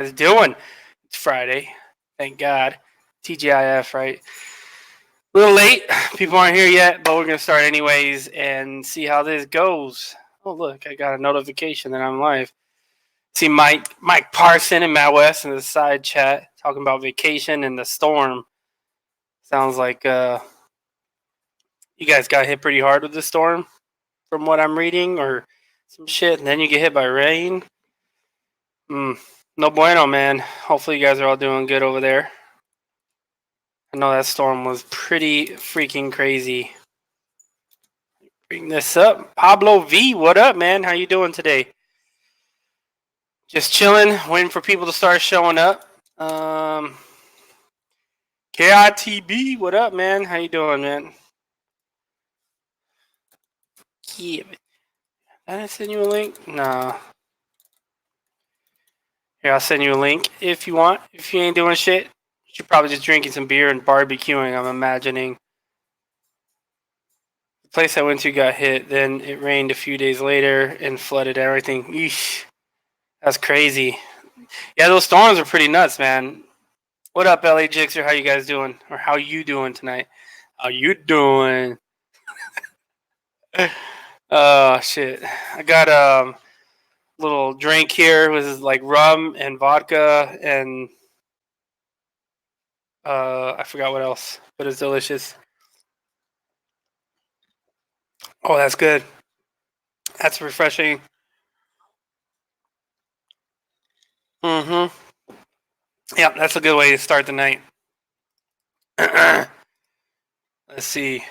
Guys doing? It's Friday. Thank God. TGIF, right? A little late. People aren't here yet, but we're going to start anyways and see how this goes. Oh, look, I got a notification that I'm live. See Mike Parson and Matt West in the side chat talking about vacation and the storm. Sounds like you guys got hit pretty hard with the storm from what I'm reading or some shit, and then you get hit by rain. No bueno, man. Hopefully you guys are all doing good over there. I know that storm was pretty freaking crazy. Bring this up. Pablo V, what up, man? How you doing today? Just chilling, waiting for people to start showing up. KITB, what up, man? How you doing, man? Yeah. Did I send you a link? Nah. Here, I'll send you a link if you want. If you ain't doing shit, you're probably just drinking some beer and barbecuing, I'm imagining. The place I went to got hit, then it rained a few days later and flooded everything. Eesh. That's crazy. Yeah, those storms are pretty nuts, man. What up, LA Jixer? How you guys doing? Or how you doing tonight? How you doing? Oh, shit. I got a little drink here with like rum and vodka and I forgot what else, but it's delicious. Oh, that's good. That's refreshing. Mm-hmm. Yeah, that's a good way to start the night. Let's see.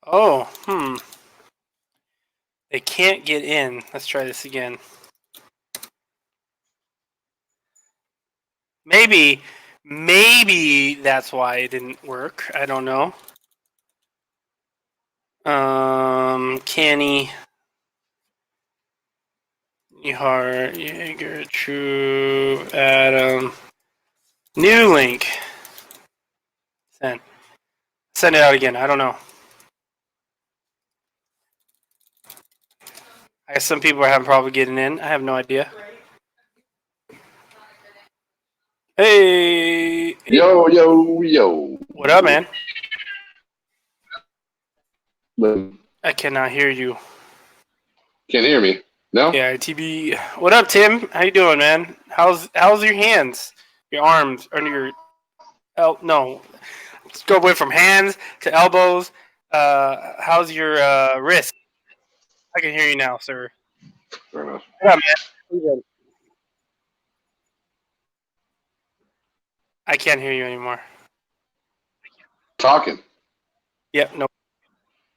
Oh, They can't get in. Let's try this again. Maybe that's why it didn't work. I don't know. Canny. Nehart, Jaeger, True, Adam. New link. Send. Send it out again. I don't know. I guess some people are having trouble getting in. I have no idea. Hey. Yo. What up, man? Can't I cannot hear you. hear me? No? Yeah, TB. What up, Tim? How you doing, man? How's your hands? Your arms? Or your... no. Let's go away from hands to elbows. How's your wrist? I can hear you now, sir. Fair enough. What up, man? I can't hear you anymore. Talking. Yep, no.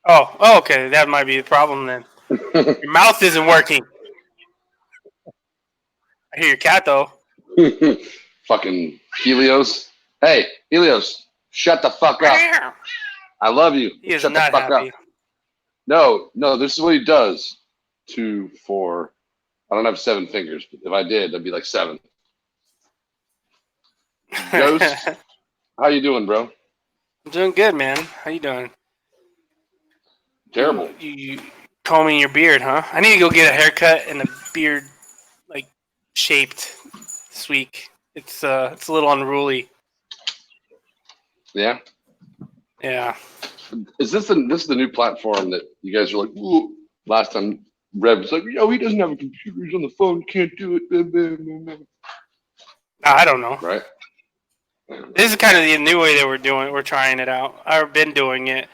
Oh, okay. That might be the problem then. Your mouth isn't working. I hear your cat, though. Fucking Helios. Hey, Helios, shut the fuck up. I love you. He is shut not the fuck happy. up. No, this is what he does. 2, 4. I don't have 7 fingers, but if I did, that'd be like 7. Ghost, how you doing, bro? I'm doing good, man. How you doing? Terrible. You combing your beard, huh? I need to go get a haircut and a beard, like, shaped this week. It's a little unruly. Yeah? Yeah. Is this the new platform that you guys were like, ooh, last time Rev was like, yo, he doesn't have a computer, he's on the phone, can't do it. I don't know. Right? This is kind of the new way that we're trying it out. I've been doing it.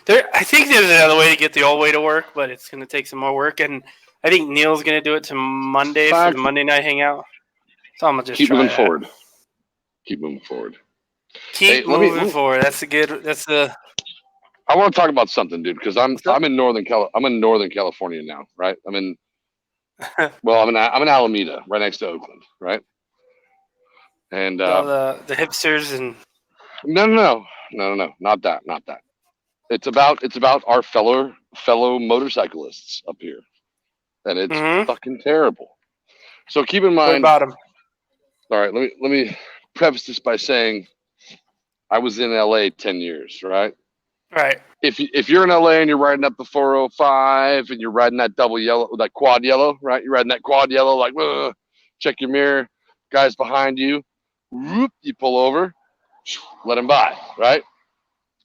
I think there's another way to get the old way to work, but it's going to take some more work. And I think Neil's going to do it to Monday for the Monday night hangout. So I'm going to just keep try moving that. forward. Keep moving forward. Keep moving forward. That's the. I want to talk about something, dude, because I'm in Northern California now, right? I'm in Alameda, right next to Oakland, right? And the hipsters and no, not that. It's about our fellow motorcyclists up here, and it's fucking terrible. So keep in mind. What about them? All right, let me preface this by saying I was in LA 10 years, right? Right. If you're in LA and you're riding up the 405 and you're riding that double yellow, that quad yellow, right? You're riding that quad yellow, like check your mirror. Guys behind you, whoop, you pull over, let him by, right?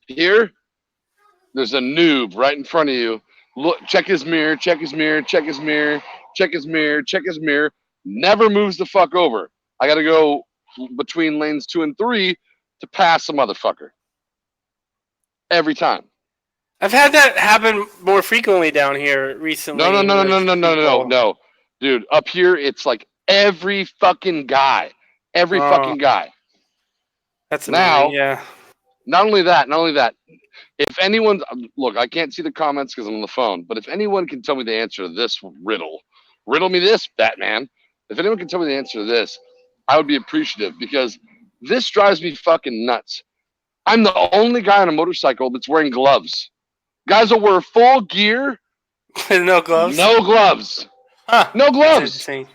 Here, there's a noob right in front of you. Look, check his mirror, check his mirror, check his mirror, check his mirror, check his mirror. Never moves the fuck over. I got to go between lanes 2 and 3 to pass the motherfucker. Every time. I've had that happen more frequently down here recently. No. Dude, up here, it's like every fucking guy. Every fucking guy. That's now, amazing, yeah. Not only that, if anyone, look, I can't see the comments because I'm on the phone, but if anyone can tell me the answer to this riddle me this, Batman. If anyone can tell me the answer to this, I would be appreciative because this drives me fucking nuts. I'm the only guy on a motorcycle that's wearing gloves. Guys will wear full gear. No gloves? No gloves. Huh. No gloves. I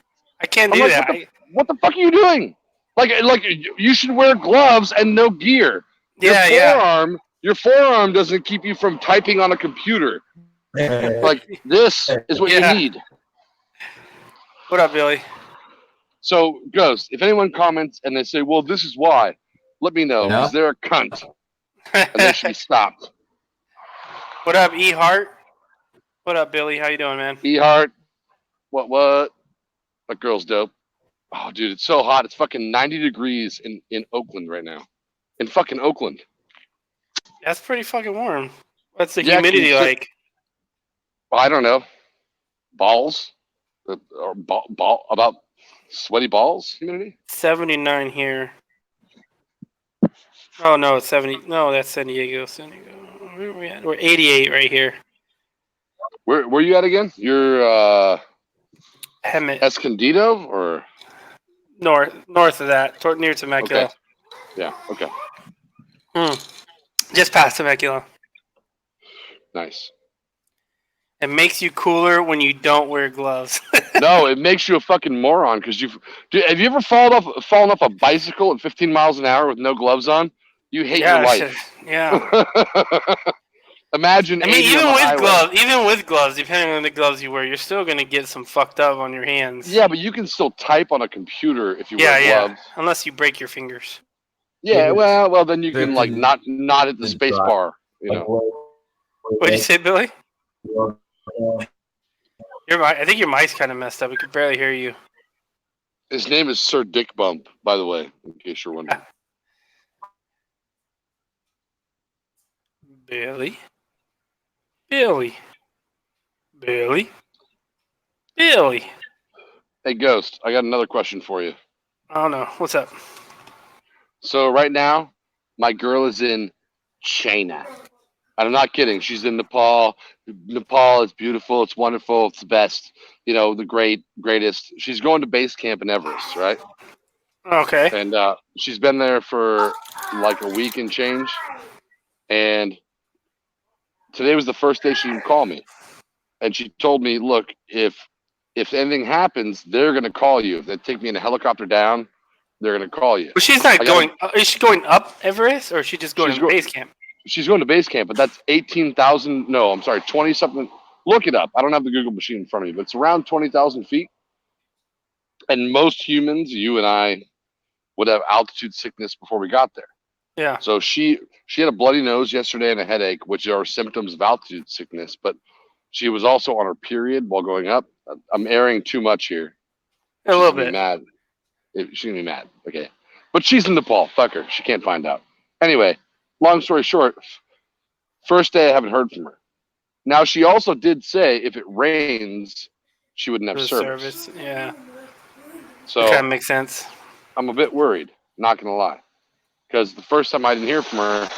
can't do that. What the fuck are you doing? Like you should wear gloves and no gear. Your forearm doesn't keep you from typing on a computer. Like this is what you need. What up, Billy? So, Ghost, if anyone comments and they say, well, this is why, let me know, because they're a cunt. And they should be stopped. What up, E Hart? What up, Billy? How you doing, man? E Hart. What? That girl's dope. Oh, dude, it's so hot. It's fucking 90 degrees in Oakland right now. In fucking Oakland. That's pretty fucking warm. What's the humidity like? I don't know. Balls? Or about sweaty balls humidity? 79 here. Oh, no, it's 70. No, that's San Diego. Where are we at? We're 88 right here. Where you at again? You're Hemet. Escondido or north of that, near Temecula. Okay. Yeah. Okay. Just past Temecula. Nice. It makes you cooler when you don't wear gloves. No, it makes you a fucking moron because have you ever fallen off a bicycle at 15 miles an hour with no gloves on? You hate your life. Yeah. Imagine. I mean, even with gloves, depending on the gloves you wear, you're still gonna get some fucked up on your hands. Yeah, but you can still type on a computer if you wear gloves. Yeah. Unless you break your fingers. Yeah, well, then you can like not hit the space bar. You know. What did you say, Billy? I think your mic's kind of messed up. We could barely hear you. His name is Sir Dick Bump, by the way, in case you're wondering. Billy. Hey, Ghost, I got another question for you. Oh, no. What's up? So right now, my girl is in China. I'm not kidding. She's in Nepal. Nepal is beautiful. It's wonderful. It's the best. You know, the greatest. She's going to base camp in Everest, right? Okay. And she's been there for like a week and change. And today was the first day she would call me. And she told me, look, if anything happens, they're going to call you. If they take me in a helicopter down, they're going to call you. But she's not going. Is she going up Everest, or is she just going to base camp? She's going to base camp, but that's 18,000. No, I'm sorry, 20 something. Look it up. I don't have the Google machine in front of me, but it's around 20,000 feet. And most humans, you and I, would have altitude sickness before we got there. Yeah. So she had a bloody nose yesterday and a headache, which are symptoms of altitude sickness. But she was also on her period while going up. I'm airing too much here. A little bit. Mad. She's gonna be mad. Okay, but she's in Nepal. Fuck her. She can't find out. Anyway, long story short, first day I haven't heard from her. Now she also did say if it rains, she wouldn't have service. Yeah. So that kind of makes sense. I'm a bit worried. Not gonna lie, because the first time I didn't hear from her,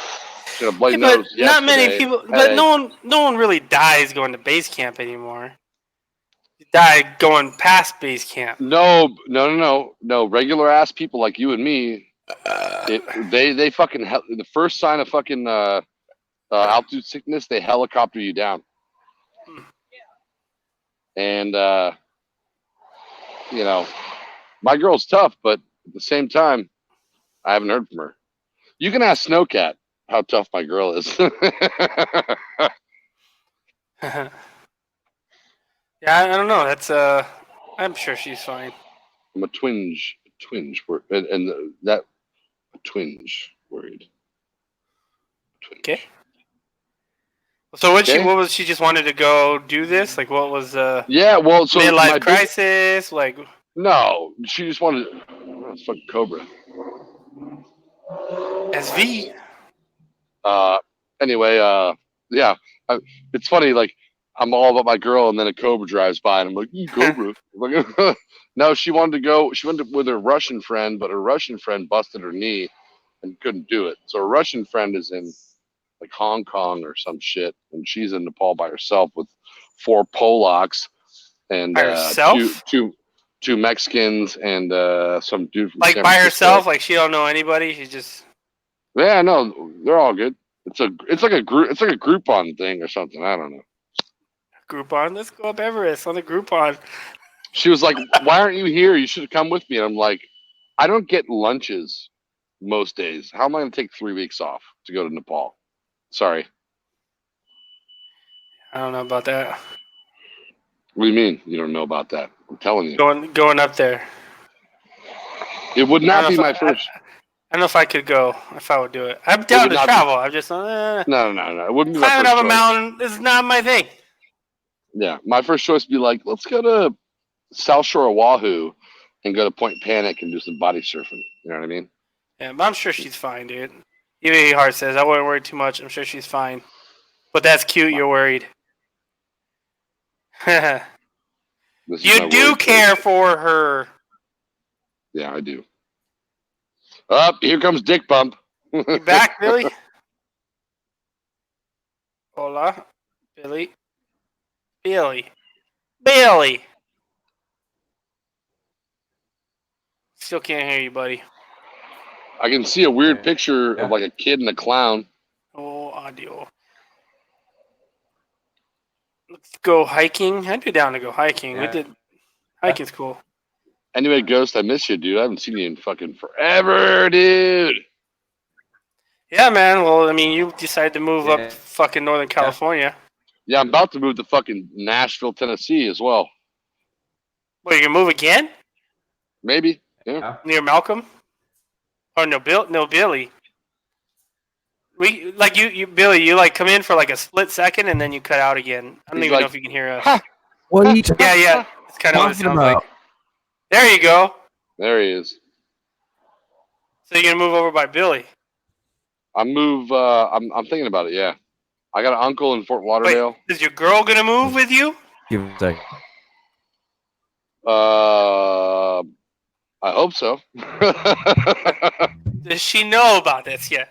she had a bloody nose. But not many people. But no one really dies going to base camp anymore. You die going past base camp. No. Regular ass people like you and me, they fucking the first sign of fucking altitude sickness, they helicopter you down. And you know, my girl's tough, but at the same time, I haven't heard from her. You can ask Snowcat how tough my girl is. Yeah, I don't know. That's I'm sure she's fine. I'm a twinge twinge, and that twinge worried. Twinge. Okay. So what Okay. was she just wanted to go do this? Like what was Yeah, well, so midlife crisis? Like no, she just wanted. Oh, it's fucking Cobra. SV. Anyway, yeah, it's funny. Like I'm all about my girl, and then a Cobra drives by, and I'm like, Cobra. Like, no, she wanted to go. She went with her Russian friend, but her Russian friend busted her knee and couldn't do it. So her Russian friend is in like Hong Kong or some shit, and she's in Nepal by herself with 4 Polacks and By herself? two Mexicans and some dude from Like San by Francisco. herself, like she don't know anybody. She just Yeah, no, they're all good. It's like a Groupon thing or something. I don't know. Groupon. Let's go up Everest on the Groupon. She was like, "Why aren't you here? You should have come with me." And I'm like, "I don't get lunches most days. How am I going to take 3 weeks off to go to Nepal?" Sorry. I don't know about that. What do you mean you don't know about that? I'm telling you. Going up there. It would not be my first. I don't know if I could go. If I would do it, I'm down to travel. I'm just no. It wouldn't be my climbing first up a choice. mountain. This is not my thing. Yeah, my first choice would be like, let's go to South Shore of Oahu and go to Point Panic and do some body surfing. You know what I mean? Yeah, but I'm sure she's fine, dude. Even Hart says I wouldn't worry too much. I'm sure she's fine. But that's cute. You're worried. You do care for her. Yeah, I do. Up, here comes Dick Bump. You back, Billy? Hola, Billy. Billy. Still can't hear you, buddy. I can see a weird picture of like a kid and a clown. Oh, audio. Let's go hiking. I'd be down to go hiking. Yeah. Hiking's cool. Anyway, Ghost, I miss you, dude. I haven't seen you in fucking forever, dude. Yeah, man. Well, I mean, you decided to move up to fucking Northern California. Yeah, I'm about to move to fucking Nashville, Tennessee as well. What, you gonna move again? Maybe. Yeah. Near Malcolm? Or no, Billy. Billy, you like come in for like a split second and then you cut out again. I don't even know if you can hear us. Ha! What are you talking Yeah. It's kind of what it sounds like. There you go. There he is. So you're gonna move over by Billy. I'm thinking about it, yeah. I got an uncle in Fort Lauderdale. Wait, is your girl gonna move with you? Give me a second. I hope so. Does she know about this yet?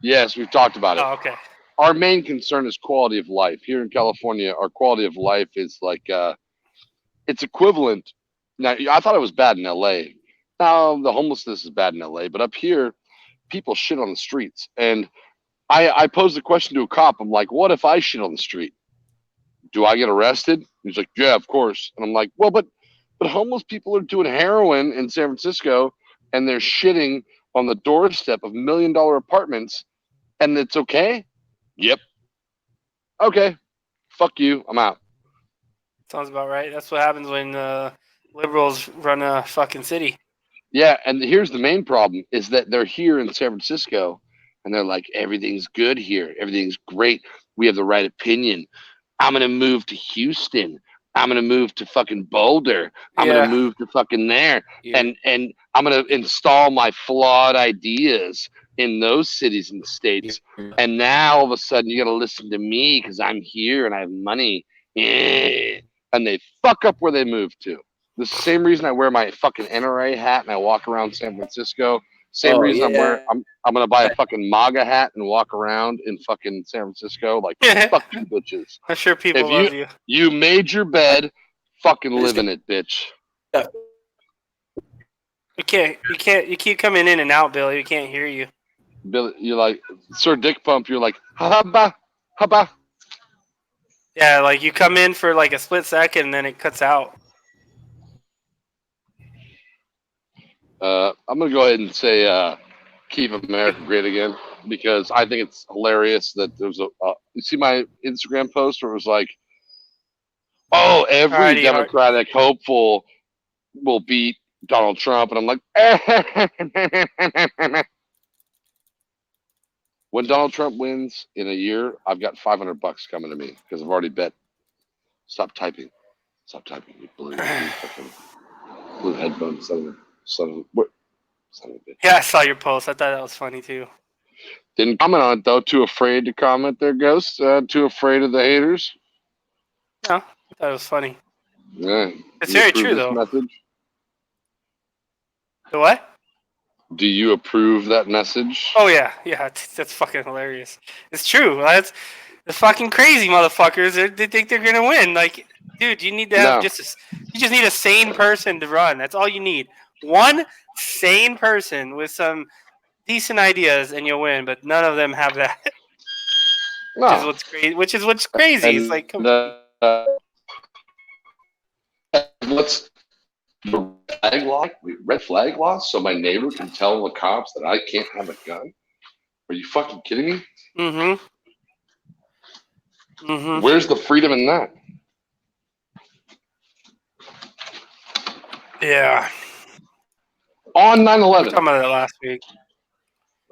Yes, we've talked about it. Oh, okay. Our main concern is quality of life. Here in California, our quality of life is like it's equivalent. Now, I thought it was bad in LA. Now, the homelessness is bad in LA, but up here, people shit on the streets. And I posed a question to a cop. I'm like, what if I shit on the street? Do I get arrested? He's like, yeah, of course. And I'm like, well, but homeless people are doing heroin in San Francisco, and they're shitting on the doorstep of $1 million apartments, and it's okay? Yep. Okay. Fuck you. I'm out. Sounds about right. That's what happens when liberals run a fucking city. Yeah, and here's the main problem is that they're here in San Francisco, and they're like, everything's good here. Everything's great. We have the right opinion. I'm going to move to Houston. I'm going to move to fucking Boulder. I'm going to move to fucking there. Yeah. And I'm going to install my flawed ideas in those cities and states. Yeah. And now all of a sudden you got to listen to me because I'm here and I have money. Yeah. And they fuck up where they move to. The same reason I wear my fucking NRA hat and I walk around San Francisco. Same reason I'm gonna buy a fucking MAGA hat and walk around in fucking San Francisco like fuck you bitches. I'm sure people love you. You made your bed, fucking live in it, bitch. You keep coming in and out, Billy. We can't hear you. Billy, you're like Sir Dick Pump. You're like haba. Yeah, like you come in for like a split second and then it cuts out. I'm gonna go ahead and say keep America great again because I think it's hilarious that there's you see my Instagram post where it was like, oh, every Democratic hopeful will beat Donald Trump, and I'm like, when Donald Trump wins in a year, I've got $500 coming to me because I've already bet. Stop typing. Stop typing. You blue fucking blue headphones. What? Son of a bitch. Yeah, I saw your post. I thought that was funny too. Didn't comment on it though. Too afraid to comment there, Ghost. Too afraid of the haters. No, I thought it was funny. Yeah. It's You very approve true, this though. message? The what? Do you approve that message? Oh yeah, that's fucking hilarious. It's true. That's the fucking crazy motherfuckers. They think they're gonna win. Like, dude, you need to have No. you just need a sane person to run. That's all you need. One sane person with some decent ideas, and you'll win. But none of them have that. No. Which is what's crazy. Which is what's crazy. And It's like, come on. What's the red flag law? So my neighbor can tell the cops that I can't have a gun? Are you fucking kidding me? Mm-hmm. Mm-hmm. Where's the freedom in that? Yeah. On We were 9/11. talking about that last week.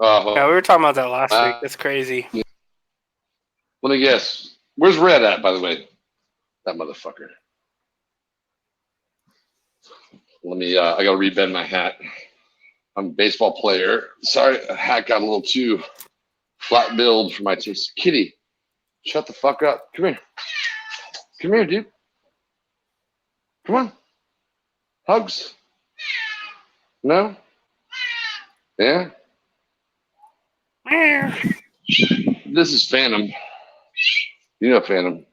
Yeah, we were talking about that last week. That's crazy. Let me guess. Where's Red at, by the way? That motherfucker. Let me, I gotta rebend my hat. I'm a baseball player. Sorry, the hat got a little too flat build for my taste. Kitty, shut the fuck up. Come here. Come here, dude. Come on. Hugs. No? Yeah? This is Phantom. You know Phantom.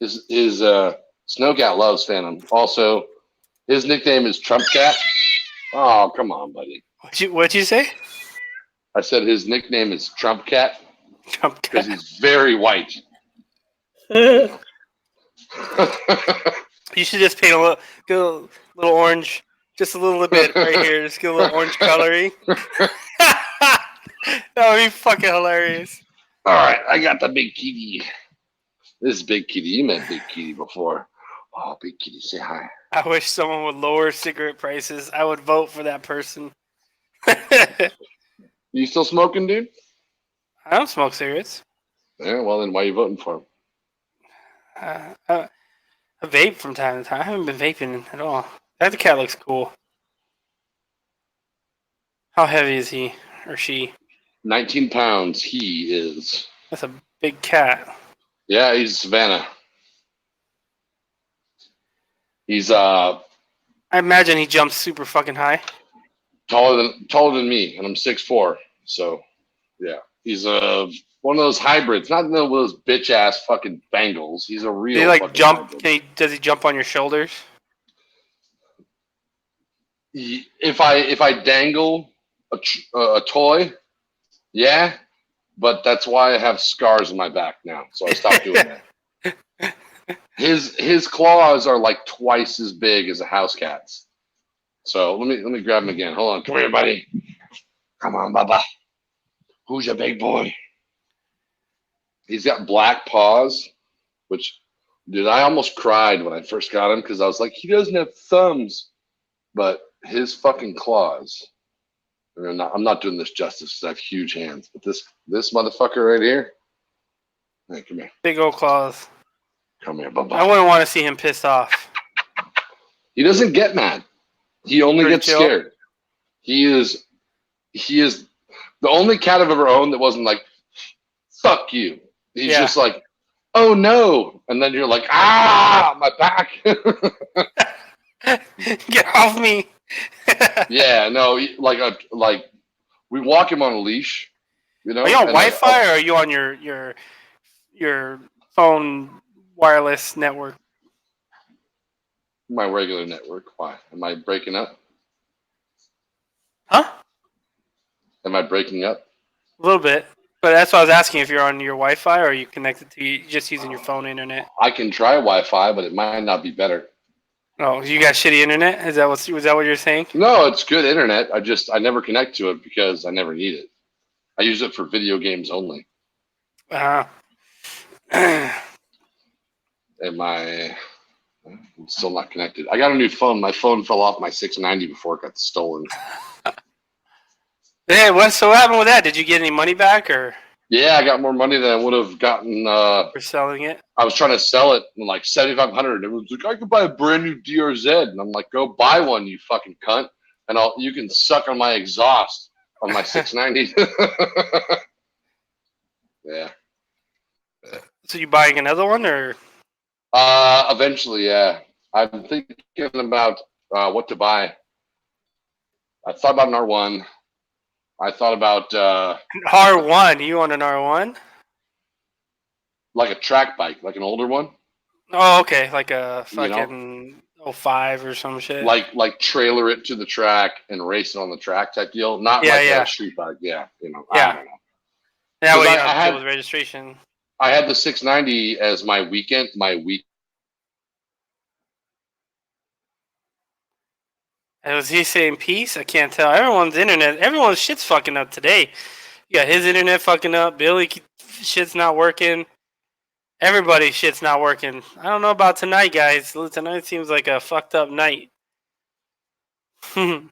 his Snowcat loves Phantom. Also, his nickname is Trump Cat. Oh, come on, buddy. What'd you say? I said his nickname is Trump Cat Trump because cat. he's very white. You should just paint a little orange, just a little bit right here. Just get a little orange coloring. That would be fucking hilarious. All right, I got the Big Kitty. This is Big Kitty. You met Big Kitty before. Oh, Big Kitty, say hi. I wish someone would lower cigarette prices. I would vote for that person. You still smoking, dude? I don't smoke cigarettes. Yeah, well, then why are you voting for him? I vape from time to time. I haven't been vaping at all. That cat looks cool. How heavy is he or she? 19 pounds, he is. That's a big cat. Yeah, he's Savannah. He's I imagine he jumps super fucking high. taller than me, and I'm 6'4". So, yeah, he's one of those hybrids, not one of those bitch ass fucking Bengals. He's a real. Does he like fucking jump? hybrid. Does he jump on your shoulders? If I dangle a toy, yeah, but that's why I have scars on my back now. So I stopped doing that. His claws are like twice as big as a house cat's. So let me grab him again. Hold on, come here, buddy. Come on, Baba. Who's your big boy? He's got black paws, which, dude, I almost cried when I first got him because I was like, he doesn't have thumbs, but his fucking claws. I'm not doing this justice because I have huge hands, but this motherfucker right here. Hey, come here. Big old claws. Come here, Baba. I wouldn't want to see him pissed off. He doesn't get mad. He only Pretty gets chill. scared. He is the only cat I've ever owned that wasn't like, fuck you. He's just like, oh no. And then you're like, ah, my back. Get off me. Yeah, no, like we walk him on a leash, you know. Are you on and like, Wi-Fi or are you on your phone wireless network? my regular network. Why? Am I breaking up? Huh? Am I breaking up? A little bit. But that's why I was asking if you're on your Wi-Fi or are you connected to just using your phone internet? I can try Wi-Fi, but it might not be better. Oh, you got shitty internet? Was that what you're saying? No, it's good internet. I never connect to it because I never need it. I use it for video games only. Uh-huh. I'm still not connected. I got a new phone. My phone fell off my 690 before it got stolen. Hey, what happened with that? Did you get any money back or Yeah, I got more money than I would have gotten. for selling it? I was trying to sell it in like 7,500. It was like, I could buy a brand new DRZ, and I'm like, go buy one, you fucking cunt, and you can suck on my exhaust on my 690. Yeah. So you buying another one or? Eventually, yeah. I'm thinking about what to buy. I thought about an R1. I thought about R1. You want an R1? like a track bike, like an older one. Oh, okay, like a You know? fucking 05 or some shit. Like trailer it to the track and race it on the track type deal. Not Yeah, like yeah. a street bike. Yeah, Yeah. I don't know. That way you I don't had- deal with registration. I had the 690 as my weekend. And was he saying peace? I can't tell. Everyone's shit's fucking up today. You got his internet fucking up. Billy shit's not working. Everybody's shit's not working. I don't know about tonight, guys. Tonight seems like a fucked up night. No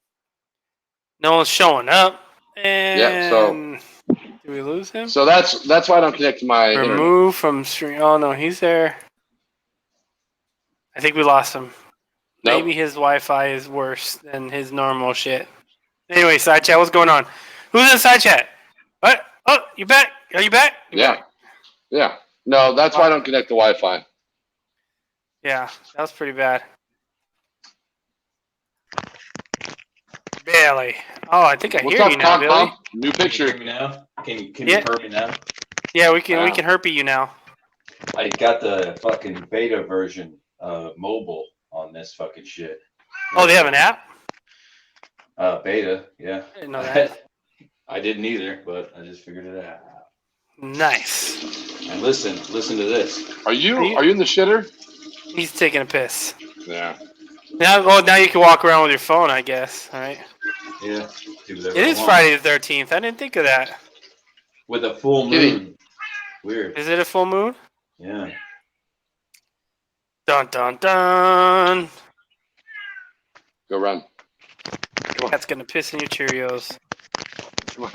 one's showing up. And Yeah, so- did we lose him? So that's why I don't connect to my internet. Remove from stream. Oh no, he's there. I think we lost him. Nope. Maybe his Wi-Fi is worse than his normal shit. Anyway, side chat, what's going on? Who's in side chat? What? Oh, you back? Are you back? Yeah. Yeah. No, that's why I don't connect to Wi-Fi. Yeah, that was pretty bad. Billy. Oh, I think I What's hear up, you now, Cock Billy. Pop? New Can you picture. hear me now? Can you Yeah. hear me now? Yeah, we can Wow. herpy you now. I got the fucking beta version mobile on this fucking shit. Oh, they have an app? Beta, yeah. I didn't know that. I didn't either, but I just figured it out. Nice. And listen to this. Are you in the shitter? He's taking a piss. Yeah. Now you can walk around with your phone, I guess. All right. Yeah. Do whatever It I is want. Friday the 13th. I didn't think of that. With a full Kitty. moon. Weird. Is it a full moon? Yeah. Dun dun dun. Go run. That's gonna piss in your Cheerios. Come on.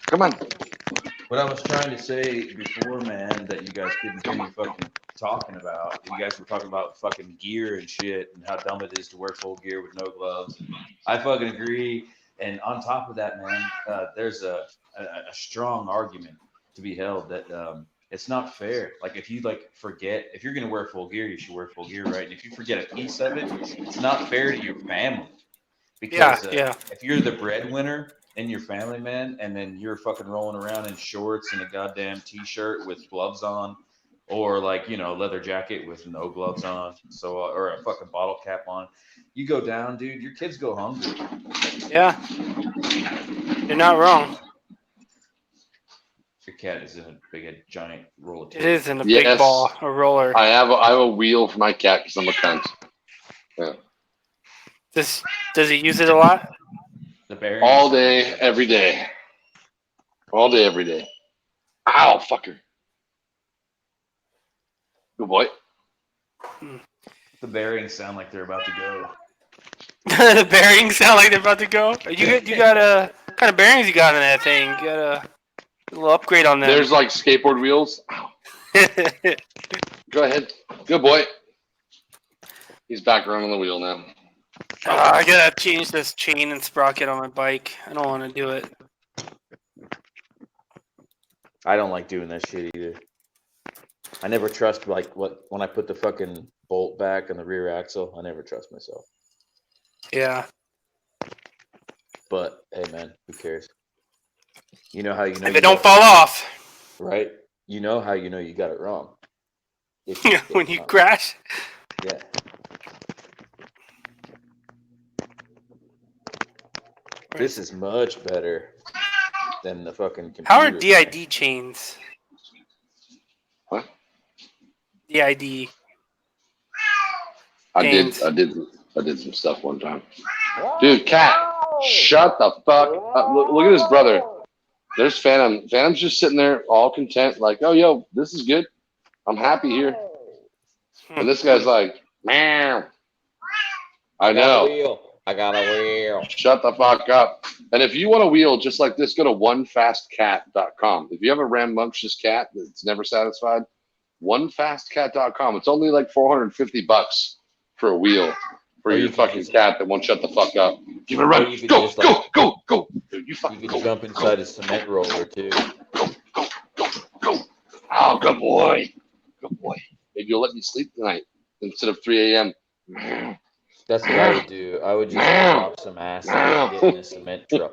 Come on. What I was trying to say before, man, that you guys couldn't hear me fucking talking about. You guys were talking about fucking gear and shit and how dumb it is to wear full gear with no gloves. I fucking agree. And on top of that, man, there's a strong argument to be held that it's not fair. Like if you forget, if you're gonna wear full gear, you should wear full gear, right? And if you forget a piece of it, it's not fair to your family. Because if you're the breadwinner in your family, man, and then you're fucking rolling around in shorts and a goddamn t-shirt with gloves on, or leather jacket with no gloves on, or a fucking bottle cap on, you go down, dude. Your kids go hungry. Yeah. You're not wrong. Your cat is in a giant roll of tape. It is in a big ball, a roller. I have a wheel for my cat because I'm a cunt. Yeah. Does he use it a lot? The bear. All day, every day. All day, every day. Ow, fucker. Good boy. The bearings sound like they're about to go. The bearings sound like they're about to go. You got what kind of bearings you got in that thing? You got a little upgrade on them. There's like skateboard wheels. Ow. Go ahead. Good boy. He's back around on the wheel now. I gotta change this chain and sprocket on my bike. I don't want to do it. I don't like doing that shit either. I never trust when I put the fucking bolt back on the rear axle. I never trust myself. Yeah. But hey, man, who cares? You know how you know If it don't fall off. right? You know how you know you got it wrong. If When you crash. Yeah. This is much better than the fucking computer. How are DID chains? What? DID. I did some stuff one time. Dude, cat, shut the fuck up. Look at his brother. There's Phantom. Phantom's just sitting there, all content, like, "Oh, yo, this is good. I'm happy here." And this guy's like, "Meow." I know. I got a wheel. Shut the fuck up. And if you want a wheel just like this, go to onefastcat.com. If you have a rambunctious cat that's never satisfied, onefastcat.com. It's only like $450 for a wheel for your fucking cat that won't shut the fuck up. Give it a run. Go, go, go, go. Dude, you fucking You go. can jump inside a cement roller too. Go. Oh, good boy. Good boy. Maybe you'll let me sleep tonight instead of 3 a.m. That's what I would do. I would just drop some acid and get in a cement truck.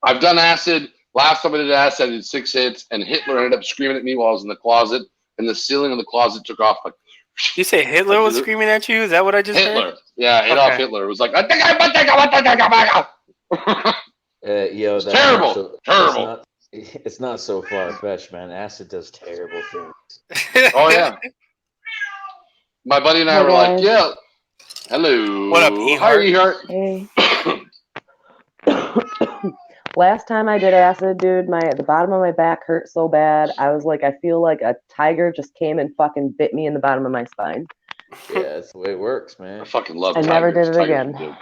I've done acid. Last time I did acid, I did 6 hits, and Hitler ended up screaming at me while I was in the closet, and the ceiling of the closet took off. Like, You say Hitler was screaming at you? Is that what I just Hitler. heard? Yeah, Adolf Okay. Hitler. It was like, Yo, it's that's terrible. not so, Terrible. It's not so far fetched, man. Acid does terrible things. Oh, yeah. My buddy and I Hey, were like, guys. yeah. Hello. What up, Hi, E-Heart? E-Heart. Hey. Last time I did acid, dude, the bottom of my back hurt so bad. I was like, I feel like a tiger just came and fucking bit me in the bottom of my spine. Yeah, that's the way it works, man. I fucking love I tigers. never did it Tigers again. are good.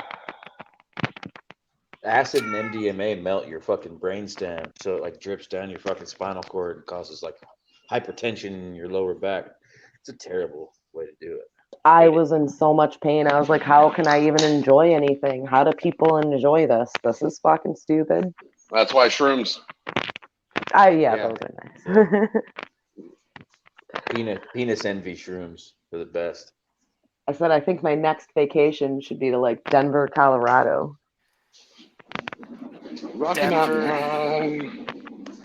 Acid and MDMA melt your fucking brainstem, so it like drips down your fucking spinal cord and causes like hypertension in your lower back. It's a terrible way to do it. I was in so much pain. I was like, how can I even enjoy anything? How do people enjoy this? This is fucking stupid. That's why shrooms. Yeah, Yeah. those are nice. Penis envy shrooms are the best. I said, I think my next vacation should be to like Denver, Colorado. Rocky Denver. Mountain.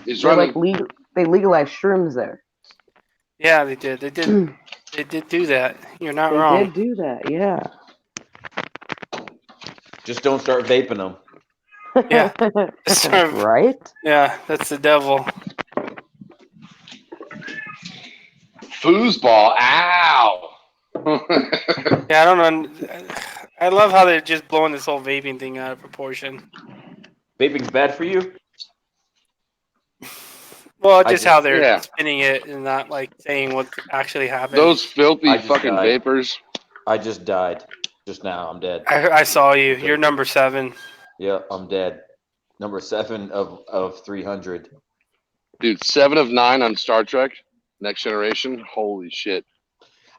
He's They running. like they legalized shrooms there. Yeah, they did. They did do that. You're not They wrong. did do that, yeah. Just don't start vaping them. Yeah. Start- Right? Yeah, that's the devil. Foosball. Ow. Yeah, I don't know. I love how they're just blowing this whole vaping thing out of proportion. Vaping's bad for you? Well, I just how just- they're yeah. spinning it and not like saying what actually happened. Those filthy I just fucking died. vapors. I just died. Just now. I'm dead. I saw you. You're number 7. Yeah, I'm dead. Number 7 of 300. Dude, 7 of 9 on Star Trek. Next Generation. Holy shit.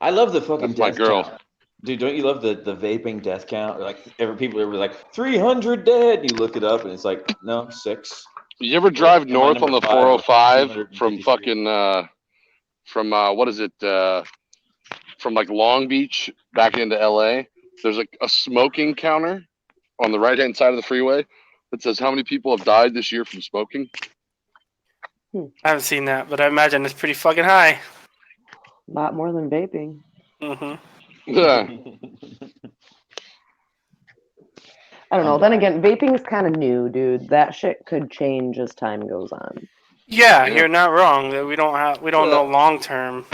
I love the fucking That's my death girl. count. Dude, don't you love the vaping death count? Like people are like 300 dead. And you look it up and it's like, no, 6. You ever drive Am I north on number the 5 with 405 253? from fucking what is it? From like Long Beach back into LA? There's like a smoking counter on the right hand side of the freeway that says how many people have died this year from smoking. I haven't seen that, but I imagine it's pretty fucking high. A lot more than vaping. Hmm. Yeah. I don't know. I'm Then dying. again, vaping's kind of new, dude. That shit could change as time goes on. Yeah, Yeah. you're not wrong. That we don't know long term.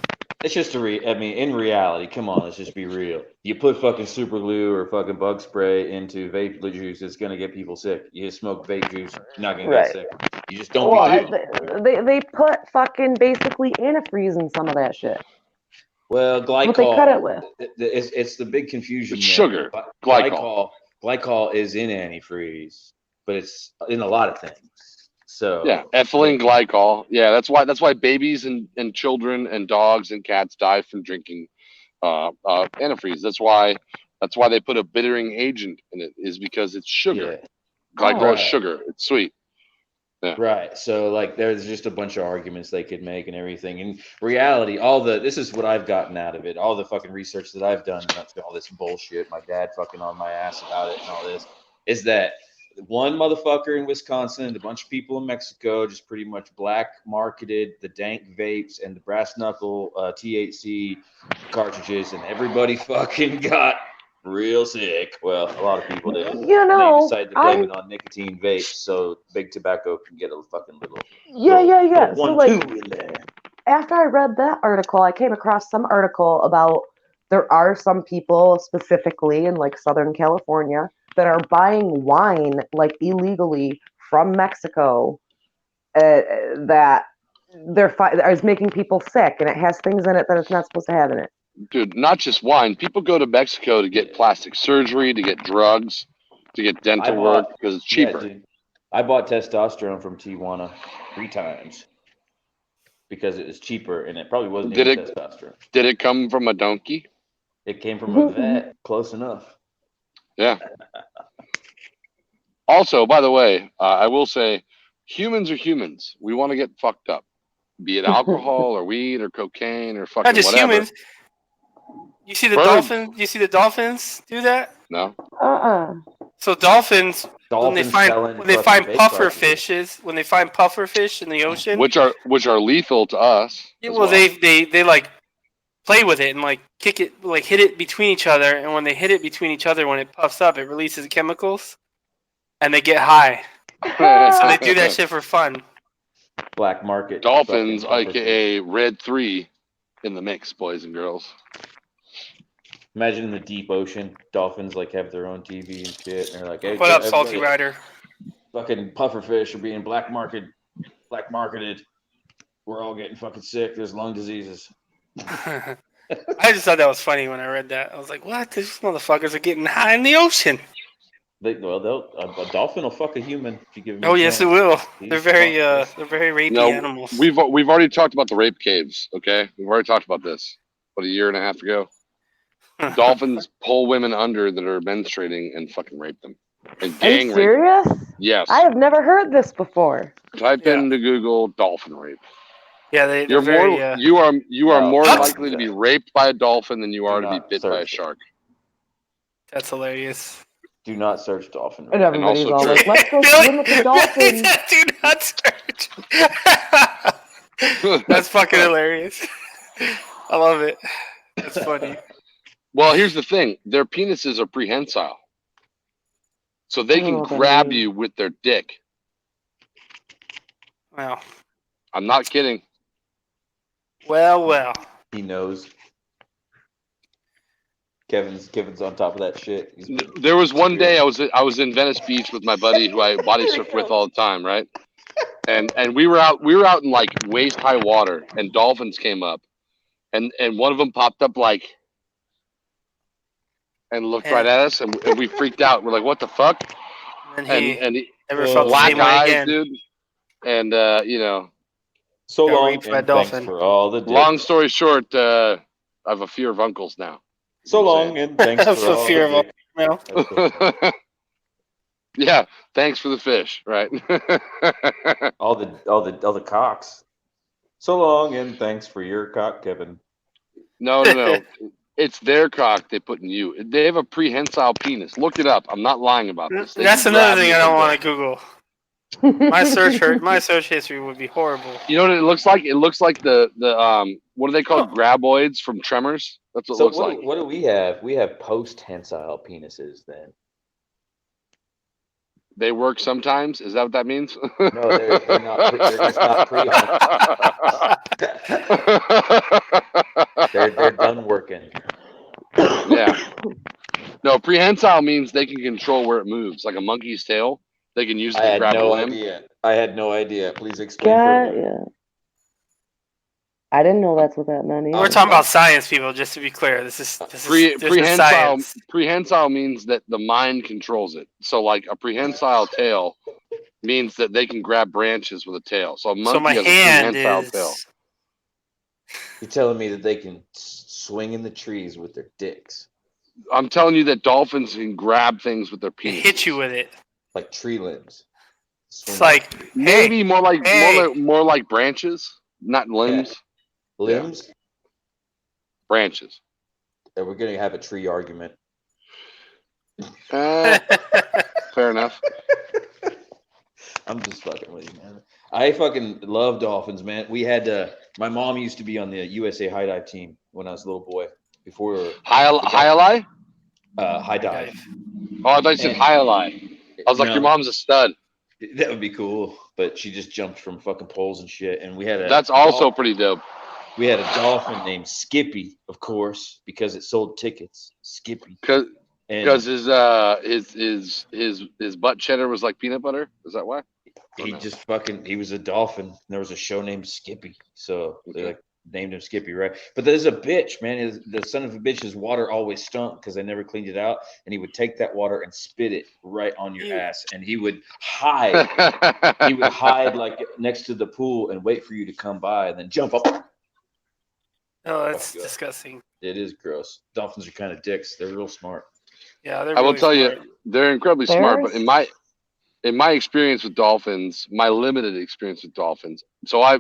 It's just I mean, in reality, come on, let's just be real. You put fucking super glue or fucking bug spray into vape juice, it's gonna get people sick. You just smoke vape juice, you're not gonna Right. get sick. You just don't Well, be doing it. they put fucking basically antifreeze in some of that shit. Well, What they cut it glycol, with. it's the big confusion. It's there. sugar. Glycol. Glycol is in antifreeze, but it's in a lot of things. So Yeah. Ethylene glycol. Yeah, that's why babies and children and dogs and cats die from drinking antifreeze. That's why they put a bittering agent in it, is because it's sugar. yeah. Glycol Oh. is sugar. It's sweet. Right. So like there's just a bunch of arguments they could make and everything. In reality, this is what I've gotten out of it. All the fucking research that I've done, not all this bullshit, my dad fucking on my ass about it and all this, is that one motherfucker in Wisconsin and a bunch of people in Mexico just pretty much black marketed the dank vapes and the brass knuckle THC cartridges, and everybody fucking got real sick. Well, a lot of people did. You And they know, decided to blame it on nicotine vapes, so big tobacco can get a fucking little yeah. So 1, like, 2 in there. after I read that article, I came across some article about there are some people specifically in like Southern California that are buying wine like illegally from Mexico that is making people sick, and it has things in it that it's not supposed to have in it. Dude, not just wine. People go to Mexico to get plastic surgery, to get drugs, to get dental work because it's cheaper. Yeah, dude. I bought testosterone from Tijuana 3 times because it was cheaper, and it probably wasn't even testosterone. Did it come from a donkey? It came from a vet. Close enough. Yeah. Also, by the way, I will say, humans are humans. We want to get fucked up, be it alcohol or weed or cocaine or fucking Not just whatever. humans. You see the Birds. dolphins? You see the dolphins do that? No. So dolphins when they find puffer cartridges. fishes, when they find puffer fish in the ocean, Which are lethal to us. yeah, as well, they like play with it and like kick it, like hit it between each other, and when they hit it between each other, when it puffs up, it releases chemicals, and they get high. So they do that shit for fun. Black market. Dolphins, fucking aka Red 3, in the mix, boys and girls. Imagine in the deep ocean, dolphins like have their own TV and shit, and they're like, "Hey, What up, Salty everybody, Rider? fucking pufferfish are being black marketed. We're all getting fucking sick. There's lung diseases." I just thought that was funny when I read that. I was like, "What? These motherfuckers are getting high in the ocean." A dolphin will fuck a human if you give him. Oh yes, it will. They're very rapey No, animals. we've already talked about the rape caves. Okay, we've already talked about this. About a year and a half ago. Dolphins pull women under that are menstruating and fucking rape them. And Are you gang rape. serious? Yes. I have never heard this before. Type into Google dolphin rape. Yeah, they're You're very. more you are more What? likely to be raped by a dolphin than you are to be bit by a search it. shark. That's hilarious. Do not search dolphin. And everybody's also all true. like, "Let's go swim with the dolphins." Do not search. That's fucking hilarious. I love it. That's funny. Well, here's the thing: their penises are prehensile, so they can grab you with their dick. Wow. I'm not kidding. Well. He knows. Kevin's on top of that shit. There was one day I was in Venice Beach with my buddy who I body surf with all the time, right? And we were out in like waist high water, and dolphins came up, and one of them popped up like, and looked right at us, and we freaked out. We're like, "What the fuck?" And he never black felt the same way eyes, again. dude. And so got long raped by a and thanks dolphin. for all the dicks. long story short, I have a fear of uncles now. So long and thanks for all fear the of dicks. No. Yeah, thanks for the fish, right? all the cocks. So long and thanks for your cock, Kevin. No. It's their cock they put in you. They have a prehensile penis. Look it up. I'm not lying about this. They That's can another grab thing you I don't with want to Google. My search history would be horrible. You know what it looks like? It looks like the what are they called? Graboids from Tremors. That's what it looks like. What do we have? We have post-tensile penises then. They work sometimes. Is that what that means? No, they're not. They're just not they're done working. Yeah. No, prehensile means they can control where it moves, like a monkey's tail. They can use it to grab a limb. I had no idea. Please explain. Yeah. I didn't know that's what that meant either. We're talking about science, people. Just to be clear, this is Prehensile. science. Prehensile means that the mind controls it. So, like a prehensile tail means that they can grab branches with a tail. So a monkey So my has hand a prehensile is. tail. You're telling me that they can swing in the trees with their dicks, I'm telling you that dolphins can grab things with their They penis. hit you with it. like tree limbs. It's like Maybe more like branches, not limbs. limbs. Branches. And we're gonna have a tree argument. Fair enough. I'm just fucking with you, man. I fucking love dolphins, man. We had my mom used to be on the USA high dive team when I was a little boy. Before High ally? high dive. Oh, I thought you said high ally. I was like, No. your mom's a stud. That would be cool, but she just jumped from fucking poles and shit. And we had That's also pretty dope. we had a dolphin named Skippy, of course, because it sold tickets. Skippy. And Because his butt cheddar was like peanut butter. Is that why? he just fucking he was a dolphin. There was a show named Skippy, so they like named him Skippy, right? But there's a bitch, man. The son of a bitch, his water always stunk because they never cleaned it out, and he would take that water and spit it right on your ass, and he would hide. He would hide like next to the pool and wait for you to come by, and then jump up. Oh, that's God. disgusting. It is gross. Dolphins are kind of dicks. They're real smart. Yeah, they're I will really tell smart. you, they're incredibly smart. But in my experience with dolphins, my limited experience with dolphins. So I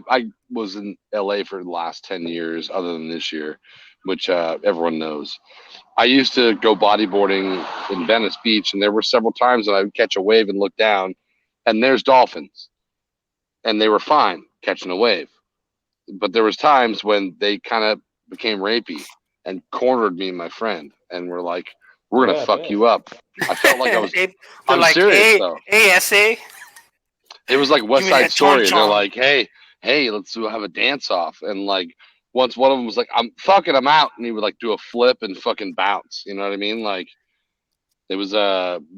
was in LA for the last 10 years, other than this year, which everyone knows. I used to go bodyboarding in Venice Beach, and there were several times that I would catch a wave and look down, and there's dolphins, and they were fine catching a wave. But there was times when they kind of became rapey and cornered me and my friend, and were like, "We're gonna fuck you up." I felt like I was. I'm like, serious though. Hey, SA. It was like West Give me Side that Story. And they're chon-chon. like, hey, let's have a dance off. And like, once one of them was like, I'm out. And he would like do a flip and fucking bounce. You know what I mean? Like, it was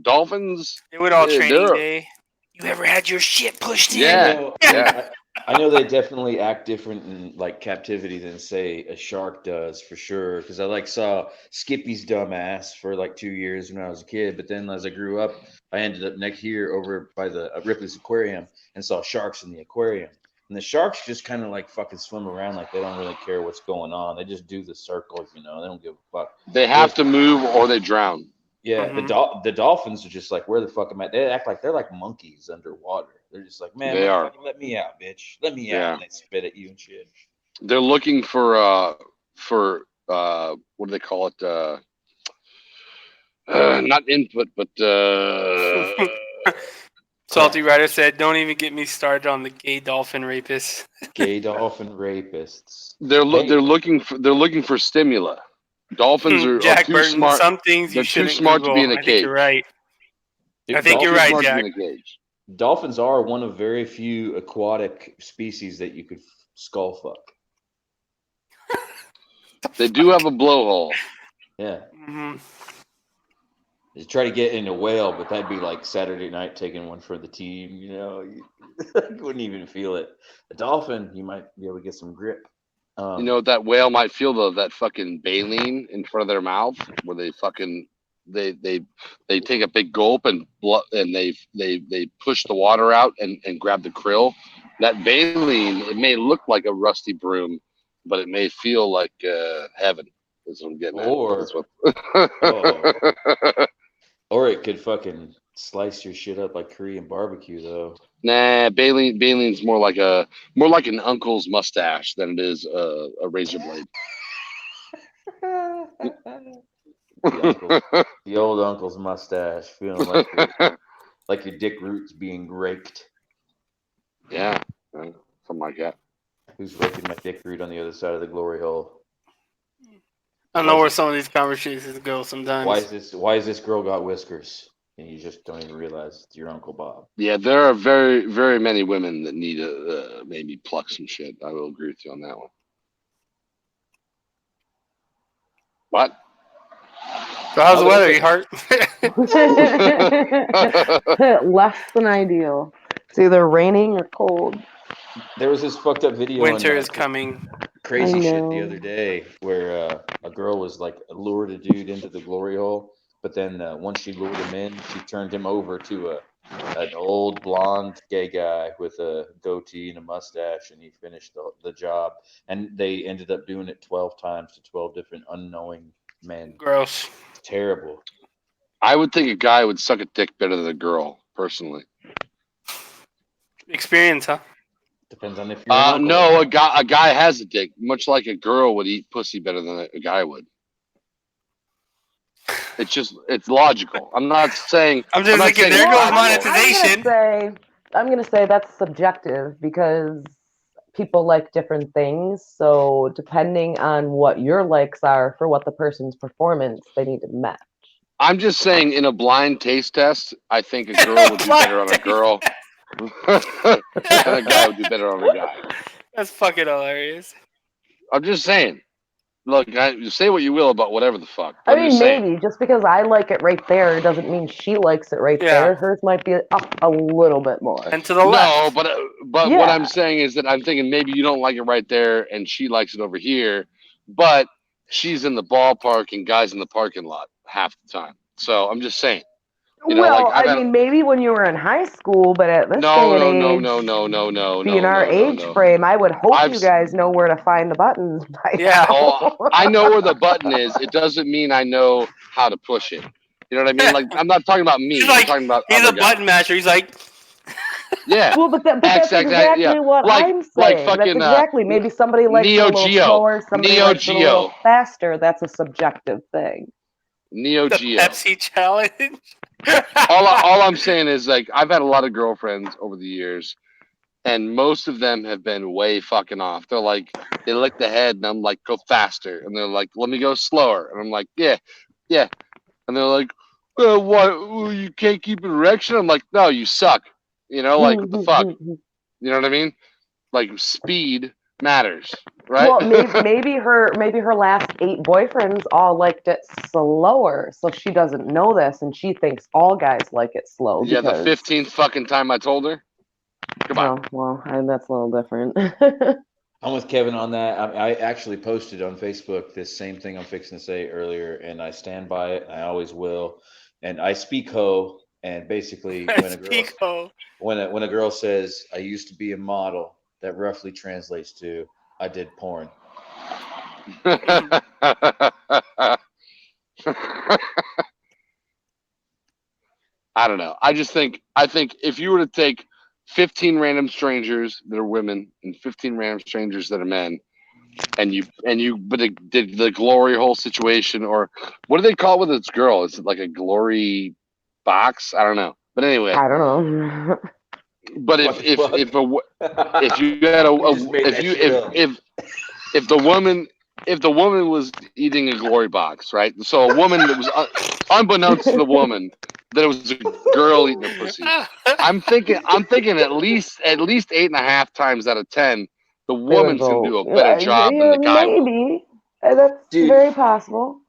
dolphins. They would all Yeah, training they're- day. You ever had your shit pushed in? Yeah. Yeah. I know they definitely act different in like captivity than say a shark does for sure. Because I like saw Skippy's dumbass for like 2 years when I was a kid, but then as I grew up, I ended up next here over by the Ripley's Aquarium and saw sharks in the aquarium. And the sharks just kind of like fucking swim around like they don't really care what's going on. They just do the circle, you know. They don't give a fuck. They have to move or they drown. Yeah, Mhm. the dolphins are just like, where the fuck am I? They act like they're like monkeys underwater. They're just like, man, They are. motherfucker, let me out, bitch. Let me Yeah. out. And they spit at you and shit. They're looking for what do they call it? Not input, but Salty Rider said, "Don't even get me started on the gay dolphin rapists." Gay dolphin rapists. they're Hey. looking for stimuli. Dolphins are Jack too Burton. smart. Some things you They're too shouldn't smart to Google. be in a I think cage. you're right. Dude, I think you're Dolphins right, smart to Jack. be in a cage. Dolphins are one of very few aquatic species that you could skull fuck. They do have a blowhole. Yeah. Mhm. You try to get in a whale, but that'd be like Saturday night taking one for the team, you know. You wouldn't even feel it. A dolphin, you might be able to get some grip. You know what that whale might feel though? That fucking baleen in front of their mouth, where they fucking they take a big gulp and they push the water out and grab the krill. That baleen, it may look like a rusty broom, but it may feel like heaven. Is what I'm getting at. Or- That's what- Or it could fucking slice your shit up like Korean barbecue, though. Nah, baleen's more like an uncle's mustache than it is a razor blade. The old uncle's mustache, feeling like your dick roots being raked. Yeah, something like that. Who's raking my dick root on the other side of the glory hole? I don't know where some of these conversations go sometimes. Why is this girl got whiskers? And you just don't even realize it's your Uncle Bob. Yeah, there are very, very many women that need to maybe pluck some shit. I will agree with you on that one. What? So how's the Oh, weather, okay. Ehart? Less than ideal. It's either raining or cold. There was this fucked up video. Winter on, is coming. Crazy I shit know. the other day where a girl was like lured a dude into the glory hole, but then once she lured him in, she turned him over to an old blonde gay guy with a goatee and a mustache, and he finished the job. And they ended up doing it 12 times to 12 different unknowing men. Gross. Terrible. I would think a guy would suck a dick better than a girl, personally. Experience, huh? Depends on if you're an uncle No, or a guy has a dick, much like a girl would eat pussy better than a guy would. It's logical. I'm not saying. I'm just I'm not thinking, saying- there goes Well, monetization. I'm gonna say that's subjective because people like different things. So depending on what your likes are for what the person's performance, they need to match. I'm just saying, in a blind taste test, I think a girl would do better on a girl, and a guy would do better on a guy. That's fucking hilarious. I'm just saying. Look, you say what you will about whatever the fuck. I I'm mean, just saying. maybe just because I like it right there doesn't mean she likes it right Yeah. there. Hers might be up a little bit more. And to the No, left. but Yeah. what I'm saying is that I'm thinking maybe you don't like it right there, and she likes it over here, but she's in the ballpark and guys in the parking lot half the time. So I'm just saying. You know, Well, like, I've I had- mean, maybe when you were in high school, but at this No, day and no, age, no, being no, our no, age no. frame, I would hope I've you s- guys know where to find the buttons by Yeah. now. Oh, I know where the button is. It doesn't mean I know how to push it. You know what I mean? Like, I'm not talking about me. He's I'm like, talking about he's other a button guys. masher. He's like, Yeah. Well, but that's exactly yeah. what Like- I'm saying. like That's fucking, exactly. Maybe somebody likes it a Neo little Geo. slower, somebody Neo likes it a little Geo. faster. That's a subjective thing. Neo the Geo. Pepsi challenge. all I'm saying is, like, I've had a lot of girlfriends over the years, and most of them have been way fucking off. They're like, they lick the head, and I'm like, go faster, and they're like, let me go slower, and I'm like, yeah, and they're like, well, what? Well, you can't keep an erection? I'm like, no, you suck. You know, like, what the fuck? You know what I mean? Like, speed matters, right? Well, maybe her last 8 boyfriends all liked it slower, so she doesn't know this, and she thinks all guys like it slow. Yeah, the because, 15th fucking time I told her. Come on. That's a little different. I'm with Kevin on that. I actually posted on Facebook this same thing I'm fixing to say earlier, and I stand by it. I always will. And I speak ho. And basically, when a girl says, "I used to be a model," that roughly translates to, "I did porn." I don't know. I think if you were to take 15 random strangers that are women and 15 random strangers that are men, and you did the glory hole situation, or what do they call it with its girl? Is it like a glory box? I don't know. But anyway, I don't know. but if you had if the woman was eating a glory box, right? So a woman that was unbeknownst to the woman that it was a girl eating a pussy. I'm thinking at least 8.5 times out of 10, the woman's gonna do a better job than the guy will. Maybe. That's Dude. very possible.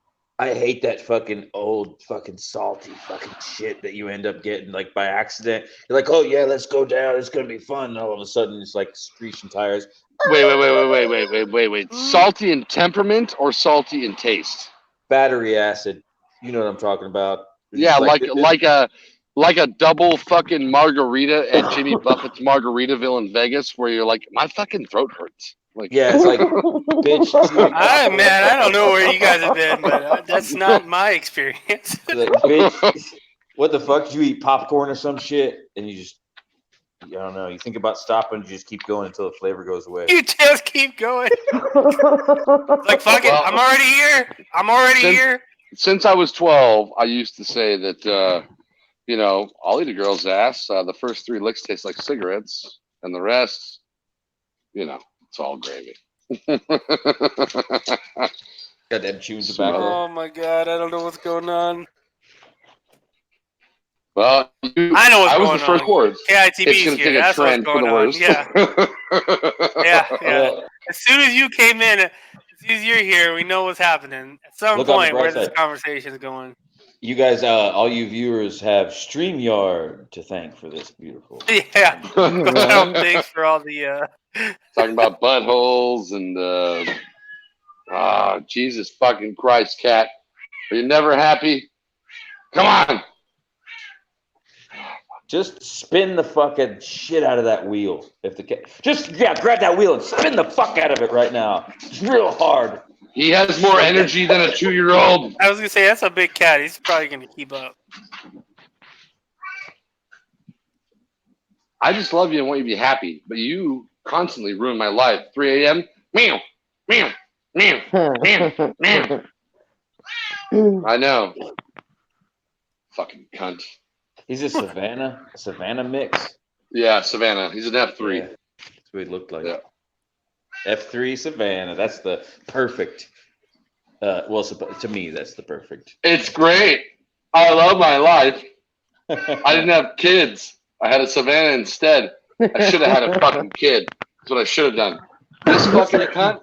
I hate that fucking old fucking salty fucking shit that you end up getting like by accident. You're like, oh yeah, let's go down. It's gonna be fun. And all of a sudden, it's like screeching tires. Wait. Salty in temperament or salty in taste? Battery acid. You know what I'm talking about. Yeah, It's like a double fucking margarita at Jimmy Buffett's Margaritaville in Vegas, where you're like, my fucking throat hurts. Like, yeah, it's like, bitch. Man, I don't know where you guys have been, but that's not my experience. Like, bitch, what the fuck? Did you eat popcorn or some shit? And you just, I don't know. You think about stopping, you just keep going until the flavor goes away. You just keep going. Like, fuck it, Well, I'm already here. Since I was 12, I used to say that, I'll eat a girl's ass. The first 3 licks taste like cigarettes, and the rest, it's all gravy. Got that chewing tobacco. Oh my god, I don't know what's going on. Well, I know what's I was going the first on. words. KITB's It's going to here. take a That's what's trend for going the on. worst. Yeah. Well, As soon as you came in, as soon as you're here, we know what's happening. At some Look on the point, bright where this side. conversation is going. you guys, all you viewers, have StreamYard to thank for this beautiful. Yeah. Well, thanks for all the. Talking about buttholes and Jesus fucking Christ, Cat. Are you never happy? Come on. Just spin the fucking shit out of that wheel. Grab that wheel and spin the fuck out of it right now. It's real hard. He has more energy than a 2-year-old. I was gonna say that's a big cat. He's probably gonna keep up. I just love you and want you to be happy, but you constantly ruin my life. 3 a.m. Meow, meow, meow, meow, meow. I know. Fucking cunt. He's a Savannah mix. Yeah, Savannah. He's an F3. Yeah, that's what he looked like. Yeah. F3 Savannah. That's the perfect. To me, that's the perfect. It's great. I love my life. I didn't have kids. I had a Savannah instead. I should have had a fucking kid. That's what I should have done. This fucking cunt.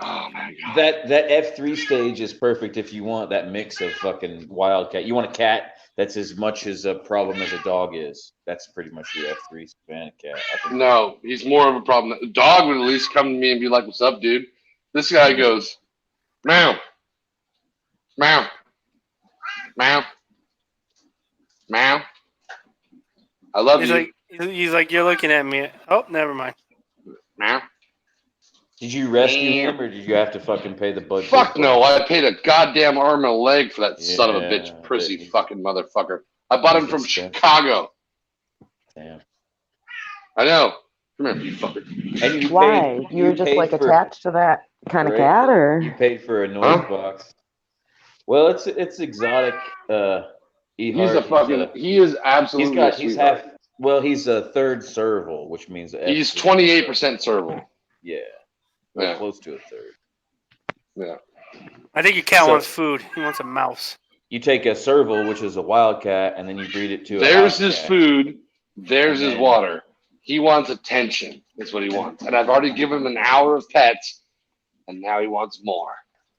Oh my god. that F3 stage is perfect if you want that mix of fucking wildcat. You want a cat that's as much as a problem as a dog is. That's pretty much the F3 Savannah cat. I think. No, he's more of a problem. The dog would at least come to me and be like, "What's up, dude?" This guy goes, "Meow, meow, meow, meow." I love you. He's like, you're looking at me. Oh, never mind. Meow. Did you rescue him or did you have to fucking pay the bud? Fuck no! I paid a goddamn arm and a leg for that son of a Yeah, bitch, prissy but- fucking motherfucker. I bought him He's from expensive. Chicago. Damn. I know. Come here, you fucker. And you Why? paid- You were just paid like for- attached to that kind of Right. cat, You or paid for a noise Huh? box. Well, it's exotic. He's a fucking. He is absolutely. a He's sweetheart. half. Well, he's a third serval, which means He's 28% serval. Yeah, well, Yeah. close to a third. Yeah. I think your cat So- wants food. He wants a mouse. You take a serval, which is a wildcat, and then you breed it to a There's house his cat. food. There's And his then- water. He wants attention. That's what he wants. And I've already given him an hour of pets, and now he wants more.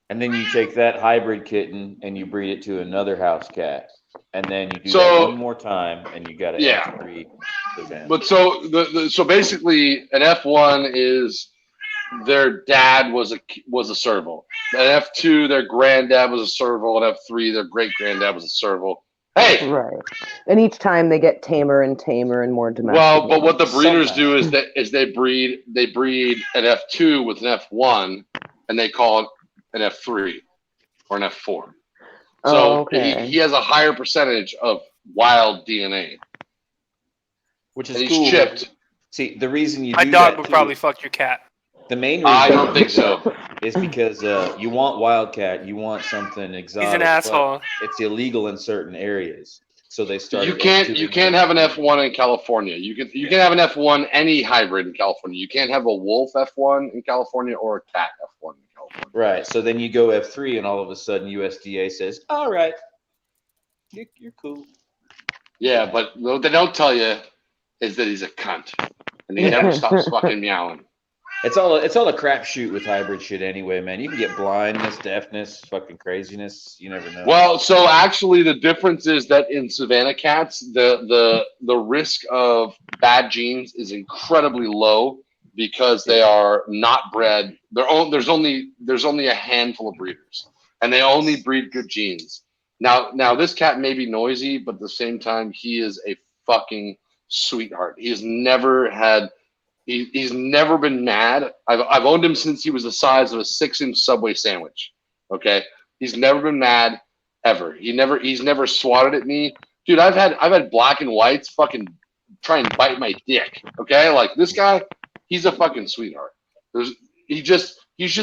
And then you take that hybrid kitten and you breed it to another house cat, and then you do So- that one more time, and you got an Yeah. F3 Savannah. But so basically, an F1 is their dad was a serval. An F2, their granddad was a serval. An F3, their great granddad was a serval. Hey, right? And each time they get tamer and tamer and more domestic. well, but what the breeders Sometimes. do is they breed an F2 with an F1, and they call it an F3 or an F4. So Oh, okay. he has a higher percentage of wild DNA, Which and is he's cool. chipped. See, the reason you My do dog that would too- probably fuck your cat. The main reason I don't you think do so. that is because you want wildcat, you want something exotic. He's an but asshole. It's illegal in certain areas, so they started. You can't F2 have an F1 in California. You can have an F1 any hybrid in California. You can't have a wolf F1 in California or a cat F1 in California. Right. So then you go F3, and all of a sudden USDA says, "All right, you're cool." Yeah, but what they don't tell you is that he's a cunt, and he never stops fucking meowing. It's all a crapshoot with hybrid shit anyway, man. You can get blindness, deafness, fucking craziness. You never know. Well, so actually, the difference is that in Savannah cats, the risk of bad genes is incredibly low because they are not bred. There's only a handful of breeders, and they only breed good genes. Now this cat may be noisy, but at the same time, he is a fucking sweetheart. He's never had. He's never been mad. I've owned him since he was the size of a 6-inch Subway sandwich. Okay, he's never been mad ever. He's never swatted at me, dude. I've had black and whites fucking try and bite my dick. Okay, like this guy, he's a fucking sweetheart. He's just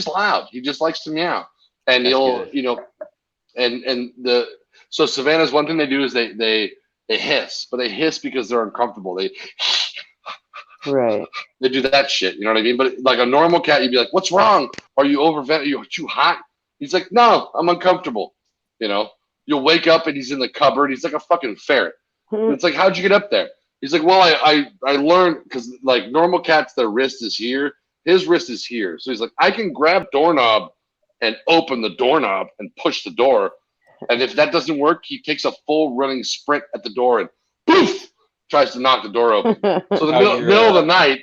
loud. He just likes to meow, and That's he'll good. so Savannah's one thing they do is they hiss, but they hiss because they're uncomfortable. Right. They do that shit, you know what I mean? But like a normal cat, you'd be like, "What's wrong? Are you overvented? Are you too hot?" He's like, "No, I'm uncomfortable." You know, you'll wake up and he's in the cupboard. He's like a fucking ferret. And it's like, "How'd you get up there?" He's like, "Well, I learned because like normal cats, their wrist is here. His wrist is here. So he's like, I can grab doorknob and open the doorknob and push the door. And if that doesn't work, he takes a full running sprint at the door and poof, tries to knock the door open. So the middle of the night,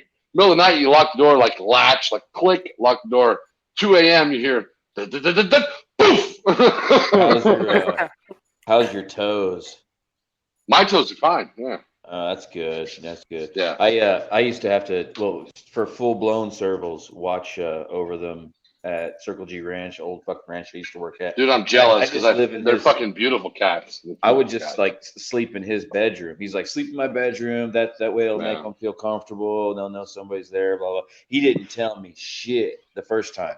you lock the door like latch, like click, lock the door. 2 a.m. you hear poof. How's your toes? My toes are fine. Yeah. That's good. That's good. Yeah. I used to have to, well, for full blown servals, watch over them at Circle G Ranch, old fucking ranch I used to work at. Dude, I'm jealous I just live because in they're his- fucking beautiful cats. I would just like sleep in his bedroom. He's like, sleep in my bedroom. That way it'll make them feel comfortable. They'll know somebody's there. Blah blah. He didn't tell me shit the first time.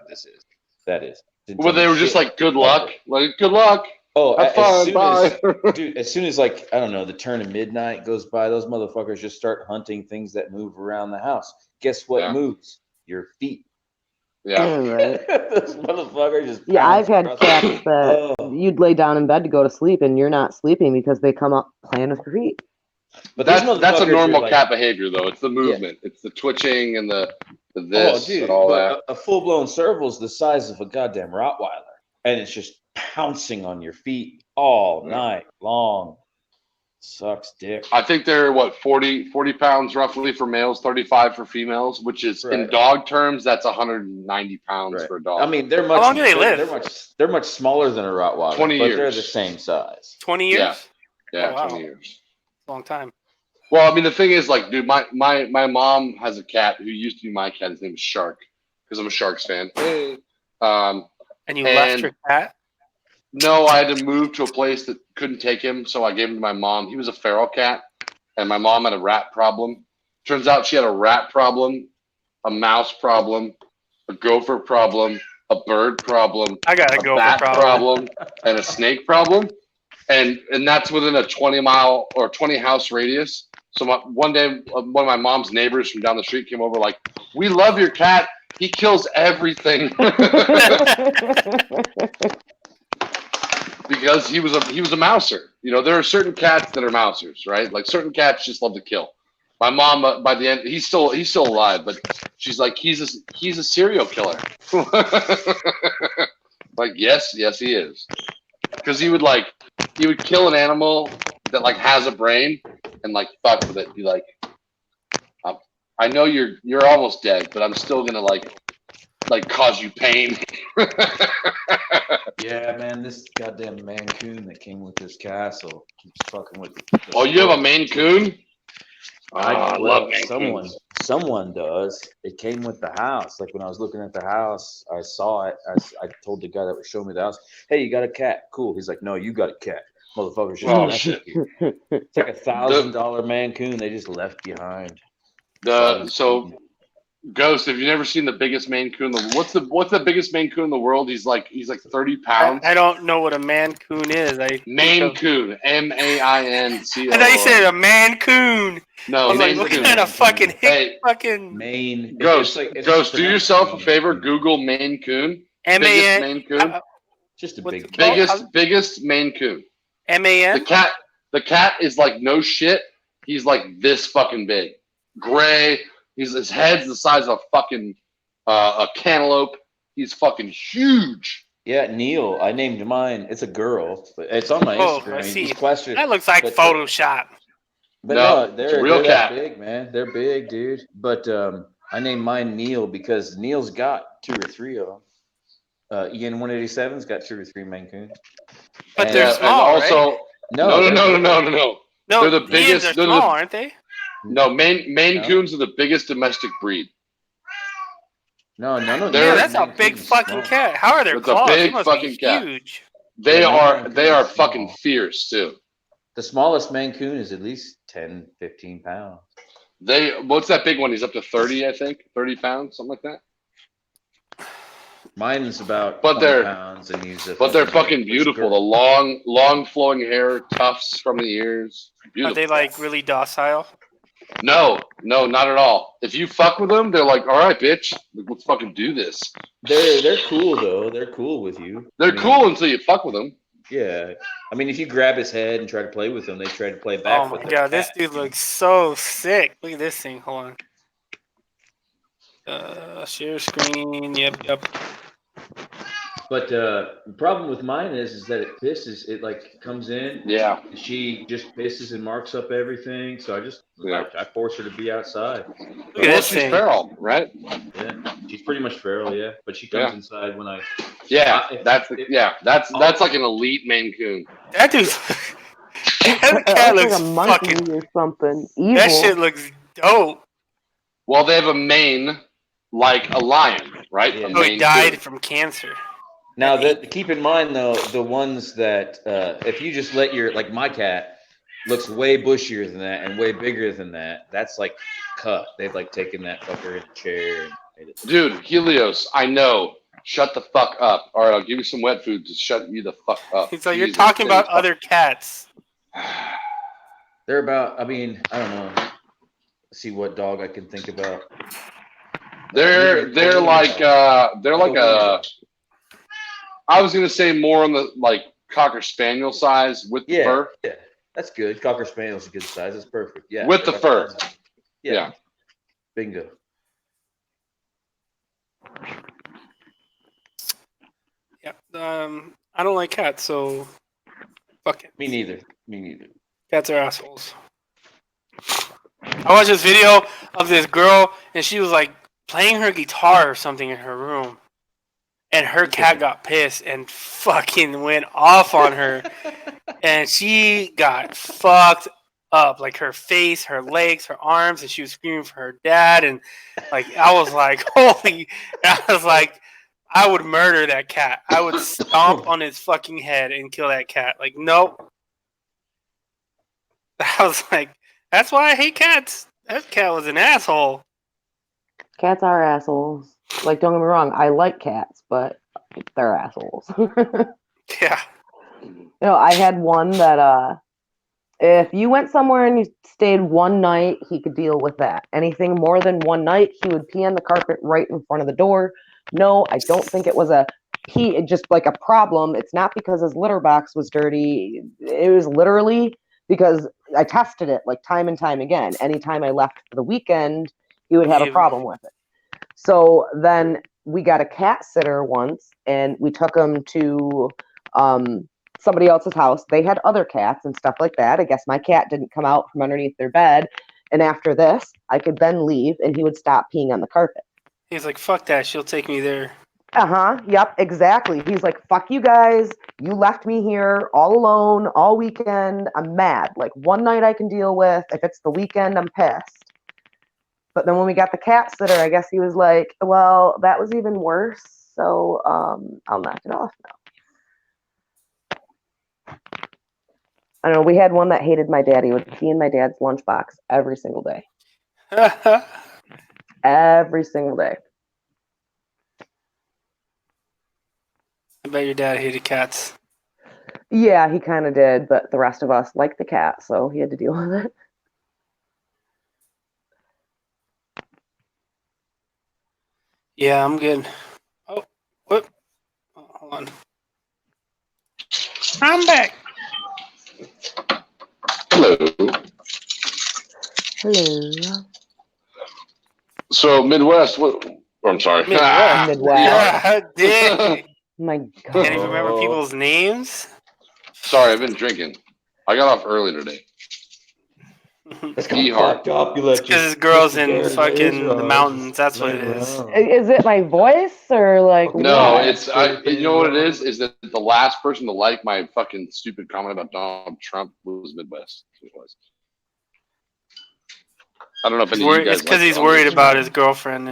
That is. Didn't Well, tell they me were just shit. like, good luck. Like, good luck. Oh, Have fun. soon Bye. dude, as soon as like I don't know, the turn of midnight goes by, those motherfuckers just start hunting things that move around the house. Guess what Yeah. moves? Your feet. Yeah. Right. Those motherfuckers just. Yeah, I've had bounce cats across- that Oh. you'd lay down in bed to go to sleep and you're not sleeping because they come up playing with your feet. But these That's a motherfuckers normal are like- cat behavior, though. It's the movement. It's the twitching and the the this, dude, and all but that. a full blown serval's the size of a goddamn Rottweiler, and it's just pouncing on your feet all night long. Sucks dick. I think they're what 40 pounds roughly for males, 35 for females, which is in Right. dog terms that's 190 pounds Right. for a dog. I mean, they're much. long do they live? They're much smaller than a Rottweiler, 20 but they're years. the same size. 20 years? Yeah. Yeah, Oh, wow. 20 years. Long time. Well, I mean, the thing is, like, dude, my mom has a cat who used to be my cat. His name is Shark, because I'm a Sharks fan. And you left And- your cat? No, I had to move to a place that couldn't take him, so I gave him to my mom. He was a feral cat, and my mom had a rat problem. Turns out she had a rat problem, a mouse problem, a gopher problem, a bird problem, I got a a gopher bat problem. and a snake problem, and that's within a 20-mile or 20-house radius. So one day, one of my mom's neighbors from down the street came over, like, "We love your cat. He kills everything." Because he was a mouser. You know, there are certain cats that are mousers, right? Like certain cats just love to kill. My mom, by the end, he's still alive, but she's like, he's a serial killer. Like, yes, he is. Because he would kill an animal that like has a brain and like fuck with it. Be like, I know you're almost dead, but I'm still gonna like cause you pain. Yeah, man, this goddamn Mancoon that came with this castle keeps fucking with. Oh, you have a Maine Coon? I love Maine Coons. Someone does. It came with the house. Like when I was looking at the house, I saw it. I told the guy that was showing me the house, "Hey, you got a cat? Cool." He's like, "No, you got a cat, motherfucker." Oh, shit. It's like $1,000 Mancoon they just left behind. So Ghost, have you never seen the biggest Maine Coon? What's the biggest Maine Coon in the world? He's like 30 pounds. I don't know what a Mancoon is. Maine Coon, MAINCOON. I thought you said a Mancoon. No, I was like, Maine what Coon. kind of fucking Hey, fucking Maine. Ghost, it's Ghost, do pronounced yourself a Maine favor. Coon. Google Maine Coon. Biggest M-A-N? Maine Coon. Just a What's big it called? Biggest Maine Coon. The M-A-N? cat is like no shit. He's like this fucking big, gray. His head's the size of a fucking a cantaloupe. He's fucking huge. Yeah, Neil. I named mine. It's a girl. It's on my Oh, Instagram. I see. Just question. That looks like But, Photoshop. But No, no, it's a they're real that cat. big, man. They're big, dude. But I named mine Neil because Neil's got 2 or 3 of them. Ian 187's got 2 or 3 Maine Coons. But And- they're and small, also, right? no. No, They're the Ians biggest- are they're small, the- aren't they? No, Maine No. Coons are the biggest domestic breed. No, none of them. They're- Yeah, that's a Maine big Coons fucking small. cat. How are their It's a claws? They big must fucking be cat. huge. They Yeah, are Maine they are Coons fucking small. fierce too. The smallest Maine Coon is at least 10, 15 pounds. What's that big one? He's up to 30, I think. 30 pounds, something like that. Mine's about But 20 they're- pounds and he's a But they're fucking big beautiful. The girl. long flowing hair, tufts from the ears. Beautiful. Are they like really docile? No, not at all. If you fuck with them, they're like, all right, bitch, let's fucking do this. They're cool though. They're cool with you. They're I mean, cool until you fuck with them. Yeah. I mean, if you grab his head and try to play with him, they try to play back Oh with my their god, this cat. dude looks so sick. Look at this thing. Hold on. Share screen. Yep. But the problem with mine is that it pisses. It like comes in. Yeah. And she just pisses and marks up everything. So Yeah. I force her to be outside. Look at Well, this she's thing. feral, right? Yeah. She's pretty much feral, yeah. But she comes Yeah. inside when I. Yeah, If- that's if- that's like an elite Maine Coon. That dude. That cat That's looks like a monkey fucking. or something. Evil. That shit looks dope. Well, they have a mane like a lion, right? Yeah. A Oh, he Maine died Coon. from cancer. Now that keep in mind though, the ones that if you just let like my cat looks way bushier than that and way bigger than that, that's like cut. They've like taken that fucker in a chair and made it. Dude, Helios, I know. Shut the fuck up. All right, I'll give you some wet food to shut you the fuck up. So you're Jesus, talking about fuck- other cats. They're about. I mean, I don't know. Let's see what dog I can think about. They're like a. I was gonna say more on the like Cocker Spaniel size with the Yeah, fur. yeah, that's good. Cocker Spaniel's a good size. That's perfect. Yeah, With the they're fur. about- Yeah. Bingo. Yeah. I don't like cats, so fuck it. Me neither. Me neither. Cats are assholes. I watched this video of this girl, and she was like playing her guitar or something in her room, and her cat got pissed and fucking went off on her, and she got fucked up, like her face, her legs, her arms, and she was screaming for her dad, and like I was like, holy! I was like, I would murder that cat. I would stomp on its fucking head and kill that cat. Like, nope. I was like, that's why I hate cats. That cat was an asshole. Cats are assholes. Like, don't get me wrong, I like cats, but they're assholes. Yeah. I had one that if you went somewhere and you stayed one night, he could deal with that. Anything more than one night, he would pee on the carpet right in front of the door. No, I don't think it was a pee, just like a problem. It's not because his litter box was dirty. It was literally because I tested it like time and time again. Anytime I left for the weekend, he would have a problem with it. So then we got a cat sitter once, and we took him to somebody else's house. They had other cats and stuff like that. I guess my cat didn't come out from underneath their bed. And after this, I could then leave, and he would stop peeing on the carpet. He's like, fuck that. She'll take me there. Yep, exactly. He's like, fuck you guys. You left me here all alone all weekend. I'm mad. Like, one night I can deal with. If it's the weekend, I'm pissed. But then when we got the cat sitter, I guess he was like, well, that was even worse. So I'll knock it off now. I don't know. We had one that hated my dad. He would pee in my dad's lunchbox every single day. Every single day. I bet your dad hated cats. Yeah, he kind of did, but the rest of us liked the cat, so he had to deal with it. Yeah, I'm good. Oh, whoop. Oh, hold on. I'm back. Hello. Hello. So Midwest, what? Oh, I'm sorry. Midwest. Midwest. Yeah, dick. My Can't God. even remember people's names. Sorry, I've been drinking. I got off early today. That's Yeehaw. up. You let Because this girl's in fucking the mountains. That's what it is. Is it my voice or like No, what? it's you know what it is? Is that the last person to like my fucking stupid comment about Donald Trump was Midwest. It was. I don't know if any of you guys. It's because he's worried about his girlfriend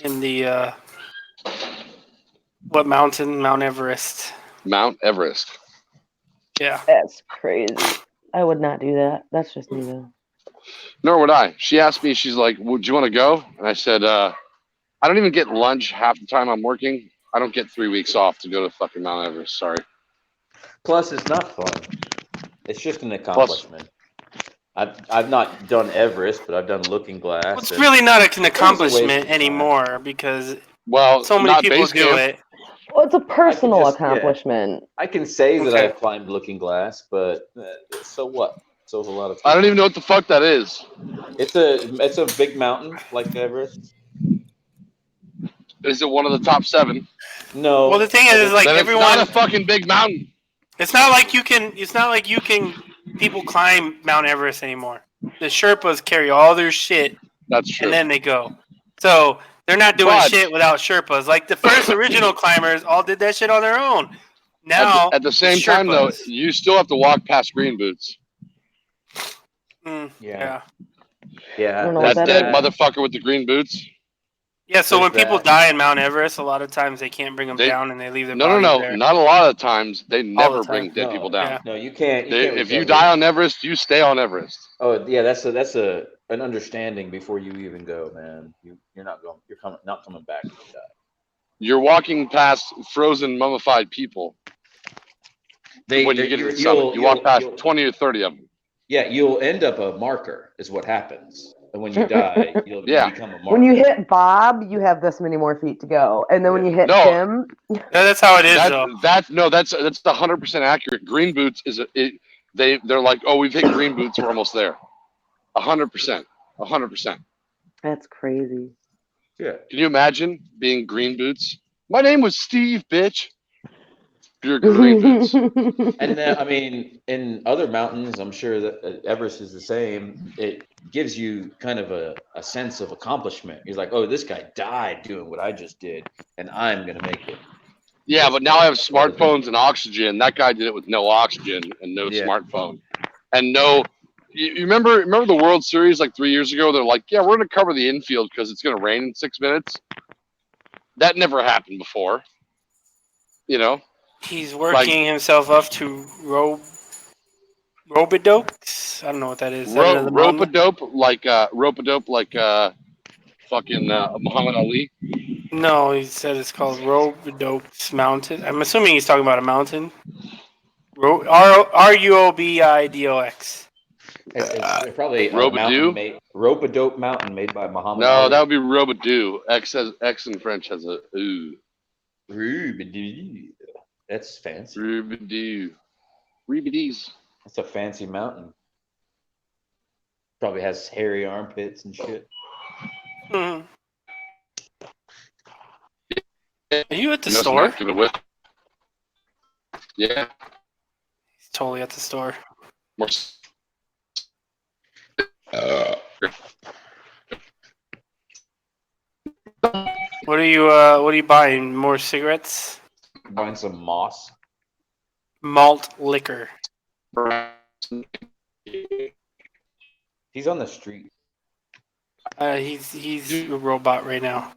in the what mountain? Mount Everest. Mount Everest. Yeah. That's crazy. I would not do that. That's just me though. Nor would I. She asked me, she's like, would you want to go? And I said, I don't even get lunch half the time I'm working. I don't get 3 weeks off to go to fucking Mount Everest. Sorry. Plus, it's not fun. It's just an accomplishment. I've not done Everest, but I've done Looking Glass. Well, it's really not an accomplishment anymore because so many people do it. Well, it's a personal just- accomplishment. I can say that Okay. I've climbed Looking Glass, but so what? So is a lot of. I don't even know what the fuck that is. It's a big mountain like Everest. Is it one of the top 7? No. Well, the thing is like Then everyone. it's not a fucking big mountain. It's not like you can. People climb Mount Everest anymore. The Sherpas carry all their shit That's true. and then they go. So they're not doing But- shit without Sherpas. Like the first original climbers all did that shit on their own. Now at the same time, though, Sherpas. you still have to walk past green boots. Yeah. Yeah. I don't know That what that dead is. motherfucker with the green boots. Yeah, so when There's people that. die in Mount Everest, a lot of times they can't bring them They- down and they leave their No, bodies no, no. there. Not a lot of times. They the never time. bring dead No. people down. Yeah. No, you can't. If you recover. die on Everest, you stay on Everest. Oh yeah, that's an understanding before you even go, man. You're not going. You're not coming back when you die. You're walking past frozen, mummified people when you get to the summit. You walk past 20 or 30 of them. Yeah, you'll end up a marker, is what happens. And when you die, you'll Yeah. become a marker. When you hit Bob, you have this many more feet to go, and then when you hit No. Tim, Yeah, that's how it is, though. That's 100% accurate. Green boots they're like, oh, we've hit green boots, we're almost there. 100%. 100%. that's crazy. Yeah. Can you imagine being green boots? My name was Steve, bitch. your grievance. And then, I mean, in other mountains, I'm sure that Everest is the same. It gives you kind of a sense of accomplishment. You're like, oh, this guy died doing what I just did, and I'm gonna make it. Yeah, but now I have smartphones and oxygen. That guy did it with no oxygen and no Yeah. smartphone and no. You remember the World Series like 3 years ago? They're like, yeah, we're going to cover the infield because it's going to rain in 6 minutes. That never happened before. You know, He's working himself up to Robidokes. I don't know what that is. Is that another mountain? rope-a-dope like fucking Muhammad Ali. No, he said it's called Robidokes Mountain. I'm assuming he's talking about a mountain. Ruobidox. It's probably a Robidoux? rope-a-dope mountain made by Muhammad No, Ali. that would be Robidoux. X in French has a ooh. Rubidoux. That's fancy. Robidoux. Rubidees. That's a fancy mountain. Probably has hairy armpits and shit. Hmm. Are you at the No, store? to the whip. Yeah. He's totally at the store. More. What are you buying? More cigarettes? Buying some moss. Malt liquor. He's on the street. He's a robot right now.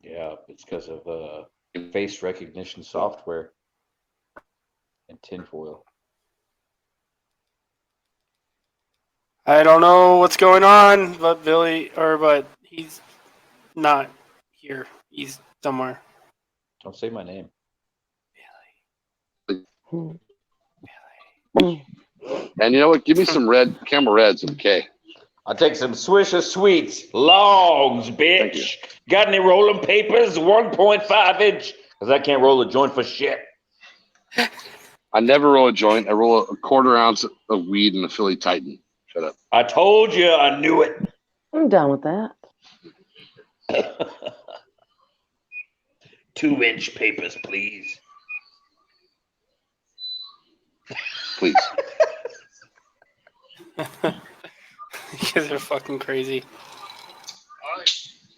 Yeah, it's because of face recognition software and tinfoil. I don't know what's going on, but he's not here. He's somewhere. Don't say my name. And you know what? Give me some red Camel Reds and K. I'll take some Swisher Sweets. Longs, bitch. Got any rolling papers? 1.5 inch. Because I can't roll a joint for shit. I never roll a joint. I roll a quarter ounce of weed in a Philly Titan. Shut up. I told you, I knew it. I'm down with that. 2-inch papers, please. Please. You guys are fucking crazy. All right.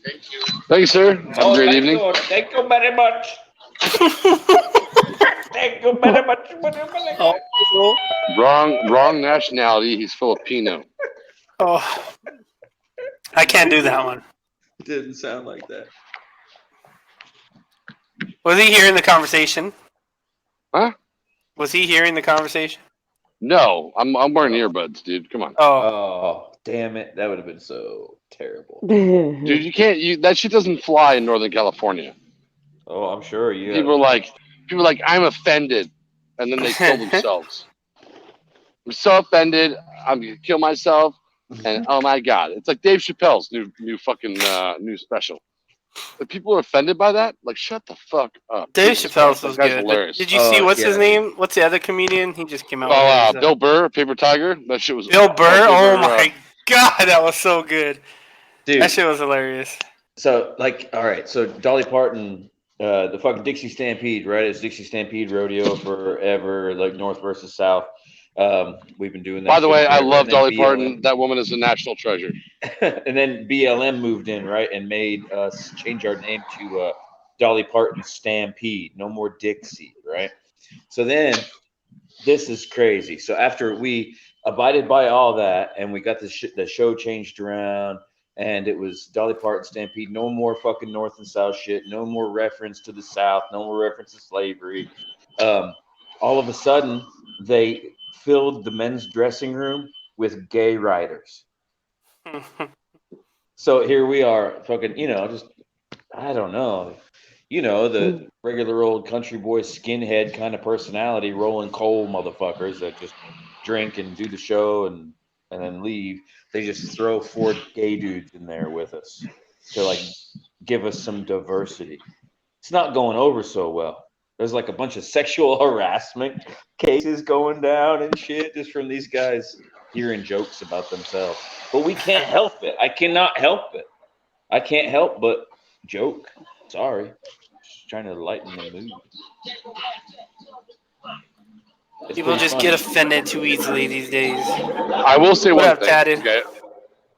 Thank you. Thank you, sir. Have a great evening. Thank you very much. Thank you very much. Wrong nationality. He's Filipino. Oh, I can't do that one. Didn't sound like that. Was he hearing the conversation? Huh? Was he hearing the conversation? No, I'm wearing earbuds, dude. Come on. Oh, damn it. That would have been so terrible. Dude, you can't. That shit doesn't fly in Northern California. Oh, I'm sure you. People are like, I'm offended, and then they kill themselves. I'm so offended. I'm gonna kill myself, and oh my god, it's like Dave Chappelle's new fucking new special. If people are offended by that, like shut the fuck up. Dave Jesus Chappelle's Christ, was that guy's good. hilarious. Did you see what's his yeah. name? What's the other comedian? He just came out. Oh, with Bill Burr, Paper Tiger. That shit was. Bill Burr. Oh my god, that was so good. Dude, That shit was hilarious. so like, all right, so Dolly Parton, the fucking Dixie Stampede, right? It's Dixie Stampede rodeo forever, like North versus South. We've been doing that. By the way, I forever. love And then Dolly BLM Parton. That woman is a national treasure. and then BLM moved in, right, and made us change our name to Dolly Parton Stampede. No more Dixie, right? So then, this is crazy. So after we abided by all that, and we got the show changed around, and it was Dolly Parton Stampede. No more fucking North and South shit. No more reference to the South. No more reference to slavery. All of a sudden, they filled the men's dressing room with gay writers. So here we are, fucking, just, I don't know, the regular old country boy skinhead kind of personality, rolling coal motherfuckers that just drink and do the show and then leave. They just throw 4 gay dudes in there with us to like give us some diversity. It's not going over so well. There's like a bunch of sexual harassment cases going down and shit just from these guys hearing jokes about themselves. But we can't help it. I cannot help it. I can't help but joke. Sorry. Just trying to lighten the mood. It's People pretty just funny. get offended too easily these days. I will say What one up, thing. Tatted? Okay.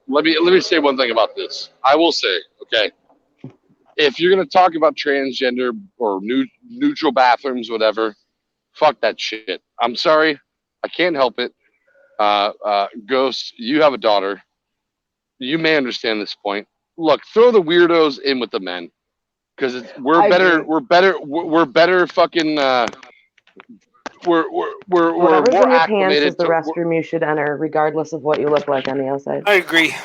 Let me say one thing about this. I will say, okay, if you're gonna talk about transgender or neutral bathrooms, whatever, fuck that shit. I'm sorry, I can't help it. Ghost, you have a daughter. You may understand this point. Look, throw the weirdos in with the men, because we're I better. agree. We're better. Fucking. We're Whatever's more in your pants is acclimated the to. restroom you should enter, regardless of what you look like on the outside. I agree.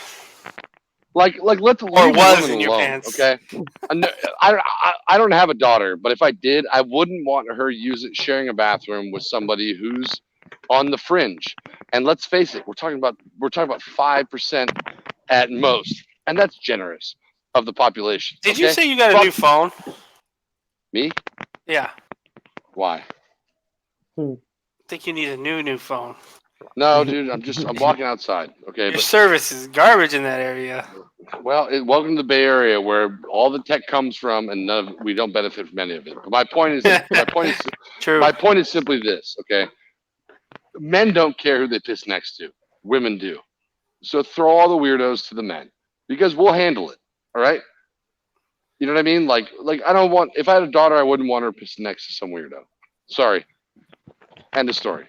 Like let the Or leave was women in your alone, pants. okay? I don't have a daughter, but if I did, I wouldn't want her sharing a bathroom with somebody who's on the fringe. And let's face it, we're talking about 5% at most, and that's generous of the population. Did you okay? say you got a Fuck new phone? me? Yeah. Why? I think you need a new phone. No, dude, I'm walking outside, okay? Your But service is garbage in that area. well, welcome to the Bay Area, where all the tech comes from, and we don't benefit from any of it. But my point is, True. my point is simply this, okay? Men don't care who they piss next to. Women do. So throw all the weirdos to the men, because we'll handle it. All right? You know what I mean? Like I don't want. If I had a daughter, I wouldn't want her pissing next to some weirdo. Sorry. End of story.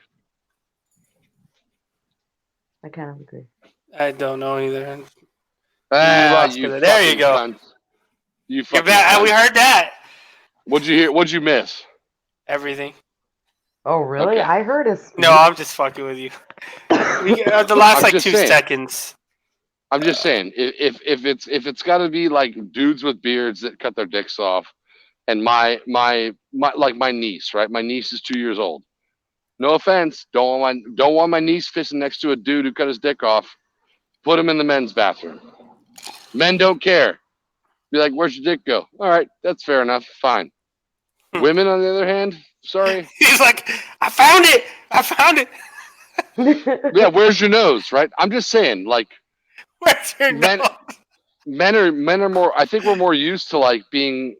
I kind of agree. I don't know either. Ah, you there you fucking go. cunt. You You're fucking back. cunt. We heard that. What'd you hear? What'd you miss? Everything. Oh, really? Okay. I heard his speech. No, I'm just fucking with you. The last I'm like just 2 saying. seconds. I'm just saying, if it's got to be like dudes with beards that cut their dicks off, and my niece, right? My niece is 2 years old. No offense, don't want my niece pissing next to a dude who cut his dick off. Put him in the men's bathroom. Men don't care. Be like, where's your dick go? All right, that's fair enough. Fine. Women, on the other hand, sorry. He's like, I found it. I found it. Yeah, where's your nose, right? I'm just saying, like, Where's your men, nose? men are more. I think we're more used to like being,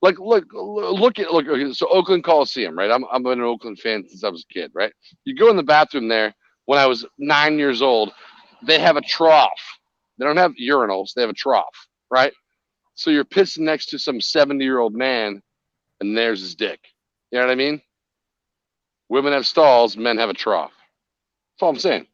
like, look. Okay, so Oakland Coliseum, right? I'm an Oakland fan since I was a kid, right? You go in the bathroom there. When I was 9 years old, they have a trough. They don't have urinals. They have a trough, right? So you're pissing next to some 70-year-old man, and there's his dick. You know what I mean? Women have stalls. Men have a trough. That's all I'm saying.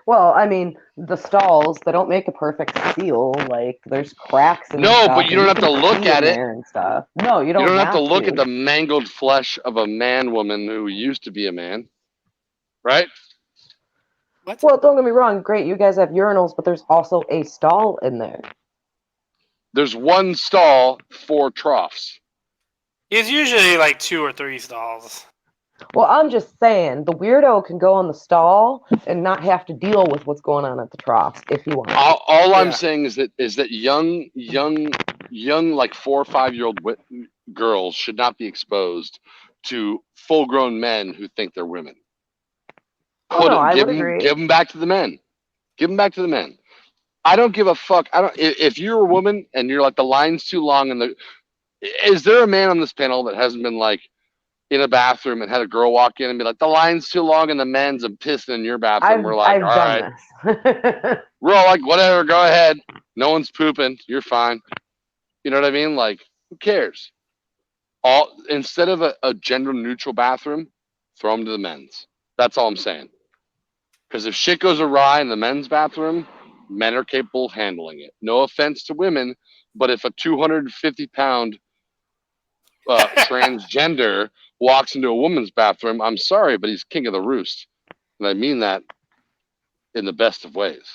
Well, I mean, the stalls, they don't make a perfect seal. Like, there's cracks and No, stuff, but you and don't have to can look pee at in it. there and stuff. No, you You don't, don't have to look at the mangled flesh of a man-woman who used to be a man, right? What? Well, don't get me wrong. Great, you guys have urinals, but there's also a stall in there. There's one stall for troughs. It's usually like 2 or 3 stalls. Well, I'm just saying, the weirdo can go in the stall and not have to deal with what's going on at the troughs if he wants. All I'm Yeah. saying is that young like 4 or 5-year-old girls should not be exposed to full-grown men who think they're women. Oh, no, I would agree. Give them back to the men. Give them back to the men. I don't give a fuck. If you're a woman and you're like the line's too long and is there a man on this panel that hasn't been like in a bathroom and had a girl walk in and be like, the line's too long and the men's and pissing in your bathroom? We're like, I've all right. done this. We're all like, whatever, go ahead. No one's pooping. You're fine. You know what I mean? Like, who cares? Instead of a gender neutral bathroom, throw them to the men's. That's all I'm saying. Because if shit goes awry in the men's bathroom, men are capable of handling it. No offense to women, but if a 250-pound transgender walks into a woman's bathroom, I'm sorry, but he's king of the roost. And I mean that in the best of ways.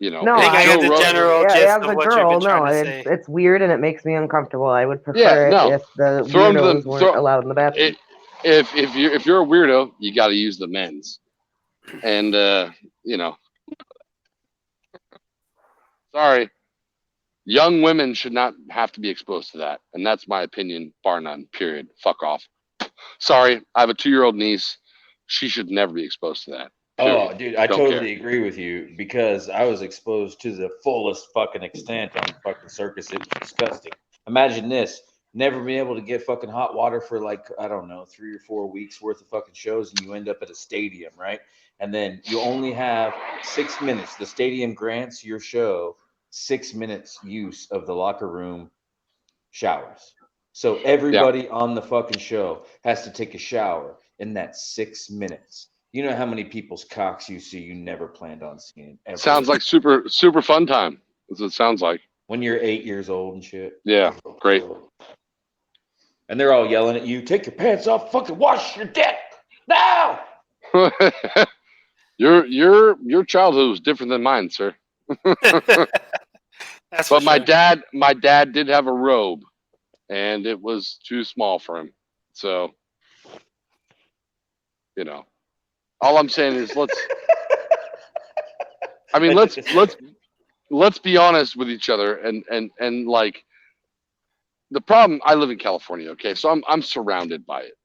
You know, No, I think I I get the general gist as of a what girl, you've been no, trying to say. it's weird and it makes me uncomfortable. I would prefer Yeah, no. it if the Throw 'em to weirdos the- weren't allowed in the bathroom. If you're a weirdo, you got to use the men's. And you know, sorry, young women should not have to be exposed to that, and that's my opinion, bar none. Period. Fuck off. Sorry, I have a 2-year-old niece. She should never be exposed to that. Oh, Period. dude, I Don't totally agree with you because I was exposed to the fullest fucking extent on the fucking circus. It was disgusting. Imagine this. Never been able to get fucking hot water for like, I don't know, 3 or 4 weeks worth of fucking shows, and you end up at a stadium, right? And then you only have 6 minutes. The stadium grants your show 6 minutes use of the locker room showers. So everybody on the fucking show has to take a shower in that 6 minutes. You know how many people's cocks you see you never planned on seeing ever. Sounds like super fun time. That's what it sounds like. When you're 8 years old and shit. Yeah, great. And they're all yelling at you, take your pants off, fucking wash your dick now. Your childhood was different than mine, sir. That's for But my sure. dad did have a robe, and it was too small for him. So, you know, all I'm saying is let's be honest with each other, and like the problem. I live in California, okay, so I'm surrounded by it,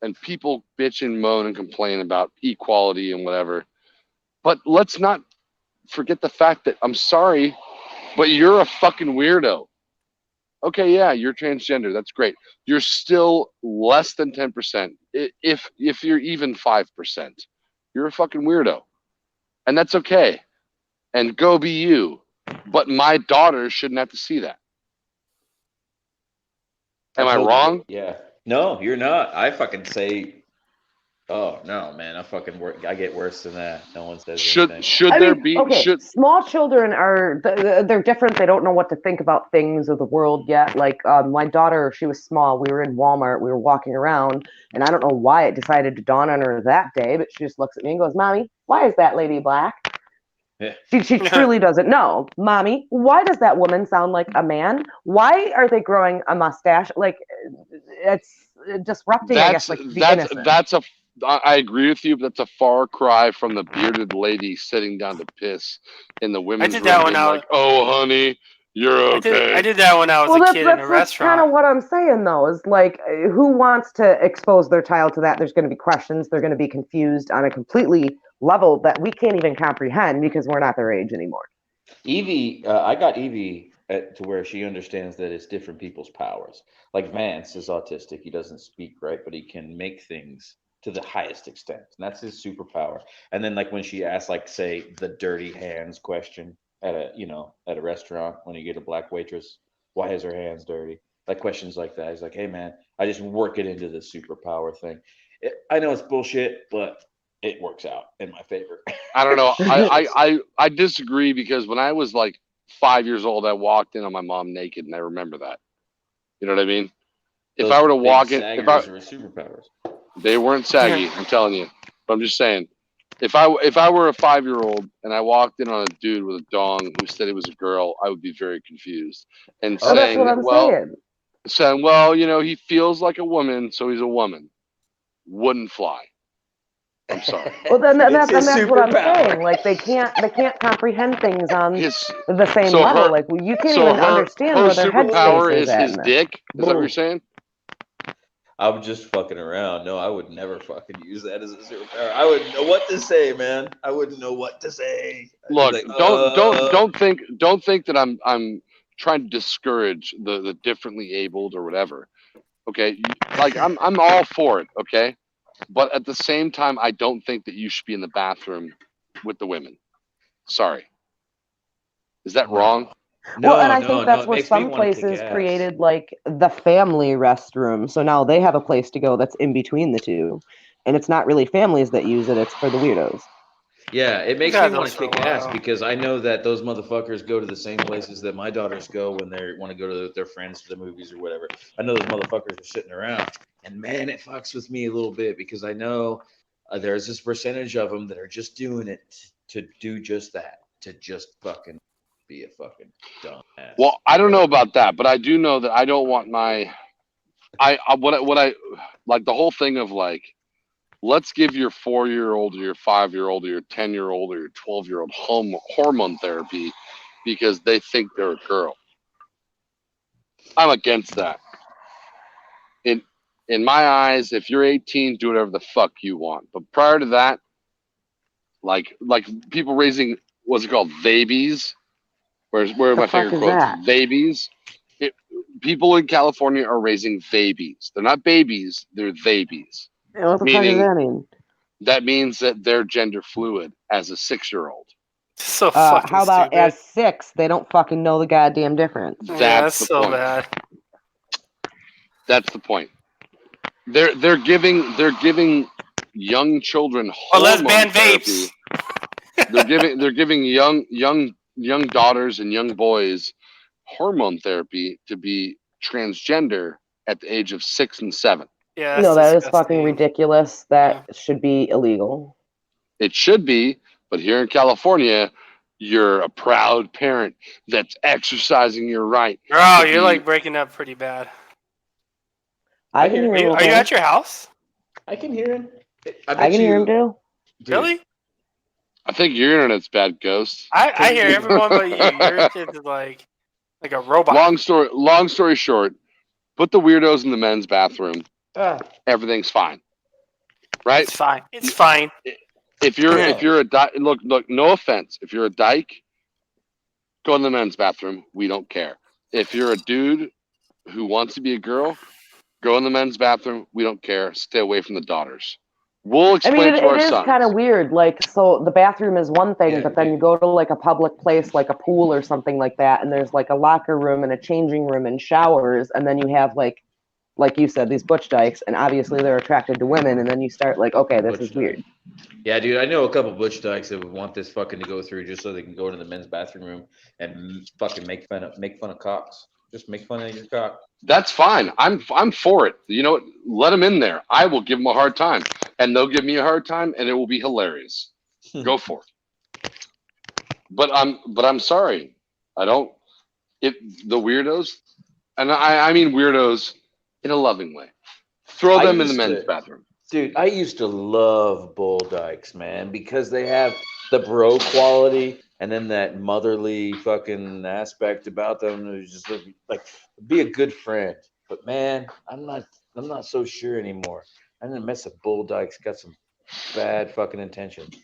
and people bitch and moan and complain about equality and whatever. But let's not forget the fact that I'm sorry, but you're a fucking weirdo. Okay, yeah, you're transgender. That's great. You're still less than 10%. If you're even 5%, you're a fucking weirdo, and that's okay. And go be you. But my daughter shouldn't have to see that. Am I wrong? Yeah. No, you're not. I fucking say, oh no, man, I get worse than that. No one says anything. Small children are they're different. They don't know what to think about things or the world yet. Like my daughter, she was small. We were in Walmart. We were walking around, and I don't know why it decided to dawn on her that day, but she just looks at me and goes, "Mommy, why is that lady black?" Yeah. She truly doesn't know. Mommy, why does that woman sound like a man? Why are they growing a mustache? Like, it's disrupting, I guess, like the innocence. I agree with you, but that's a far cry from the bearded lady sitting down to piss in the women's room. Like, oh, honey, you're okay. I did that when I was a kid in a restaurant. That's kind of what I'm saying, though, is like, who wants to expose their child to that? There's going to be questions. They're going to be confused on a completely level that we can't even comprehend because we're not their age anymore. Evie, I got Evie to where she understands that it's different people's powers. Like Vance is autistic. He doesn't speak, right? But he can make things to the highest extent. And that's his superpower. And then like when she asks, like, say, the dirty hands question at a restaurant when you get a black waitress, why is her hands dirty? Like questions like that. He's like, hey man, I just work it into the superpower thing. I know it's bullshit, but it works out in my favor. I don't know. I disagree because when I was like 5 years old, I walked in on my mom naked, and I remember that. You know what I mean? If I were to walk in, were superpowers. They weren't saggy. I'm telling you. But I'm just saying, if I were a 5-year-old and I walked in on a dude with a dong who said he was a girl, I would be very confused and saying, well, you know, he feels like a woman, so he's a woman. Wouldn't fly. I'm sorry. Well, then that's what I'm saying. Like they can't comprehend things on the same level. Like you can't even understand where their superpower is his dick. Is that what you're saying? I'm just fucking around. No, I would never fucking use that as a superpower. I wouldn't know what to say, man. I wouldn't know what to say. Look, like, don't think that I'm trying to discourage the differently abled or whatever. Okay, like I'm all for it. Okay. But at the same time, I don't think that you should be in the bathroom with the women. Sorry. Is that wrong? No, and I think that's where some places created like the family restroom. So now they have a place to go that's in between the two. And it's not really families that use it, it's for the weirdos. Yeah, it makes me want to kick ass because I know that those motherfuckers go to the same places that my daughters go when they want to go to their friends to the movies or whatever. I know those motherfuckers are sitting around. And man, it fucks with me a little bit because I know there's this percentage of them that are just doing it to do just that, to just fucking be a fucking dumbass. Well, I don't know about that, but I do know that I don't want my what I like the whole thing of like, let's give your 4-year-old or your 5-year-old or your 10-year-old or your 12-year-old hormone therapy because they think they're a girl. I'm against that. In my eyes, if you're 18, do whatever the fuck you want. But prior to that, like people raising what's it called, babies. Where are The my fuck finger is quotes? that? Babies. People in California are raising babies. They're not babies. They're babies. What the fuck Meaning- does that mean? That means that they're gender fluid as a 6-year-old. So fucking How about stupid. as 6? They don't fucking know the goddamn difference. Yeah, That's that's the so point. bad. That's the point. They're giving young children Oh, let's hormone ban therapy. vapes. They're giving young daughters and young boys hormone therapy to be transgender at the age of 6 and 7. Yeah, No, that's that is fucking disgusting. ridiculous. That should be illegal. It should be, but here in California, you're a proud parent that's exercising your right. Bro, to you're be- like breaking up pretty bad. I can hear him. Are you at your house? I can hear him. I can hear him too. Really? I think your internet's bad, Ghost. I hear everyone but you. Your shit is like a robot. Long story short, put the weirdos in the men's bathroom. Everything's fine, right? It's fine. It's fine. If you're a dyke, look, no offense. If you're a dyke, go in the men's bathroom. We don't care. If you're a dude who wants to be a girl, go in the men's bathroom. We don't care. Stay away from the daughters. We'll I explain mean, to our it is sons. kind of weird. Like, so the bathroom is one thing, Yeah, but then you go to like a public place, like a pool or something like that, and there's like a locker room and a changing room and showers, and then you have like you said, these butch dykes, and obviously they're attracted to women, and then you start like, okay, this Butch is weird. Yeah, dude, I know a couple butch dykes that would want this fucking to go through just so they can go into the men's bathroom room and fucking make fun of cocks. Just make fun of your cock. That's fine. I'm for it. You know what? Let them in there. I will give them a hard time, and they'll give me a hard time, and it will be hilarious. Go for it. But I'm sorry. I don't. The weirdos, and I mean weirdos in a loving way. Throw I them in the used men's to- bathroom. Dude, I used to love bull dykes, man, because they have the bro quality and then that motherly fucking aspect about them. It was just like be a good friend. But man, I'm not so sure anymore. I didn't mess with bull dykes. Got some bad fucking intentions.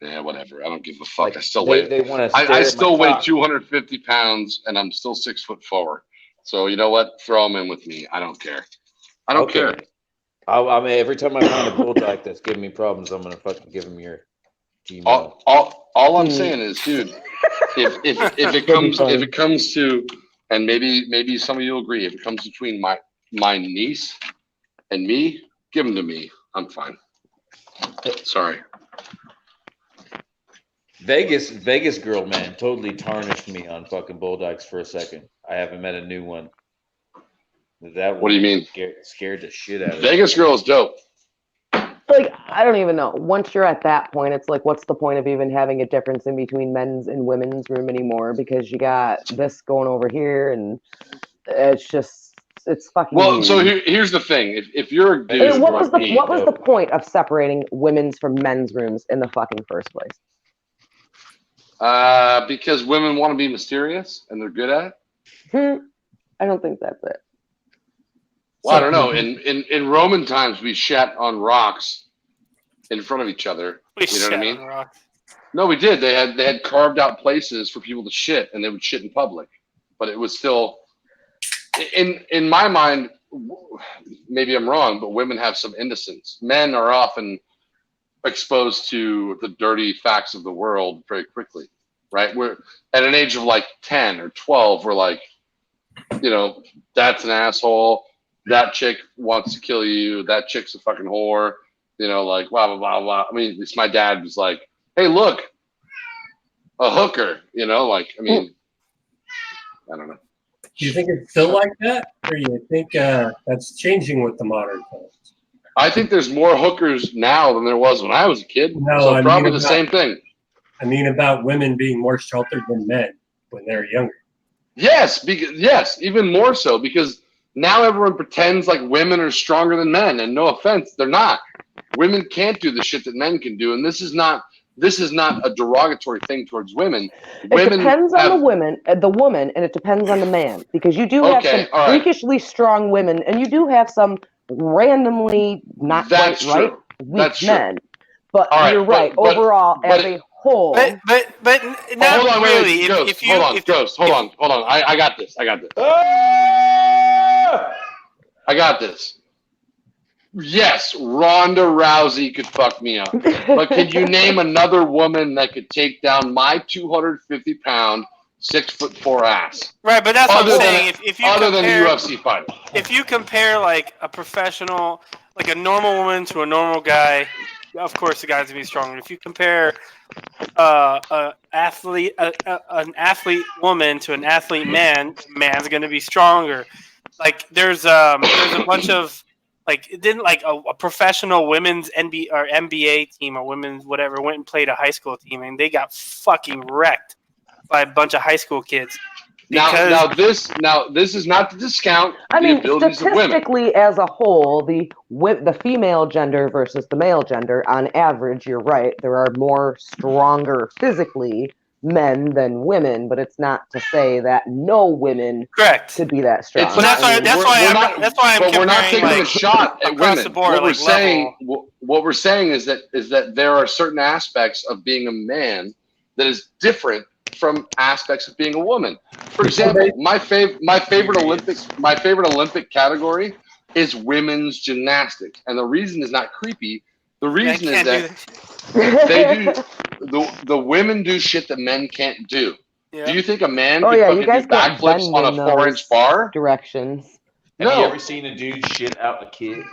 Yeah, whatever. I don't give a fuck. Like, I still weigh. They want to. I still weigh 250 pounds, and I'm still 6'4". So you know what? Throw them in with me. I don't care. I don't care. I mean, every time I find a bull dyke that's giving me problems, I'm gonna fucking give him your Gmail. All I'm saying is, dude, if it comes to, and maybe some of you will agree, if it comes between my niece and me, give them to me. I'm fine. Sorry. Vegas girl, man, totally tarnished me on fucking bull dykes for a second. I haven't met a new one. That one What do you mean? Scared the shit out of me. Vegas girl is dope. Like, I don't even know. Once you're at that point, it's like, what's the point of even having a difference in between men's and women's room anymore? Because you got this going over here, and it's fucking. Well, weird. so here's the thing: if you're a dude, Hey, what was me, the point of separating women's from men's rooms in the fucking first place? because women want to be mysterious and they're good at it. I don't think that's it. Well, I don't know. In Roman times, we shat on rocks in front of each other. You know what I mean? No, we did. They had carved out places for people to shit, and they would shit in public. But it was still, in my mind, maybe I'm wrong, but women have some innocence. Men are often exposed to the dirty facts of the world very quickly, right? We're at an age of like 10 or 12, we're like, you know, that's an asshole. That chick wants to kill you. That chick's a fucking whore. You know, like blah blah blah blah. I mean, at least my dad was like, "Hey, look, a hooker." You know, like I mean, I don't know. Do you think it's still like that, or you think that's changing with the modern times? I think there's more hookers now than there was when I was a kid. No, so I probably mean the same thing. I mean about women being more sheltered than men when they're younger. Yes, yes, even more so because now everyone pretends like women are stronger than men, and no offense, they're not. Women can't do the shit that men can do, and this is not a derogatory thing towards women. It depends on the woman, and it depends on the man, because you do have some freakishly strong women, and you do have some randomly not quite right weak men. But All right, you're right. but- Overall, as but- a whole, but not hold on, wait, really. Ghost, hold on. I got this. Ah! I got this. Yes, Ronda Rousey could fuck me up. But can you name another woman that could take down my 250-pound, 6'4" ass? Right, but that's what Other I'm than- saying. If you Other than compare, UFC fighter. if you compare like a professional, like a normal woman to a normal guy, of course the guy's gonna be stronger. If you compare an athlete woman to an athlete man, man's gonna be stronger. Like there's a bunch of like it didn't like a professional women's NBA team or women's whatever went and played a high school team and they got fucking wrecked by a bunch of high school kids. Now this is not to discount I the mean, abilities of women. statistically, as a whole, the female gender versus the male gender, on average, you're right. There are more stronger physically men than women, but it's not to say that no women Correct. could be that strong. It's But that's not- why we're I'm not- that's why I'm But we're not comparing, taking like, a shot at across women. the board, what we're like, saying, what we're saying is that there are certain aspects of being a man that is different from aspects of being a woman. For example, my favorite Olympic category is women's gymnastics, and the reason is not creepy. The reason is that they do the women do shit that men can't do. Yeah. Do you think a man Oh, can yeah, you fucking guys do can't backflips bend on a in 4-inch those bar? directions. Have you No, ever seen a dude shit out a kid?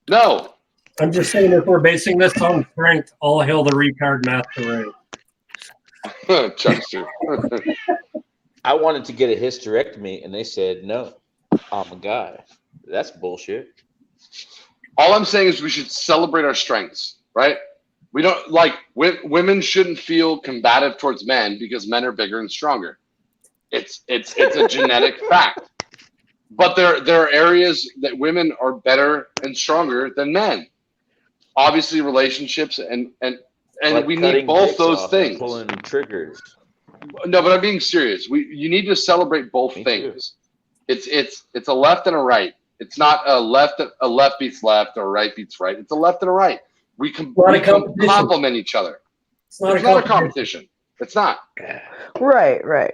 no. I'm just saying, if we're basing this on strength, all hail the retard masquerade. Chuckster. I wanted to get a hysterectomy, and they said no. I'm a guy. That's bullshit. All I'm saying is we should celebrate our strengths, right? We don't like women shouldn't feel combative towards men because men are bigger and stronger. It's a genetic fact. But there are areas that women are better and stronger than men. Obviously, relationships and Like we cutting need both dicks those off and things. pulling triggers. No, but I'm being serious. You need to celebrate both Me things. It's a left and a right. It's not a left beats left or a right beats right. It's a left and a right. We Not a competition. complement each other. It's not It's not a competition. It's not. Right.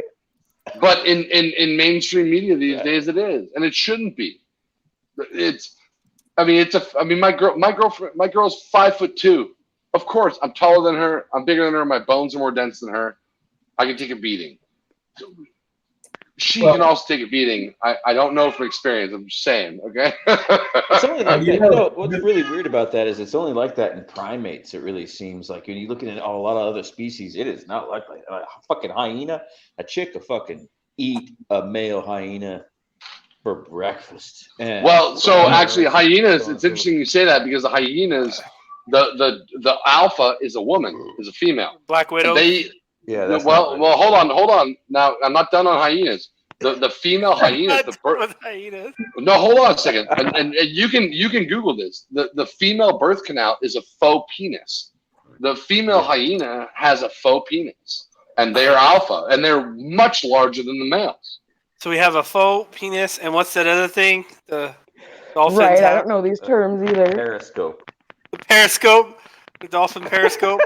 But in mainstream media these days, it is, and it shouldn't be. My girl's 5'2". Of course, I'm taller than her. I'm bigger than her. My bones are more dense than her. I can take a beating. She can also take a beating. I don't know from experience. I'm just saying. Okay. It's only like You that. know, What's really weird about that is it's only like that in primates. It really seems like when you look at a lot of other species, it is not like that. A fucking hyena, a chick will fucking eat a male hyena for breakfast. And Well, so actually, hyenas. It's interesting you say that because the hyenas, the alpha is a woman, is a female. Black Widow. yeah, that's Well, not hold on. Now I'm not done on hyenas. The female hyenas. With hyenas. No, hold on a second. And you can Google this. The female birth canal is a faux penis. The female hyena has a faux penis, and they're alpha, and they're much larger than the males. So we have a faux penis, and what's that other thing? The dolphins Right. I have don't know these terms either. Periscope. the periscope, the dolphin periscope.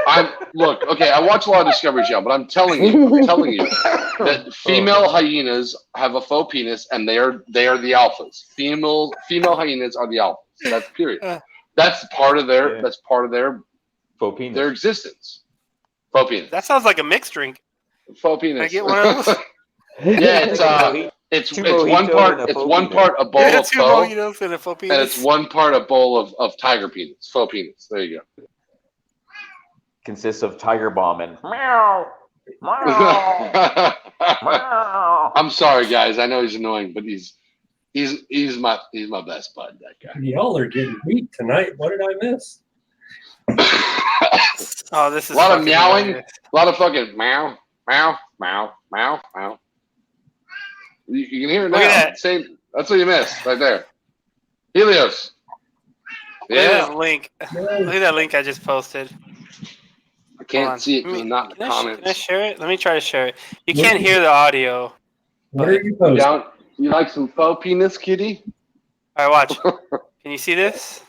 Look, okay, I watch a lot of Discovery Channel, but I'm telling you that female hyenas have a faux penis, and they are the alphas. Female hyenas are the alphas. That's period. That's part of their Faux penis. their existence. Faux penis. That sounds like a mixed drink. Faux penis. Can I get one of those? Yeah, it's Two one mojito part and a it's faux one penis. part a bowl Yeah, of two faux, mojitos and a faux and penis. it's one part a bowl of tiger penis. Faux penis. There you go. Consists of tiger bomb and meow. Meow. Meow. I'm sorry, guys. I know he's annoying, but he's my best bud. That guy. Y'all are getting beat tonight. What did I miss? Oh, this is A lot of fucking meowing. hilarious. A lot of fucking meow, meow, meow, meow, meow. You can hear it now. Look at that. Same. That's what you missed right there. Helios. Look at Yeah, that link. Look at that link I just posted. I can't Hold on. see it because I'm not in the Can I comments. share it? Let me try to share it. You can't hear the audio. What are you posting? Down. You like some faux penis, kitty? All right, watch. Can you see this?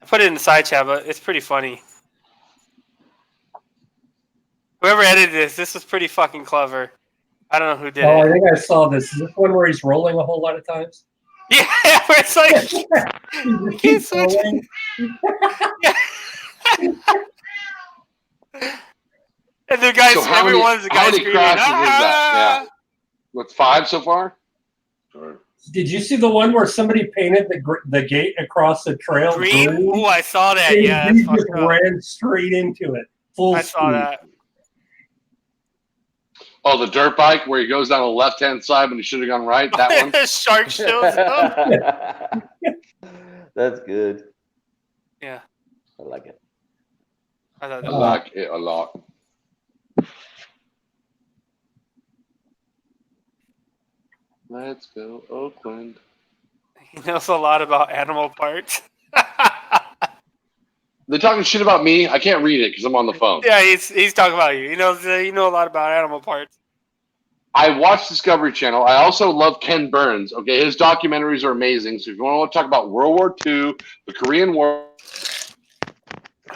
put it in the side chat, but it's pretty funny. Whoever edited this was pretty fucking clever. I don't know who did Oh, I it. think I saw this. Is this one where he's rolling a whole lot of times? Yeah, where it's like He you just can't keeps switch. rolling. And the guys, So how many- everyone's the how guys many screaming. crashes is that? "Ah!" What's 5 so far? Or- Did you see the one where somebody painted the gate across the trail Green? Oh, I saw that. He Yeah, that's just fucked up. ran straight into it. Full I saw speed. that. Oh, the dirt bike where he goes down the left-hand side when he should have gone right. That one. The shark shows up. That's good. Yeah, I like it. I thought I that like it a lot. Let's go, Oakland. he knows a lot about animal parts. They're talking shit about me. I can't read it because I'm on the phone. Yeah, he's talking about you. He knows you know a lot about animal parts. I watch Discovery Channel. I also love Ken Burns. Okay, his documentaries are amazing. So if you want to talk about World War II, the Korean War,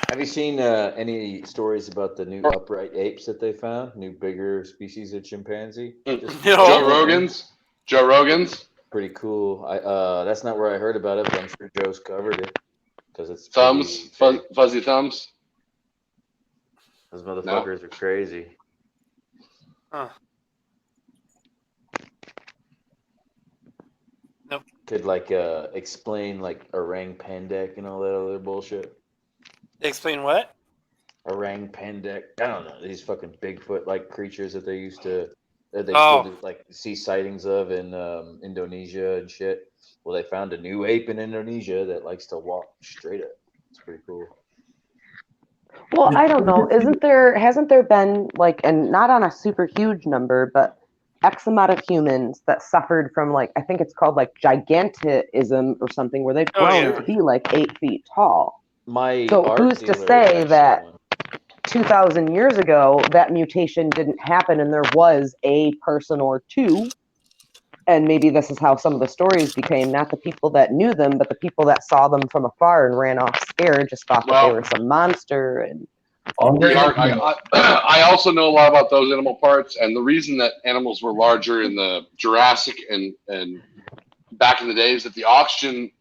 Have you seen any stories about the new upright apes that they found? New bigger species of chimpanzee? Just No. Joe Rogan's, pretty cool. That's not where I heard about it, but I'm sure Joe's covered it because it's Thumbs, pretty big. Fuzzy Thumbs. Those motherfuckers are crazy. Huh. Nope. Could explain like orang pendek and all that other bullshit. Explain what? Orang pendek. I don't know. These fucking Bigfoot like creatures that they used to that they Oh. still do, like see sightings of in Indonesia and shit. Well, they found a new ape in Indonesia that likes to walk straight up. It's pretty cool. Well, I don't know. Hasn't there been like, and not on a super huge number, but X amount of humans that suffered from like, I think it's called like gigantism or something, where they've Oh, grown yeah. to be like 8 feet tall. My So art who's to dealer say actually that one. 2,000 years ago that mutation didn't happen and there was a person or two? And maybe this is how some of the stories became, not the people that knew them, but the people that saw them from afar and ran off scared, just thought that they Well- were some monster. And Andre, I also know a lot about those animal parts, and the reason that animals were larger in the Jurassic and back in the day is that the oxygen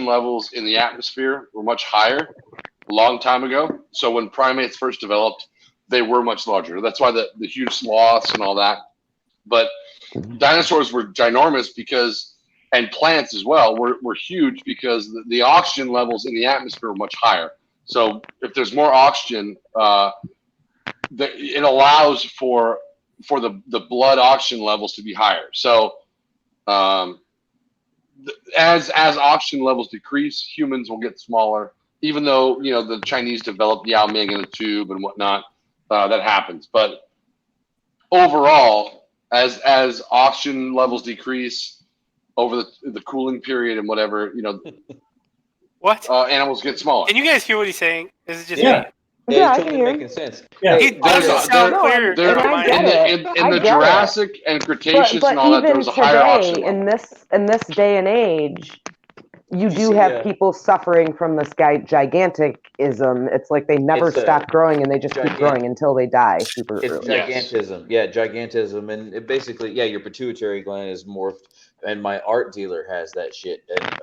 levels in the atmosphere were much higher a long time ago. So when primates first developed, they were much larger. That's why the huge sloths and all that. But dinosaurs were ginormous because, and plants as well, were huge because the oxygen levels in the atmosphere were much higher. So if there's more oxygen, it allows for the blood oxygen levels to be higher. So as oxygen levels decrease, humans will get smaller. Even though the Chinese developed Yao Ming in a tube and whatnot, that happens. But overall, as oxygen levels decrease over the cooling period and whatever, What? animals get smaller. Can you guys hear what he's saying? Is it just Yeah. me? Yeah, I it's can totally hear. making sense. Yeah. He doesn't there's- sound there- clear. and I get it. In I the get it. Jurassic and Cretaceous But and all that, there even was a higher oxygen today, level. in this day and age, you You do see, have people suffering from this gigantism. It's like they never It's, stop growing and they just keep gigant- growing until they die super It's early. Yes. gigantism. Yeah, gigantism. And it basically, your pituitary gland is morphed. And my art dealer has that shit. And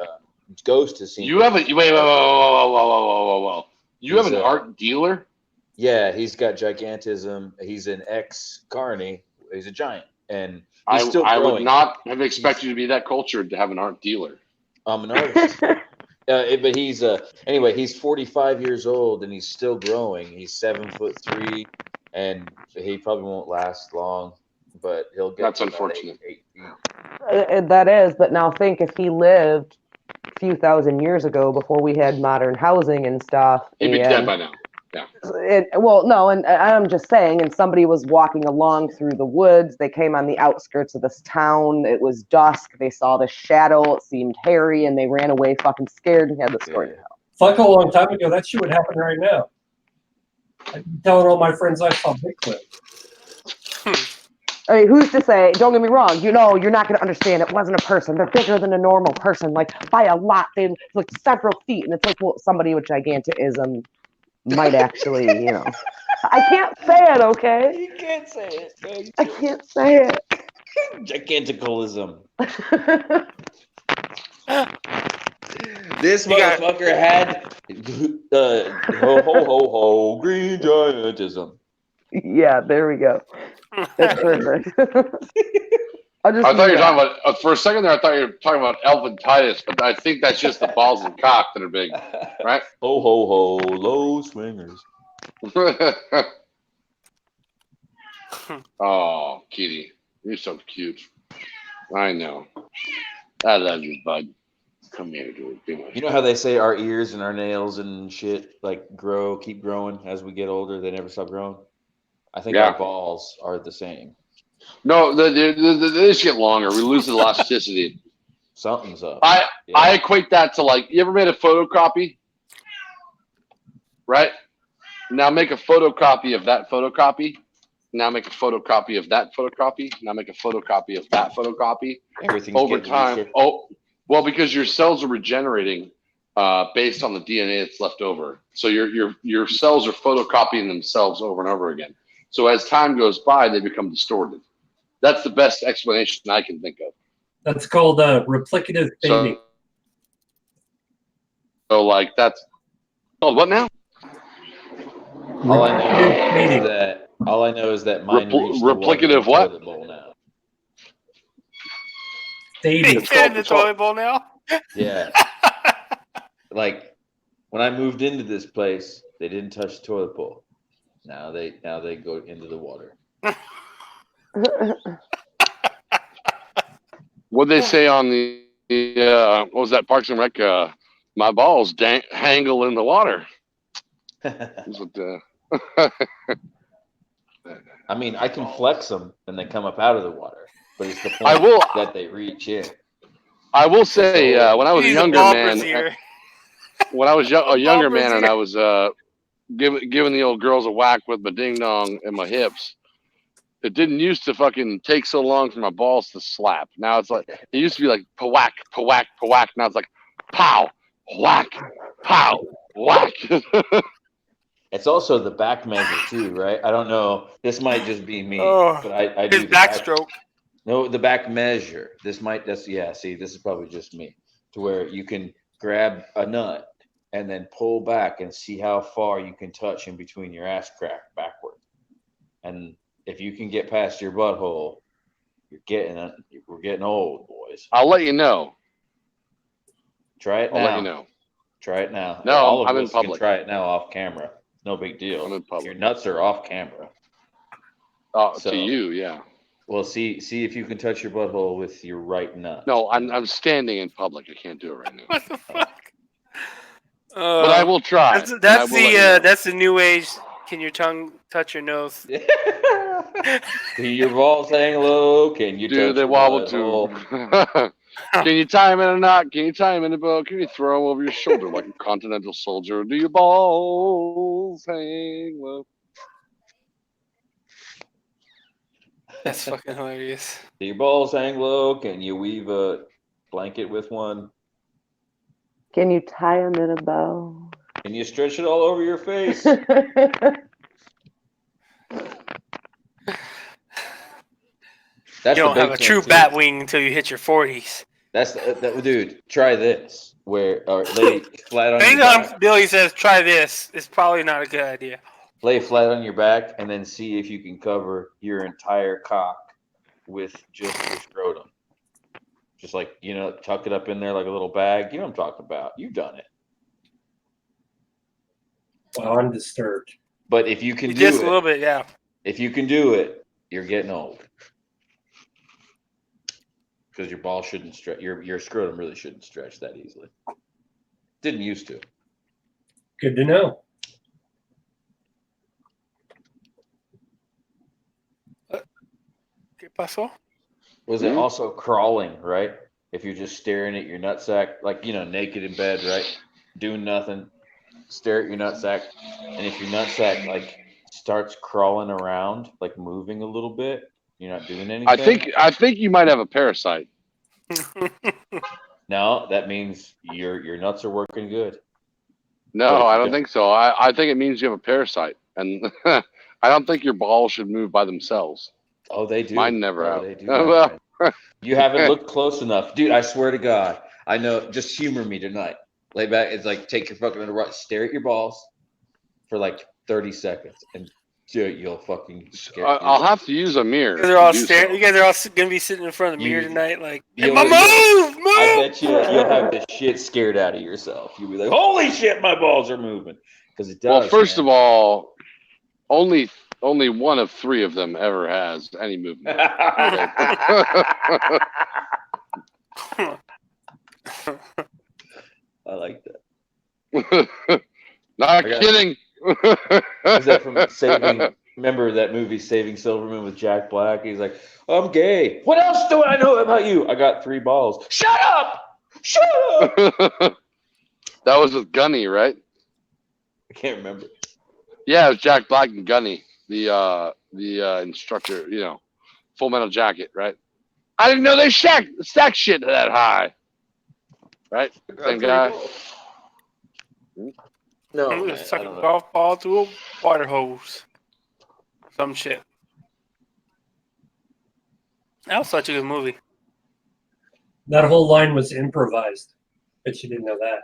goes to see. You have a whoa. You have He's an art dealer? Yeah, he's got gigantism. He's an ex-carny. He's a giant. And he's I still would growing. not have expected you to be that cultured to have an art dealer. I'm an artist. But he's anyway. He's 45 years old and he's still growing. He's 7'3", and he probably won't last long. But he'll get. That's to about unfortunate. 8 feet. That is, but now think if he lived a few thousand years ago before we had modern housing and stuff. He'd be dead by now. And I'm just saying, and somebody was walking along through the woods. They came on the outskirts of this town. It was dusk. They saw the shadow. It seemed hairy, and they ran away fucking scared and had the story to tell. Fuck, a long time ago, that shit would happen right now. I'm telling all my friends I saw Bigfoot. I mean, who's to say? Don't get me wrong. You know, you're not going to understand. It wasn't a person. They're bigger than a normal person, like by a lot. They like several feet, and it's like, well, somebody with gigantism might actually, you know. I can't say it, okay? You can't say it. No, you I can't say it. Giganticalism. This You got- motherfucker had ho ho ho ho green giantism. Yeah, there we go. That's perfect. I'll just I thought you were leave talking that. about for a second there. I thought you were talking about elephantitis, but I think that's just the balls and cock that are big, right? Ho ho ho, low swingers. Oh, Kitty, you're so cute. I know. I love you, bud. Come here, dude. Be my You know how they say our ears and our nails and shit like keep growing as we get older? They never stop growing. I think Yeah. our balls are the same. No, they just get longer. We lose the elasticity. Something's up. I Yeah. equate that to like, you ever made a photocopy? Right? Now make a photocopy of that photocopy. Now make a photocopy of that photocopy. Now make a photocopy of that photocopy. Everything's Over getting time. looser. Oh, well, because your cells are regenerating based on the DNA that's left over. So your cells are photocopying themselves over and over again. So as time goes by, they become distorted. That's the best explanation I can think of. That's called replicative fading. So like that's called what now? All I Replicative fading. know is that mine reached the Replicative water what? toilet bowl now. Fading. It's in the toilet bowl now. Yeah. Like when I moved into this place, they didn't touch the toilet bowl. Now they go into the water. What they say on the what was that Parks and Rec? My balls hangle in the water. That's what, I mean, I can flex them when they come up out of the water, but it's the I point will. that they reach in. I will say when I was a He's younger ball man, brazier. when I was a younger man, and brazier. I was giving the old girls a whack with my ding dong and my hips. It didn't used to fucking take so long for my balls to slap. Now it's like it used to be like pa-whack, pa-whack, pa-whack. Now it's like pow, whack, pow, whack. It's also the back measure too, right? I don't know. This might just be me, Oh, but I do His the back- backstroke. No, the back measure. See, this is probably just me. To where you can grab a nut and then pull back and see how far you can touch in between your ass crack backward. And if you can get past your butthole, we're getting old, boys. I'll let you know. Try it I'll now. let you know. Try it now. No, all of I'm in us can public. try it now off camera. No big deal. I'm in public. Your nuts are off camera. Oh, So- to you, yeah. Well, see if you can touch your butthole with your right nut. No, I'm standing in public. I can't do it right now. What the fuck? But I will try. That's, and I that's will let you know. that's the new age. Can your tongue touch your nose? Do your balls hang low? Can you Do touch they your wobble butthole? too? Can you tie him in a knot? Can you tie him in a bow? Can you throw him over your shoulder like a continental soldier? Do your balls hang low? That's fucking hilarious. Do your balls hang low? Can you weave a blanket with one? Can you tie them in a bow? Can you stretch it all over your face? That's You the don't have big a thing, true too. bat wing until you hit your 40s. That's dude. Try this. Lay flat on your Anytime back. Billy says try this, it's probably not a good idea. Lay flat on your back, and then see if you can cover your entire cock with just your scrotum. Just like, tuck it up in there like a little bag. You know what I'm talking about. You've done it. Well, I'm disturbed. But if you can do Just a it, little bit, yeah. if you can do it, you're getting old. Because your ball shouldn't stretch. Your scrotum really shouldn't stretch that easily. Didn't used to. Good to know. ¿Qué pasó? Was it also crawling, right? If you're just staring at your nutsack, like, naked in bed, right? Doing nothing, stare at your nutsack. And if your nutsack, like, starts crawling around, like moving a little bit, You're not doing anything. I think you might have a parasite. No, that means your nuts are working good. No, But if I you don't don't- think so. I think it means you have a parasite, and I don't think your balls should move by themselves. Oh, they do. Mine never Oh, have. they do. my friend. You haven't looked close enough, dude. I swear to God, I know. Just humor me tonight. Lay back. It's like take your fucking stare at your balls for like 30 seconds, and dude, you'll fucking scare. I'll have to use a mirror. You guys are all to do staring. so. You guys are all gonna be sitting in front of the mirror You- tonight, like, you'll- "My move, move!" I bet you'll have the shit scared out of yourself. You'll be like, "Holy shit, my balls are moving!" Because it does. Well, first of all, only one of 3 of them ever has any movement. I like that. Not I got- kidding. Is that from Saving? Remember that movie Saving Silverman with Jack Black? He's like, "I'm gay. What else do I know about you? I got 3 balls. Shut up! Shut up!" That was with Gunny, right? I can't remember. Yeah, it was Jack Black and Gunny, the instructor. You know, Full Metal Jacket, right? I didn't know they stack shit that high. Right? Same guy. No, I'm man, just sucking I don't a know. golf ball through a water hose. Some shit. That was such a good movie. That whole line was improvised. Bet you didn't know that.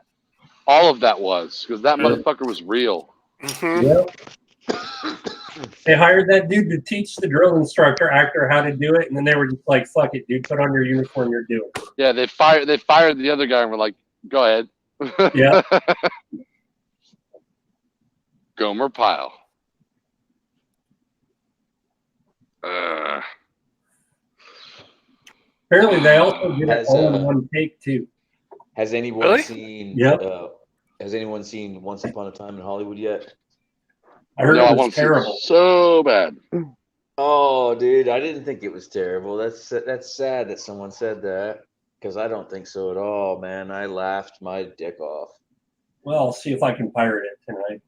All of that was because that motherfucker was real. Hmm. Yep. They hired that dude to teach the drill instructor actor how to do it, and then they were just like, "Fuck it, dude, put on your uniform, you're doing it." Yeah, they fired the other guy and were like, "Go ahead." Yeah. Gomer Pyle. Apparently, they also did it Has, all in one take too. Has anyone Really? seen? Yep. Has anyone seen Once Upon a Time in Hollywood yet? I heard No, I it was want to see it terrible. so bad. Oh, dude, I didn't think it was terrible. That's sad that someone said that because I don't think so at all, man. I laughed my dick off. Well, I'll see if I can pirate it tonight.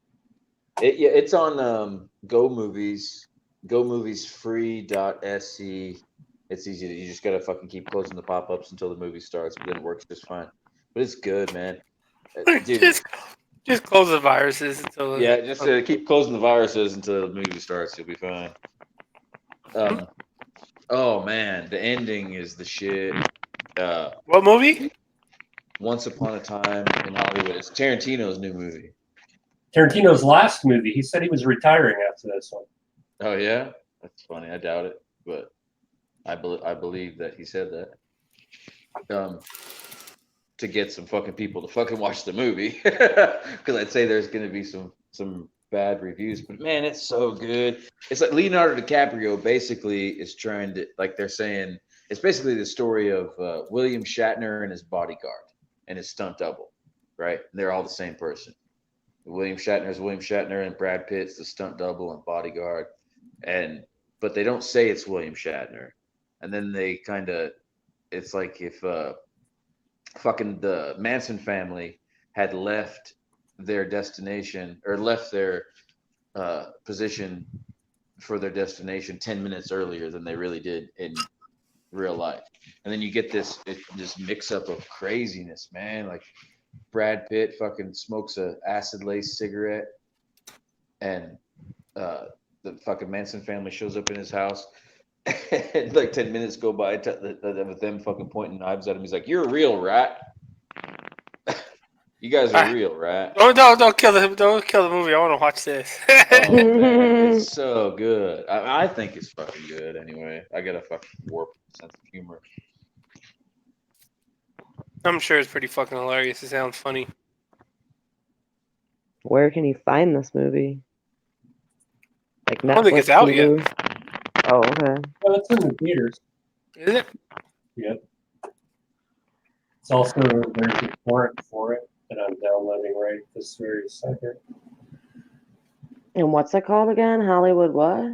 It's on Go Movies, gomoviesfree.sc. It's easy. You just gotta fucking keep closing the pop-ups until the movie starts, but then it works just fine. But it's good, man. Dude, just close the viruses until. yeah, just keep closing the viruses until the movie starts. You'll be fine. Oh man, the ending is the shit. What movie? Once Upon a Time in Hollywood. It's Tarantino's new movie. Tarantino's last movie, he said he was retiring after this one. Oh yeah, that's funny. I doubt it, but I believe that he said that. To get some fucking people to fucking watch the movie, because I'd say there's gonna be some bad reviews, but man, it's so good. It's like Leonardo DiCaprio basically is trying to, like they're saying, it's basically the story of William Shatner and his bodyguard and his stunt double, right? They're all the same person. William Shatner is William Shatner and Brad Pitt's the stunt double and bodyguard, but they don't say it's William Shatner, and then they kind of, it's like if fucking the Manson family had left their destination or left their position for their destination 10 minutes earlier than they really did in real life. And then you get this mix up of craziness, man. Like Brad Pitt fucking smokes a acid lace cigarette, and the fucking Manson family shows up in his house. And like 10 minutes go by with them fucking pointing knives at him. He's like, "You're a real rat. You guys are real, right?" Oh, don't kill the movie. I want to watch this. Oh, man, it's so good. I think it's fucking good. Anyway, I got a fucking warped sense of humor. I'm sure it's pretty fucking hilarious. It sounds funny. Where can you find this movie? Like Netflix, I don't think it's out Hulu? Oh, okay. Well, it's in the theaters. Is it? Yep. It's also, there's a torrent for it that I'm downloading right this very second. And what's it called again? Hollywood what?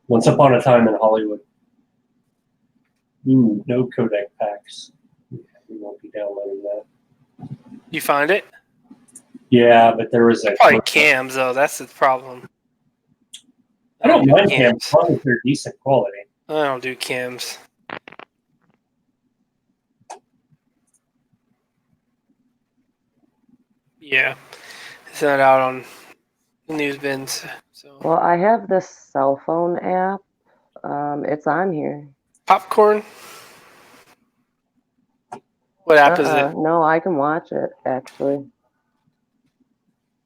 Once Upon a Time in Hollywood. Ooh, no codec packs. Yeah, we won't be downloading that. You find it? Yeah, but there was a Probably cams though. That's the problem. I don't do mind cams as long as they're decent quality. I don't do cams. Yeah, it's not out on the news bins. So Well, I have this cell phone app. It's on here. popcorn. What app is it? No, I can watch it, actually.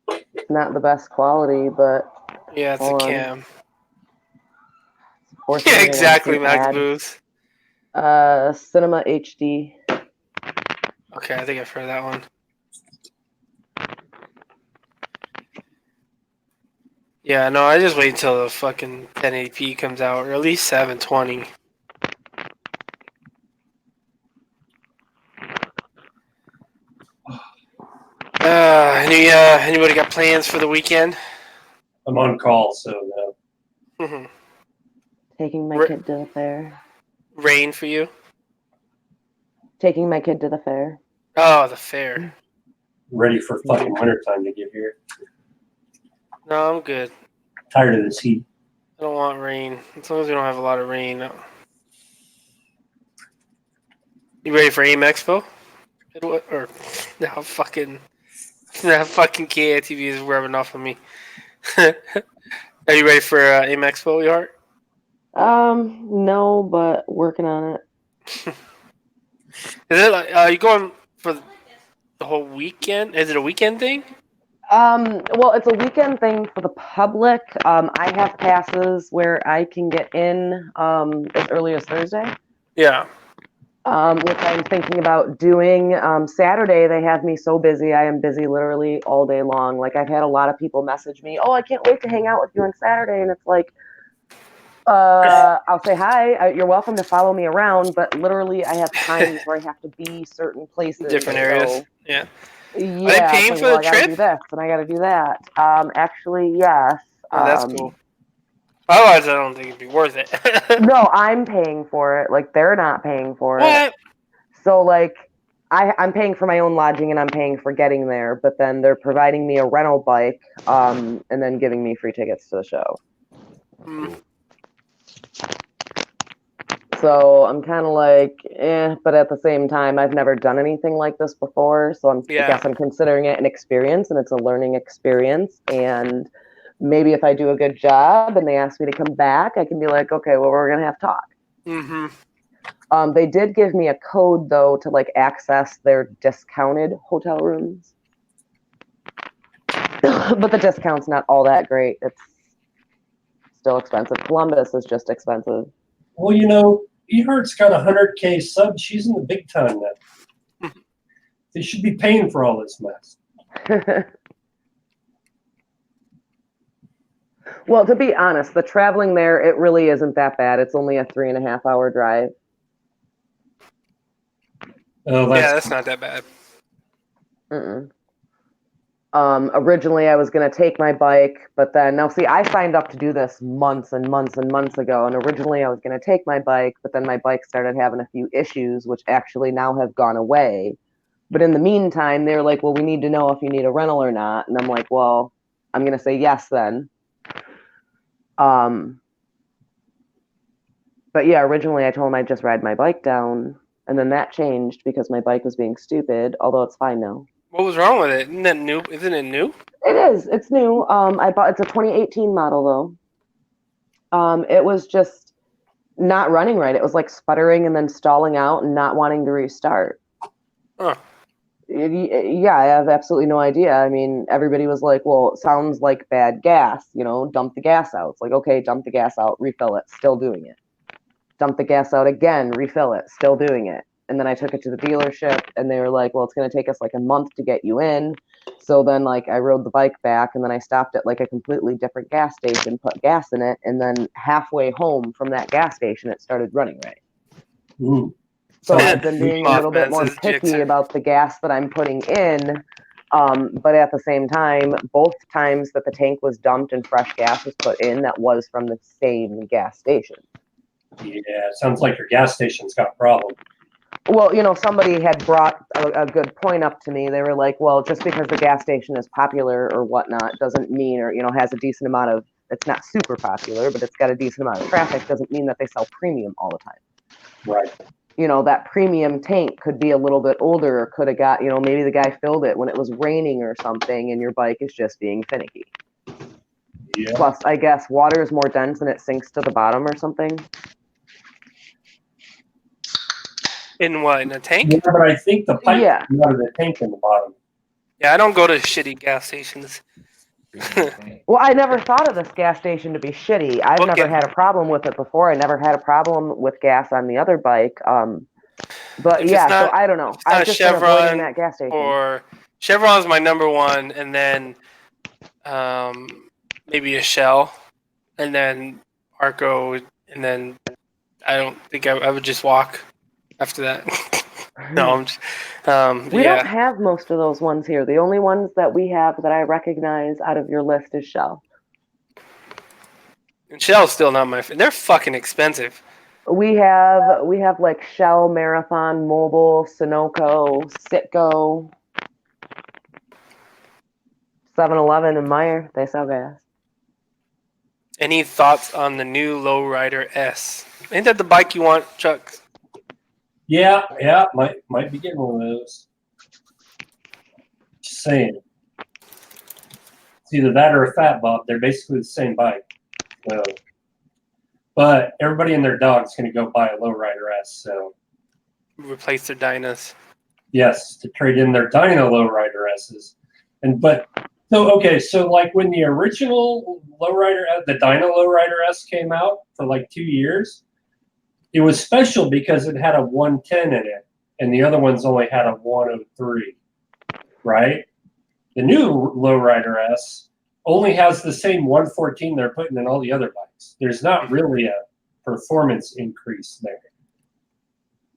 It's not the best quality, but Yeah, it's hold a on. cam. Fortunately, Yeah, I exactly, can Max add, Booth. Cinema HD. Okay, I think I've heard that one. Yeah, no, I just wait until the fucking 1080p comes out, or at least 720. Anybody got plans for the weekend? I'm on call, so no. Mm-hmm. Taking my Ra- kid to the fair. Rain for you? Taking my kid to the fair. Oh, the fair. Ready for fucking wintertime to get here. No, I'm good. Tired of this heat. I don't want rain. As long as we don't have a lot of rain. You ready for AIM Expo? Or now fucking KATV is rubbing off on me. Are you ready for AIM Expo, your heart? No, but working on it. Is it like you going for the whole weekend? Is it a weekend thing? Well, it's a weekend thing for the public. I have passes where I can get in as early as Thursday. Yeah. Which I'm thinking about doing. Saturday, they have me so busy. I am busy literally all day long. Like, I've had a lot of people message me, oh, I can't wait to hang out with you on Saturday. And it's like, I'll say hi. You're welcome to follow me around, but literally I have times where I have to be certain places. Different areas. So, Yeah. yeah. Are they paying it's for the I gotta trip? do this and I gotta do that. Actually, yes. Oh, that's cool. Otherwise, I don't think it'd be worth it. No, I'm paying for it. Like, they're not paying for it. What? So, like, I'm paying for my own lodging and I'm paying for getting there, but then they're providing me a rental bike, and then giving me free tickets to the show. Mm. So I'm kind of like, but at the same time, I've never done anything like this before, so I guess I'm considering it an experience, and it's a learning experience. And maybe if I do a good job and they ask me to come back, I can be like, okay, well, we're gonna have to talk. Mm-hmm. They did give me a code though to like access their discounted hotel rooms, but the discount's not all that great. It's still expensive. Columbus is just expensive. Well, you know, Ehart's got 100K subs. She's in the big time now. They should be paying for all this mess. Well, to be honest, the traveling there, it really isn't that bad. It's only a 3.5 hour drive. Oh, That's not that bad. Mm-mm. Originally I was going to take my bike, but then now see, I signed up to do this months and months and months ago. And originally I was going to take my bike, but then my bike started having a few issues, which actually now have gone away. But in the meantime, they're like, well, we need to know if you need a rental or not. And I'm like, well, I'm going to say yes then. But yeah, originally I told them I'd just ride my bike down, and then that changed because my bike was being stupid, although it's fine now. What was wrong with it? Isn't that new? Isn't it new? It is. It's new. It's a 2018 model though. It was just not running right. It was like sputtering and then stalling out and not wanting to restart. Huh. Yeah, I have absolutely no idea. I mean, everybody was like, well, it sounds like bad gas, dump the gas out. It's like, okay, dump the gas out, refill it, still doing it. Dump the gas out again, refill it, still doing it. And then I took it to the dealership and they were like, well, it's going to take us like a month to get you in. So then like I rode the bike back and then I stopped at like a completely different gas station, put gas in it. And then halfway home from that gas station, it started running right. Ooh. So I've been being a little bit more picky about the gas that I'm putting in. But at the same time, both times that the tank was dumped and fresh gas was put in, that was from the same gas station. Yeah, sounds like your gas station's got a problem. Well, somebody had brought a good point up to me. They were like, well, just because the gas station is popular or whatnot doesn't mean, or, has a decent amount of It's not super popular, but it's got a decent amount of traffic. Doesn't mean that they sell premium all the time. Right. You know, that premium tank could be a little bit older, or could have got, maybe the guy filled it when it was raining or something, and your bike is just being finicky. Yeah. Plus, I guess water is more dense and it sinks to the bottom or something. In what? In a tank? Yeah, but I think the pipe Yeah. is out of the tank in the bottom. Yeah, I don't go to shitty gas stations. Well, I never thought of this gas station to be shitty. I've Okay. never had a problem with it before. I never had a problem with gas on the other bike. But If it's yeah, not- so I don't know. it's not I've just been Chevron avoiding that gas station. Or Chevron's my number one, and then maybe a Shell, and then Arco, and then I don't think I would just walk after that. No, I'm just, We yeah. don't have most of those ones here. The only ones that we have that I recognize out of your list is Shell. And Shell's still not my. They're fucking expensive. We have like Shell, Marathon, Mobil, Sunoco, Citgo, 7-Eleven, and Meyer. They sell gas. Any thoughts on the new Lowrider S? Ain't that the bike you want, Chuck? Yeah, might be getting one of those. Just saying. It's either that or a Fat Bob. They're basically the same bike. So, but everybody and their dog's going to go buy a Lowrider S. So Replace their Dynas. yes, to trade in their Dyna Lowrider S's. So like when the original Lowrider, the Dyna Lowrider S came out for like 2 years, it was special because it had a 110 in it, and the other ones only had a 103, right? The new Lowrider S only has the same 114 they're putting in all the other bikes. There's not really a performance increase there,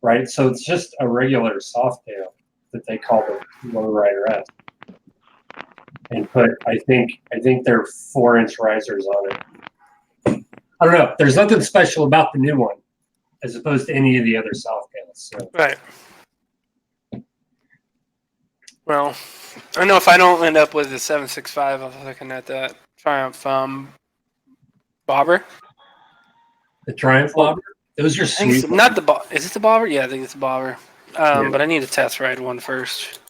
right? So it's just a regular Softail that they call the Lowrider S, and put I think they're 4-inch risers on it. I don't know. There's nothing special about the new one, as opposed to any of the other Softails. So. Right. Well, I know if I don't end up with the 765, I was looking at that Triumph bobber. The Triumph Bobber? Those are I think sweet. it's not the bobber. Is it the bobber? Yeah, I think it's the bobber. Yeah. But I need to test ride one first.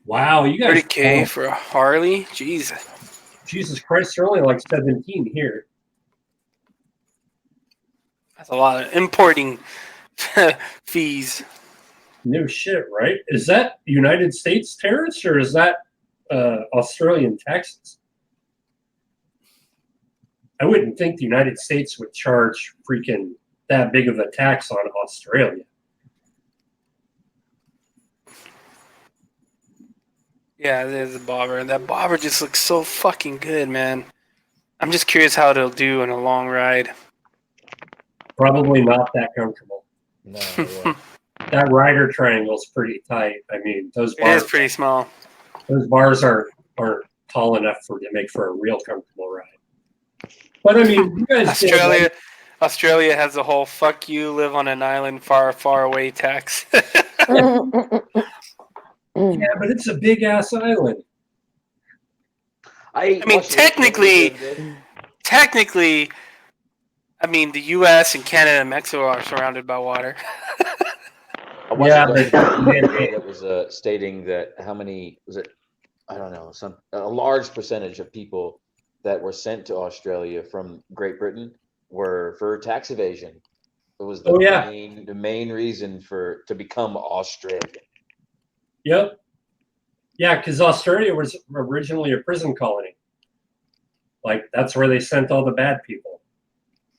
Wow, you guys. 30K for a Harley? Jesus. Jesus Christ, they're only like 17 here. That's a lot of importing fees. No shit, right? Is that United States tariffs or is that Australian taxes? I wouldn't think the United States would charge freaking that big of a tax on Australia. Yeah, there's a bobber. And that bobber just looks so fucking good, man. I'm just curious how it'll do in a long ride. Probably not that comfortable. No, yeah. That rider triangle's pretty tight. I mean, those It bars, is pretty small. those bars aren't tall enough to make for a real comfortable ride. But I mean, you guys did, like, Australia has the whole "fuck you, live on an island far, far away" tax. yeah, but it's a big ass island. I mean, technically, I mean, the U.S. and Canada and Mexico are surrounded by water. I watched Yeah, a but- documentary that was stating that how many was it? I don't know, a large percentage of people that were sent to Australia from Great Britain were for tax evasion. It was the main reason to become Australian. Yep. Yeah, because Australia was originally a prison colony. Like, that's where they sent all the bad people.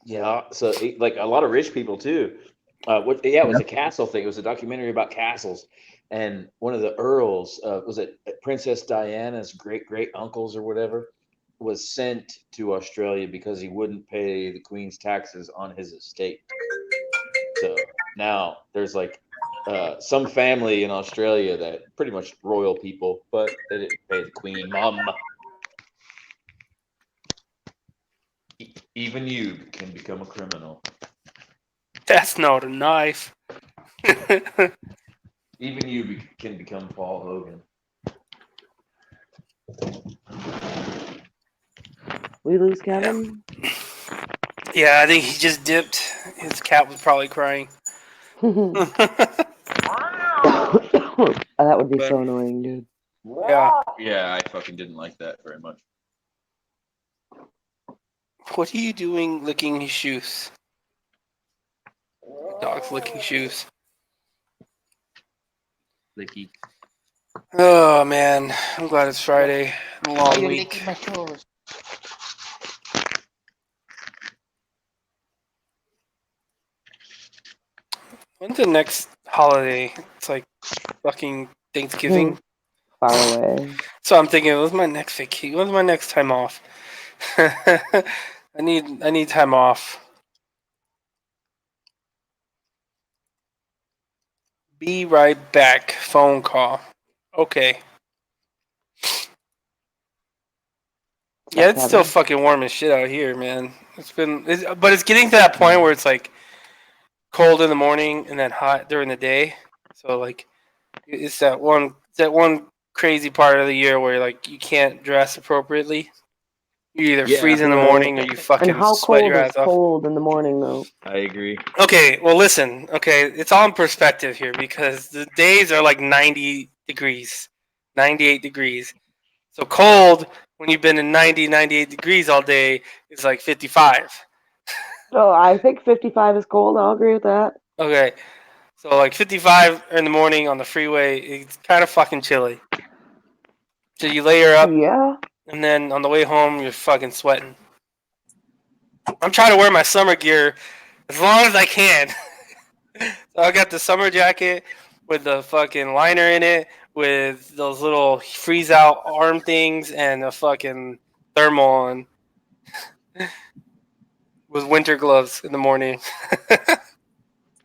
Yeah, so like a lot of rich people too. It was a castle thing. It was a documentary about castles, and one of the earls, was it Princess Diana's great uncles or whatever, was sent to Australia because he wouldn't pay the Queen's taxes on his estate. So now there's like some family in Australia that pretty much royal people, but they didn't pay the Queen, mom. Even you can become a criminal. That's not a knife. Even you can become Paul Hogan. We lose Kevin. Yeah, I think he just dipped. His cat was probably crying. That would be But- so annoying, dude. Yeah. Yeah, I fucking didn't like that very much. What are you doing licking his shoes? Dog's licking shoes. Licky. Oh, man. I'm glad it's Friday. A long week. When's the next holiday? It's like fucking Thanksgiving. Far away. So I'm thinking, when's my next vacation? When's my next time off? I need time off. Be right back. Phone call. Okay. Yeah, it's still fucking warm as shit out here, man. But it's getting to that point where it's like cold in the morning and then hot during the day. So like, it's that one crazy part of the year where like you can't dress appropriately. You either freeze in the morning or you fucking And how sweat cold your is ass off. cold in the morning, though? I agree. Okay, well listen. Okay, it's all in perspective here because the days are like 90 degrees, 98 degrees. So cold when you've been in 90, 98 degrees all day is like 55. Oh, I think 55 is cold. I'll agree with that. Okay, so like 55 in the morning on the freeway, it's kind of fucking chilly. So you layer up, Yeah. and then on the way home, you're fucking sweating. I'm trying to wear my summer gear as long as I can. So I got the summer jacket with the fucking liner in it, with those little freeze out arm things, and a fucking thermal on. With winter gloves in the morning.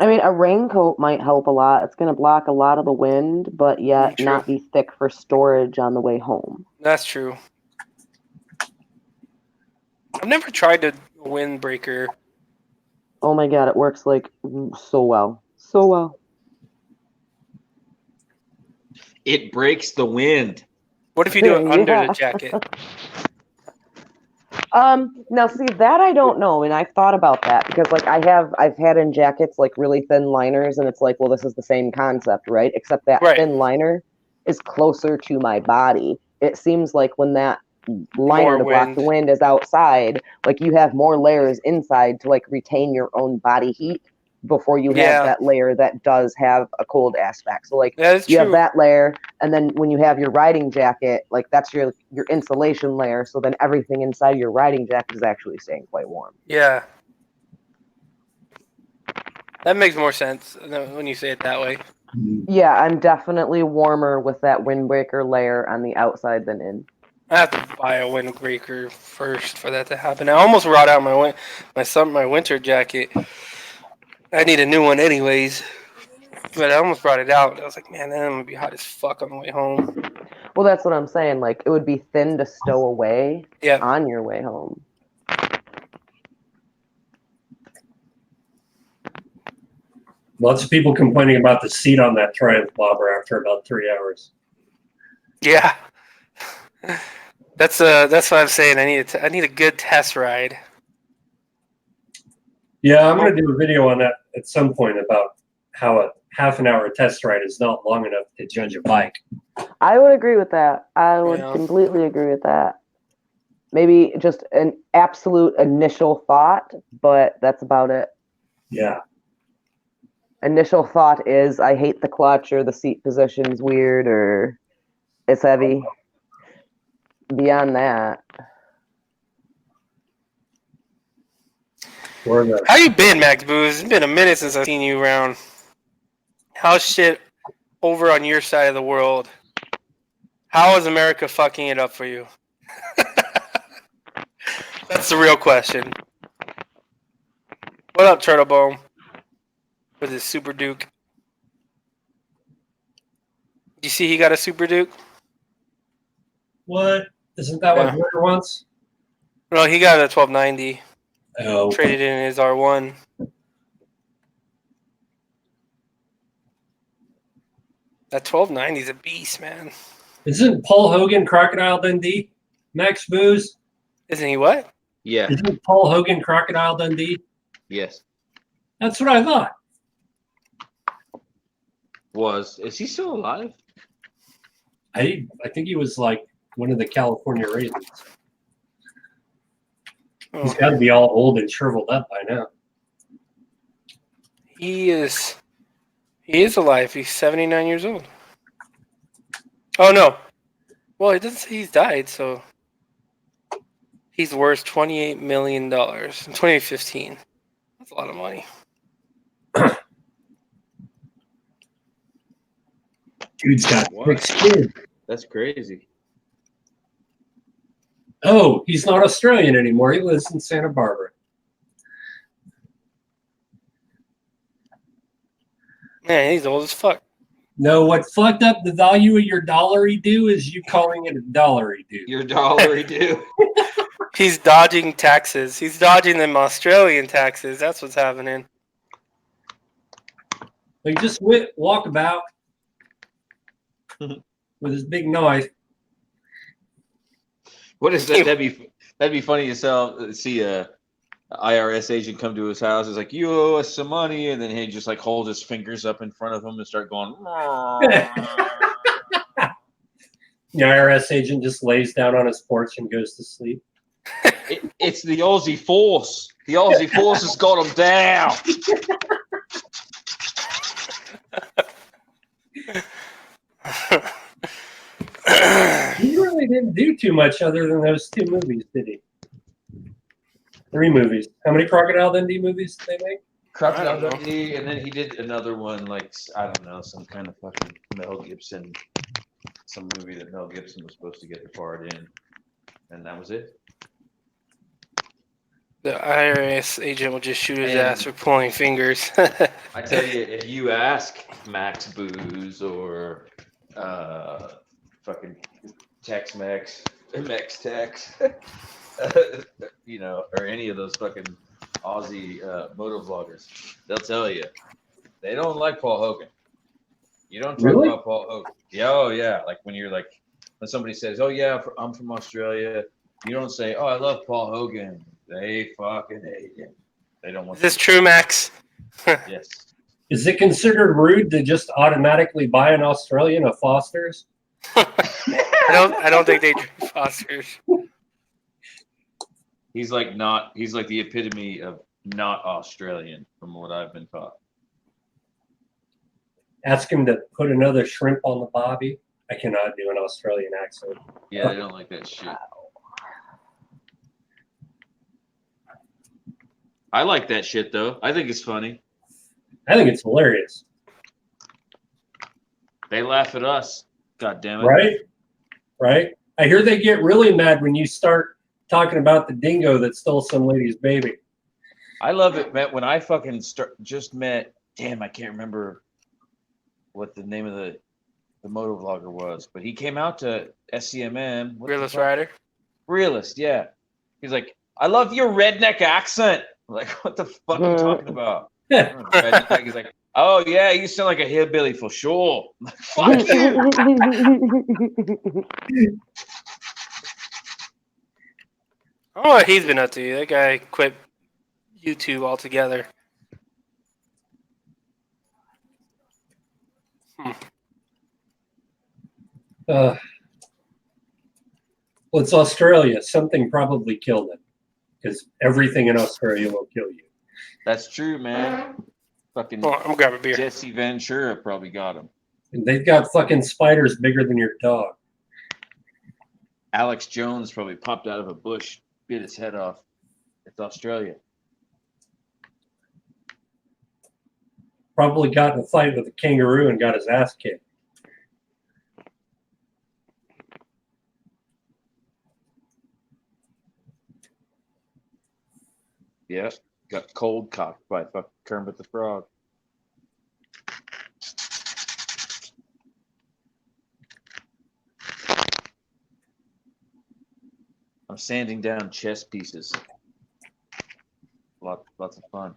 I mean, a raincoat might help a lot. It's going to block a lot of the wind, but yet True. not be thick for storage on the way home. That's true. I've never tried a windbreaker. Oh my god, it works like so well. So well. It breaks the wind. What if you do it under Yeah. the jacket? Now see that I don't know, and I've thought about that because like I've had in jackets like really thin liners, and it's like, well, this is the same concept, right? Except that Right. thin liner is closer to my body. It seems like when that liner More to block wind. the wind is outside, like you have more layers inside to like retain your own body heat before you have Yeah. that layer that does have a cold aspect. So like That is you have true. that layer, and then when you have your riding jacket, like that's your insulation layer. So then everything inside your riding jacket is actually staying quite warm. Yeah. That makes more sense when you say it that way. Yeah, I'm definitely warmer with that windbreaker layer on the outside than in. I have to buy a windbreaker first for that to happen. I almost brought out my winter jacket. I need a new one anyways. But I almost brought it out. I was like, man, then I'm gonna be hot as fuck on the way home. Well, that's what I'm saying. Like it would be thin to stow away Yeah. on your way home. Lots of people complaining about the seat on that Triumph Bobber after about 3 hours. Yeah. That's what I'm saying. I need a good test ride. Yeah, I'm going to do a video on that at some point about how a half an hour test ride is not long enough to judge a bike. I would agree with that. I would Yeah. completely agree with that. Maybe just an absolute initial thought, but that's about it. Yeah. Initial thought is I hate the clutch or the seat position's weird or it's heavy. Beyond that, Or the, How you been, Max Booze? It's been a minute since I've seen you around. How's shit over on your side of the world? How is America fucking it up for you? That's the real question. What up, Turtle Bone? With his Super Duke. You see he got a Super Duke? what? Isn't that Yeah. what Ritter wants? No, he got a 1290. Oh, Traded in his R1. That 1290 is a beast, man. isn't Paul Hogan Crocodile Dundee? Max Booze? Isn't he what? Yeah. Isn't Paul Hogan Crocodile Dundee? Yes. That's what I thought. Is he still alive? I think he was like one of the California Raisins. He's Oh, got to be all old and shriveled up by now. he is alive. He's 79 years old. Oh no. Well, it doesn't say he's died, so he's worth $28 million in 2015. That's a lot of money. Dude's got What? 6 kids. That's crazy. Oh, he's not Australian anymore. He lives in Santa Barbara. Man, he's old as fuck. No, what fucked up the value of your dollary do is you calling it a dollary do. Your dollary due. He's dodging taxes. He's dodging them Australian taxes. That's what's happening. Like just walk about with his big knife. What is that? That'd be funny to see a IRS agent come to his house. It's like, you owe us some money, and then he just like hold his fingers up in front of him and start going. The IRS agent just lays down on his porch and goes to sleep. It's the Aussie Force. The Aussie Force has got him down. He really didn't do too much other than those 2 movies, did he? 3 movies. How many Crocodile Dundee movies did they make? Crocodile Dundee, and then he did another one, like, I don't know, some kind of fucking Mel Gibson, some movie that Mel Gibson was supposed to get the part in, and that was it. The IRS agent will just shoot his And- ass for pulling fingers. I tell you, if you ask Max Booze or fucking Tex-Mex, Mex-Tex, you know, or any of those fucking Aussie moto vloggers, they'll tell you they don't like Paul Hogan. You don't talk Really? about Paul Hogan. Yeah, oh yeah. Like when somebody says, "Oh yeah, I'm from Australia," you don't say, "Oh, I love Paul Hogan." They fucking hate him. They don't want. Is this true, Max? Yes. Is it considered rude to just automatically buy an Australian a Foster's? I don't think they drink Fosters. He's like the epitome of not Australian, from what I've been taught. Ask him to put another shrimp on the bobby. I cannot do an Australian accent. Yeah, they don't like that shit. I like that shit though. I think it's funny. I think it's hilarious. They laugh at us. God damn it. Right? Right? I hear they get really mad when you start talking about the dingo that stole some lady's baby. I love it, man. When I fucking just met, damn, I can't remember what the name of the moto vlogger was, but he came out to SCMM. What the Realist fuck? Rider. Realist, yeah. He's like, I love your redneck accent. I'm like, what the fuck are you talking about? Redneck. He's like, oh yeah, you sound like a hillbilly for sure. I'm like, fuck you. I don't know what he's been up to. That guy quit YouTube altogether. Well, it's Australia. Something probably killed him because everything in Australia will kill you. That's true, man. Fucking Oh, I'm grabbing a beer. Jesse Ventura probably got him. And they've got fucking spiders bigger than your dog. Alex Jones probably popped out of a bush, bit his head off. It's Australia. Probably got in a fight with a kangaroo and got his ass kicked. Yeah, got cold cocked by fucking Kermit the Frog. I'm sanding down chess pieces. Lots of fun.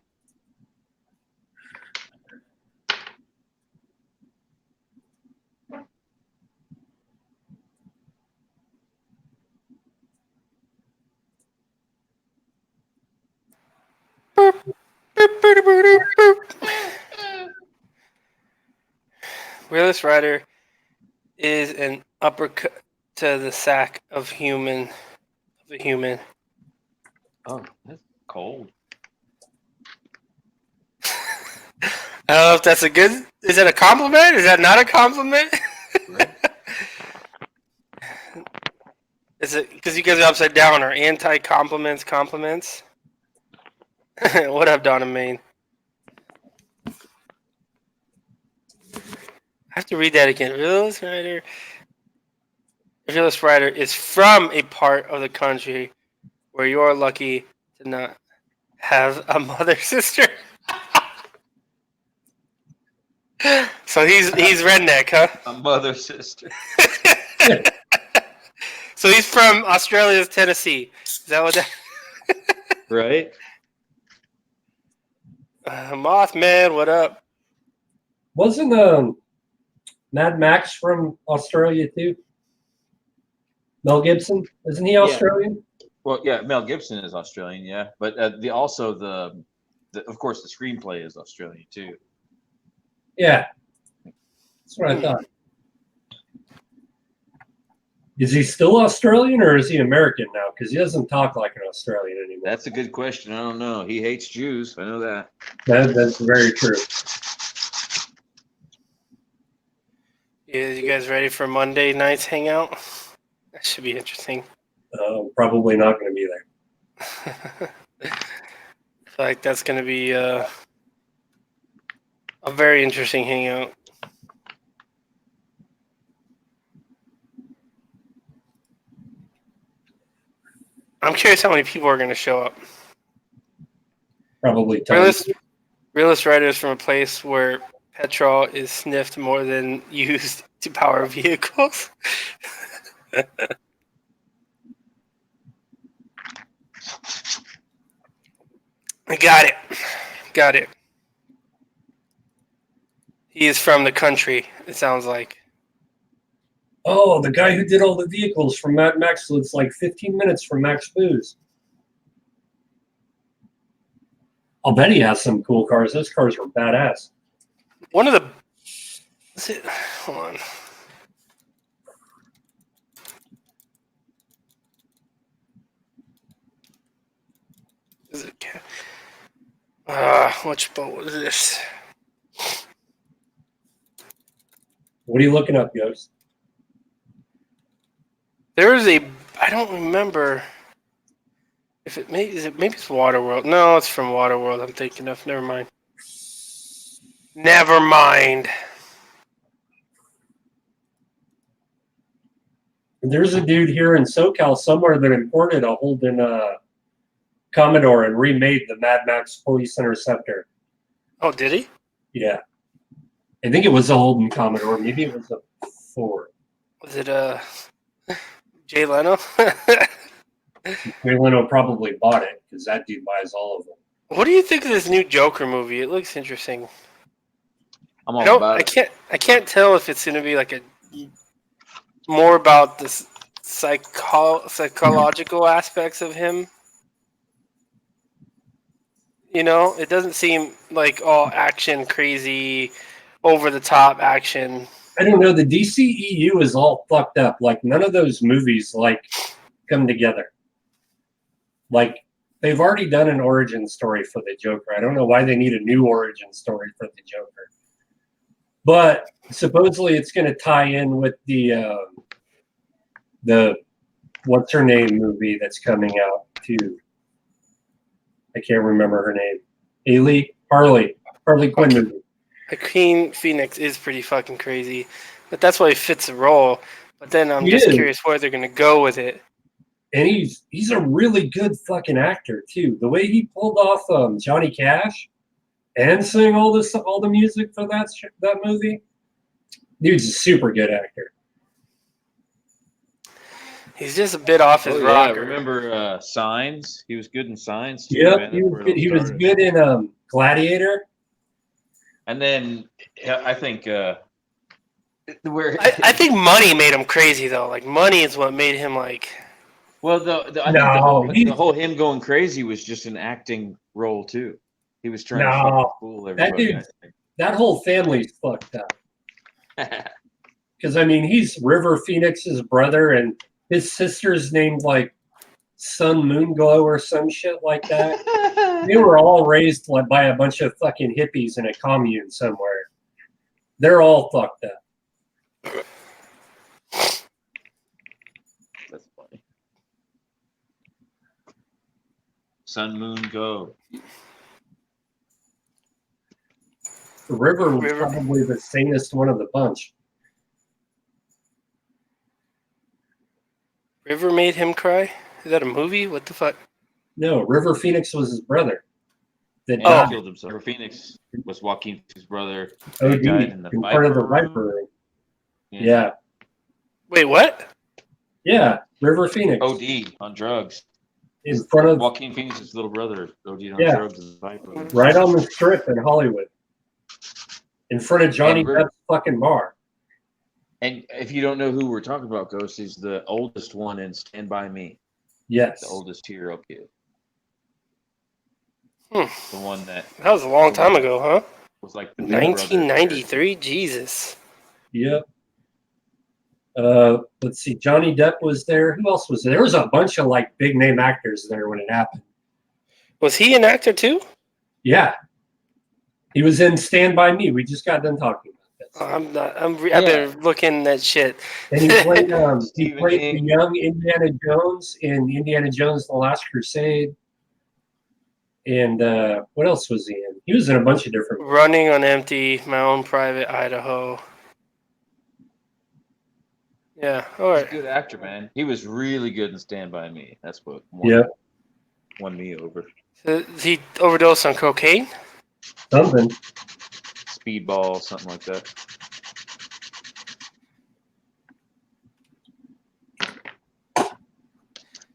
Realist Rider is an uppercut to the sack of a human. Oh, that's cold. I don't know if that's a good. Is that a compliment? Is that not a compliment? Is it because you guys are upside down or anti-compliments? Compliments? What up, Donna Main? I have to read that again. Realist Rider is from a part of the country where you are lucky to not have a mother sister. So he's redneck, huh? A mother sister. So he's from Australia's Tennessee. Is that what that? Right? Mothman, what up? Wasn't Mad Max from Australia too? Mel Gibson, isn't he Australian? Well, yeah, Mel Gibson is Australian, yeah, but of course the screenplay is Australian too. Yeah, that's what I thought. Is he still Australian or is he American now? Because he doesn't talk like an Australian anymore. That's a good question. I don't know. He hates Jews. I know that. That's very true. Yeah, you guys ready for Monday night's hangout? That should be interesting. Probably not going to be there. I feel like that's going to be a very interesting hangout. I'm curious how many people are going to show up. Probably tons. Realist Riders from a place where petrol is sniffed more than used to power vehicles. I got it. He is from the country, it sounds like. Oh, the guy who did all the vehicles from Mad Max lives like 15 minutes from Max Booze. I'll bet he has some cool cars. Those cars are badass. One of the... Hold on. Is it... which boat was this? What are you looking up, Ghost? There is a... I don't remember... If it maybe it's Waterworld. No, it's from Waterworld. I'm thinking of. Never mind. There's a dude here in SoCal somewhere that imported a Holden Commodore and remade the Mad Max Police Interceptor. Oh, did he? Yeah. I think it was a Holden Commodore. Maybe it was a Ford. Was it Jay Leno? Jay Leno probably bought it because that dude buys all of them. What do you think of this new Joker movie? It looks interesting. I'm all about it. I can't tell if it's going to be like a more about the psychological aspects of him. You know, it doesn't seem like all action, crazy, over the top action. I don't know. The DCEU is all fucked up. Like none of those movies like come together. Like they've already done an origin story for the Joker. I don't know why they need a new origin story for the Joker. But supposedly it's going to tie in with the what's her name movie that's coming out too. I can't remember her name. Harley Quinn movie. Joaquin Phoenix is pretty fucking crazy, but that's why he fits the role. But then I'm just curious where they're going to go with it. And he's a really good fucking actor too. The way he pulled off Johnny Cash and sang all the music for that movie, dude's a super good actor. He's just a bit off his rocker. Yeah, remember Signs? He was good in Signs too. Yep, he was good in Gladiator. And then I think I think Money made him crazy though. Like Money is what made him like. Well, the whole him going crazy was just an acting role too. He was trying to fool everybody. That whole family's fucked up. Because I mean, he's River Phoenix's brother, and his sister's named like Sun Moon Glow or some shit like that. They were all raised like by a bunch of fucking hippies in a commune somewhere. They're all fucked up. That's funny. Sun, moon, go. River was River. probably the sanest one of the bunch. River made him cry. Is that a movie? What the fuck? No, River Phoenix was his brother. That And died. he killed himself. River Phoenix was Joaquin Phoenix's brother. OD He died in the in front of the Viper Viper room. room. Yeah. Wait, what? Yeah. River Phoenix. OD on drugs. In front of, Joaquin Phoenix's little brother OD on Yeah. drugs in the Viper room. right on the strip in Hollywood. In front of Johnny And we're- Depp's fucking bar. And if you don't know who we're talking about, Ghost, he's the oldest one in Stand By Me. Yes. The oldest hero kid. Hmm. The one that That was a long time ago, huh? was like the big brother. 1993. Jesus. Yep. Let's see. Johnny Depp was there. Who else was there? There was a bunch of like big name actors there when it happened. Was he an actor too? Yeah. He was in Stand By Me. We just got done talking about this. Oh, I'm not. I've been looking at shit. And he played he Stephen played King. the young Indiana Jones in Indiana Jones: The Last Crusade. And what else was he in? He was in a bunch of different. Running on Empty, My Own Private Idaho. Yeah. All He's a right. good actor, man. He was really good in Stand By Me. That's what won me over. So he overdosed on cocaine. Something. Speedball, something like that.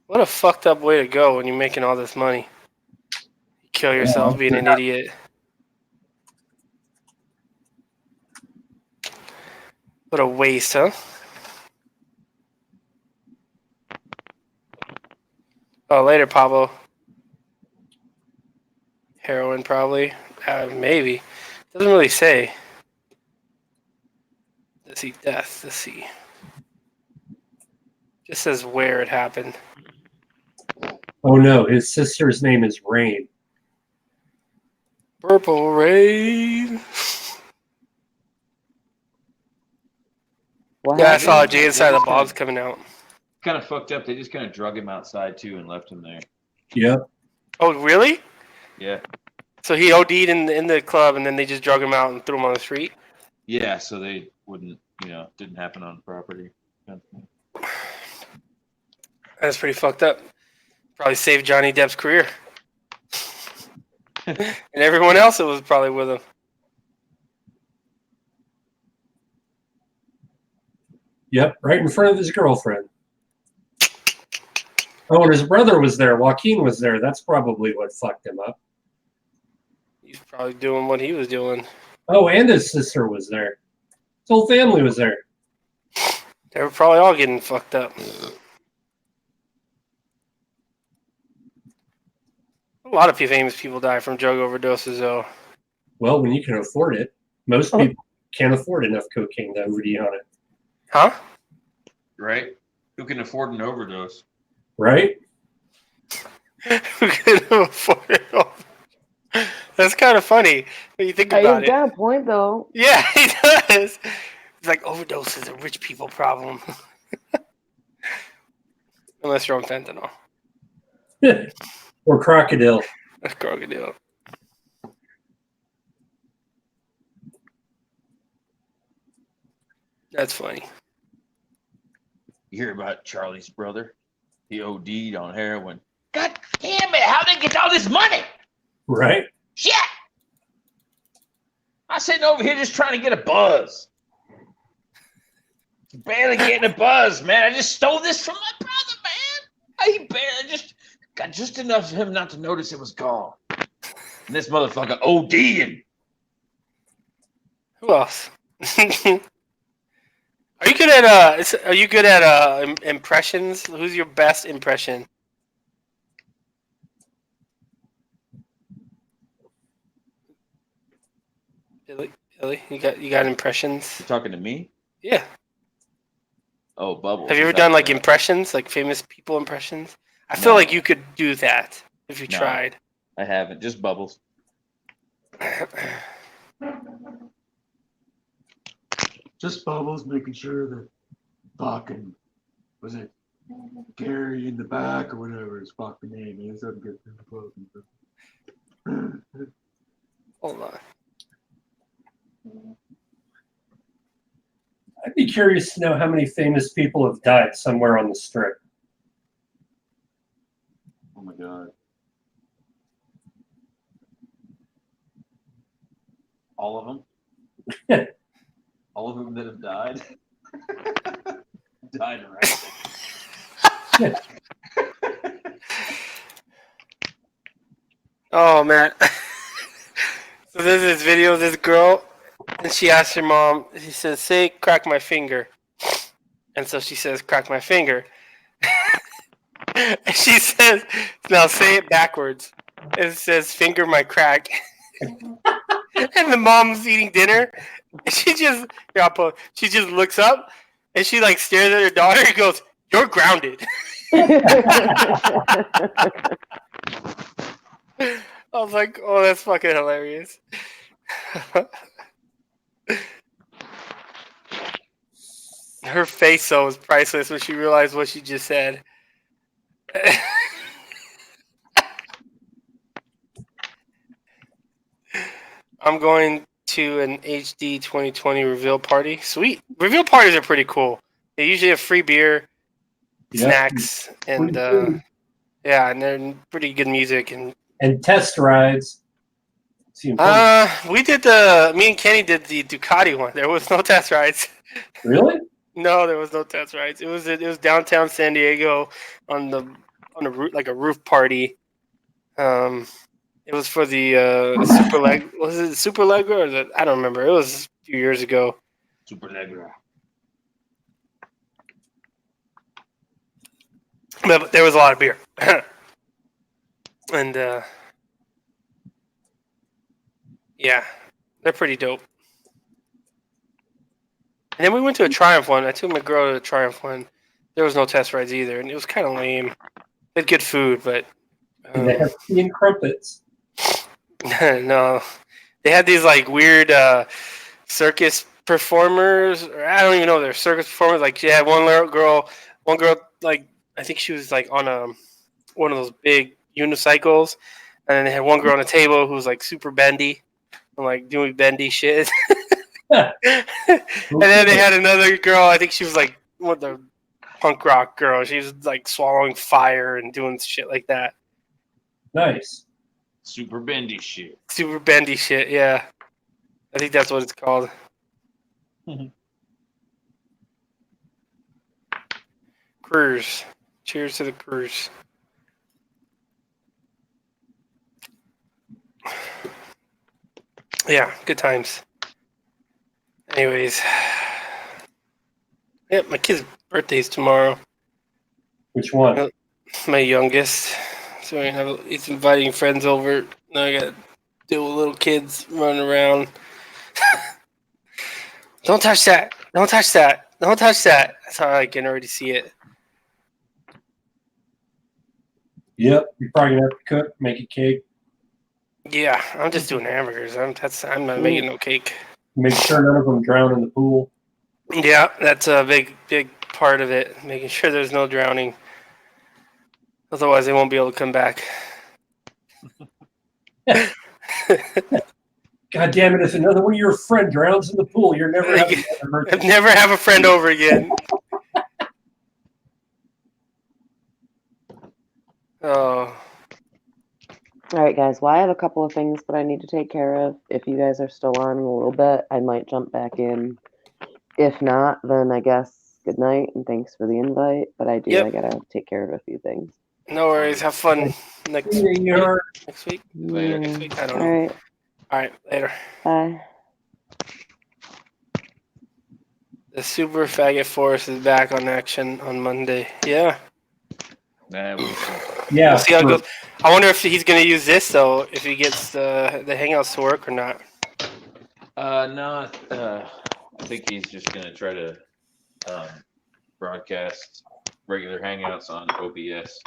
What a fucked up way to go when you're making all this money. You kill yourself being an idiot. What a waste, huh? Oh, later, Pablo. Heroin, probably. Maybe. Doesn't really say. Let's see, death. Let's see. Just says where it happened. Oh no, his sister's name is Rain. Purple Rain. What Yeah, I happened? saw Jay inside the Bob's coming out. Kind of fucked up. They just kind of drug him outside too and left him there. Yep. Oh, really? Yeah. So he OD'd in the club, and then they just drug him out and threw him on the street? Yeah, so they wouldn't, didn't happen on property. That's pretty fucked up. Probably saved Johnny Depp's career. And everyone else that was probably with him. Yep, right in front of his girlfriend. Oh, and his brother was there. Joaquin was there. That's probably what fucked him up. He's probably doing what he was doing. Oh, and his sister was there. His whole family was there. They were probably all getting fucked up. A lot of famous people die from drug overdoses, though. Well, when you can afford it. Most people can't afford enough cocaine to OD on it. Huh? Right? Who can afford an overdose? Right? Who can afford it all? That's kind of funny when you think Hey, about he's it. got a point though. Yeah, he does. It's like overdose is a rich people problem. Unless you're on fentanyl. Or crocodile. That's crocodile. That's funny. You hear about Charlie's brother? He OD'd on heroin. God damn it! How'd they get all this money? Right? Shit! I'm sitting over here just trying to get a buzz. Barely getting a buzz, man. I just stole this from my brother, man. He barely just got just enough of him not to notice it was gone. And this motherfucker OD'ing. Who else? Are you good at impressions? Who's your best impression? Billy? Really? You got impressions? You talking to me? Yeah. Oh, Bubbles. Have you ever done like impressions, like famous people impressions? I feel No. like you could do that if you No. tried. I haven't. Just Bubbles. Just Bubbles making sure that fucking was it Gary in the back or whatever his fucking name is. I'm getting Hold on. I'd be curious to know how many famous people have died somewhere on the strip. Oh my god. All of them? All of them that have died? Died right. Oh man. So there's this video of this girl, and she asks her mom, she says, say crack my finger. And so she says, crack my finger. And she says, now say it backwards. It says, finger my crack. And the mom's eating dinner. And she just looks up and she like stares at her daughter and goes, you're grounded. I was like, oh, that's fucking hilarious. Her face, though, was priceless when she realized what she just said. I'm going to an HD 2020 reveal party. Sweet. Reveal parties are pretty cool. They usually have free beer, snacks, and yeah, and they're pretty good music and test rides. We did me and Kenny did the Ducati one. There was no test rides. Really? No, there was no test rides. It was downtown San Diego on a roof, like a roof party. It was for the Super Leg. Was it Super Legra or I don't remember. It was a few years ago. Super Negra. But there was a lot of beer. And yeah, they're pretty dope. And then we went to a Triumph one. I took my girl to a Triumph one. There was no test rides either, and it was kind of lame. They had good food, but they have tea and crumpets. no, they had these like weird circus performers. Or I don't even know, they're circus performers. Like, yeah, one girl, like I think she was like on one of those big unicycles, and then they had one girl on a table who was like super bendy and like doing bendy shit. And then they had another girl. I think she was like one of the punk rock girl. She was like swallowing fire and doing shit like that. Nice. Super bendy shit. Super bendy shit, yeah. I think that's what it's called. Cruise. Cheers to the cruise. Yeah, good times. Anyways. Yep, my kid's birthday's tomorrow. Which one? My youngest. So he's inviting friends over. Now I got to deal with little kids running around. Don't touch that. Don't touch that. Don't touch that. That's how I can already see it. Yep, you're probably gonna have to cook, make a cake. Yeah, I'm just doing hamburgers. I'm not making no cake. Make sure none of them drown in the pool. Yeah, that's a big part of it. Making sure there's no drowning. Otherwise, they won't be able to come back. God damn it! If another one of your friend drowns in the pool, you're never having never have a friend over again. Oh. All right, guys. Well, I have a couple of things that I need to take care of. If you guys are still on in a little bit, I might jump back in. If not, then I guess good night and thanks for the invite. But I gotta take care of a few things. No worries. Have fun next week. Next week? Later. Next week? I don't know. All right. All right. Later. Bye. The Super Faggot Force is back on action on Monday. Yeah. Yeah. We'll see how it goes. I wonder if he's going to use this, though, if he gets the Hangouts to work or not. No, I think he's just gonna try to broadcast regular hangouts on OBS.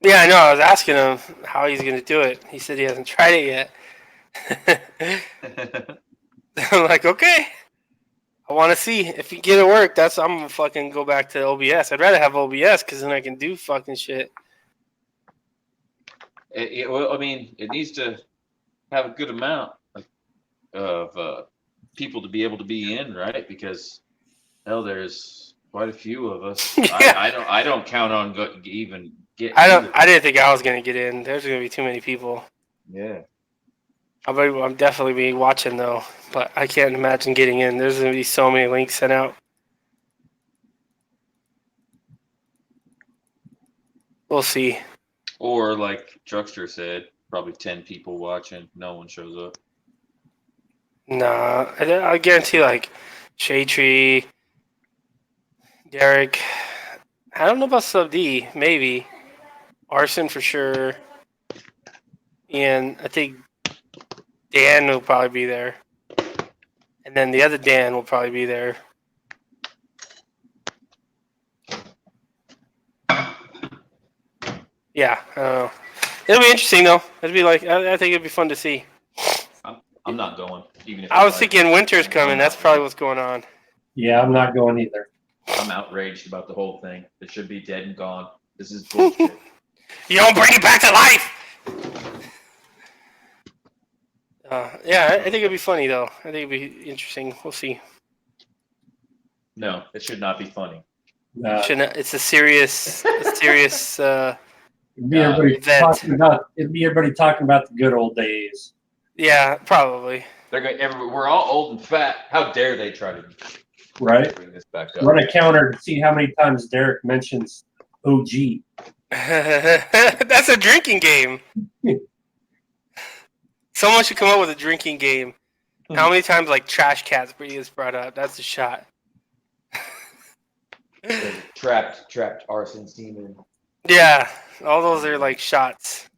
Yeah, I know. I was asking him how he's gonna do it. He said he hasn't tried it yet. I'm like, okay. I want to see if you get it work. I'm gonna fucking go back to OBS. I'd rather have OBS because then I can do fucking shit. Well, I mean, it needs to have a good amount of people to be able to be in, right? Because hell, there's quite a few of us. Yeah. I don't count on even getting. I didn't think I was gonna get in. There's gonna be too many people. Yeah. I'm definitely be watching though, but I can't imagine getting in. There's gonna be so many links sent out. We'll see. Or like Truckster said, probably 10 people watching. No one shows up. Nah, I guarantee like Shade Tree, Derek. I don't know about Sub D. Maybe Arson for sure. And I think Dan will probably be there. And then the other Dan will probably be there. Yeah, I don't know. It'll be interesting though. It'll be like I think it'd be fun to see. I'm not going. Even if I was thinking winter's coming. That's probably what's going on. Yeah, I'm not going either. I'm outraged about the whole thing. It should be dead and gone. This is bullshit. You don't bring it back to life. Yeah, I think it'd be funny though. I think it'd be interesting. We'll see. No, it should not be funny. It's a serious. It'd be everybody talking about the good old days. Yeah, probably. They're going. We're all old and fat. How dare they try to bring this back up? Run a counter to see how many times Derek mentions OG. That's a drinking game. Someone should come up with a drinking game. How many times like Trash Cats is brought up? That's a shot. Trapped Arson Seaman. Yeah, all those are like shots.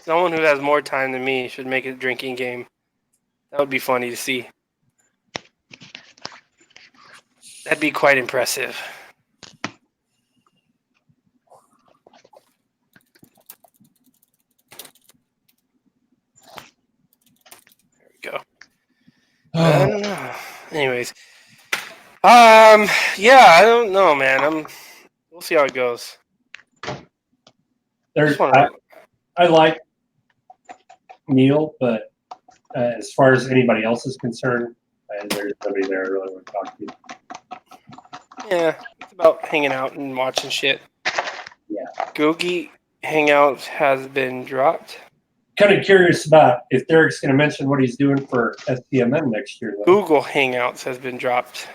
Someone who has more time than me should make a drinking game. That would be funny to see. That'd be quite impressive. There we go. I don't know. Anyways. Yeah, I don't know, man. We'll see how it goes. I like Neil, but as far as anybody else is concerned, there's nobody there I really want to talk to. Yeah, it's about hanging out and watching shit. Yeah. Googie Hangout has been dropped. Kind of curious about if Derek's going to mention what he's doing for STMM next year. Though. Google Hangouts has been dropped.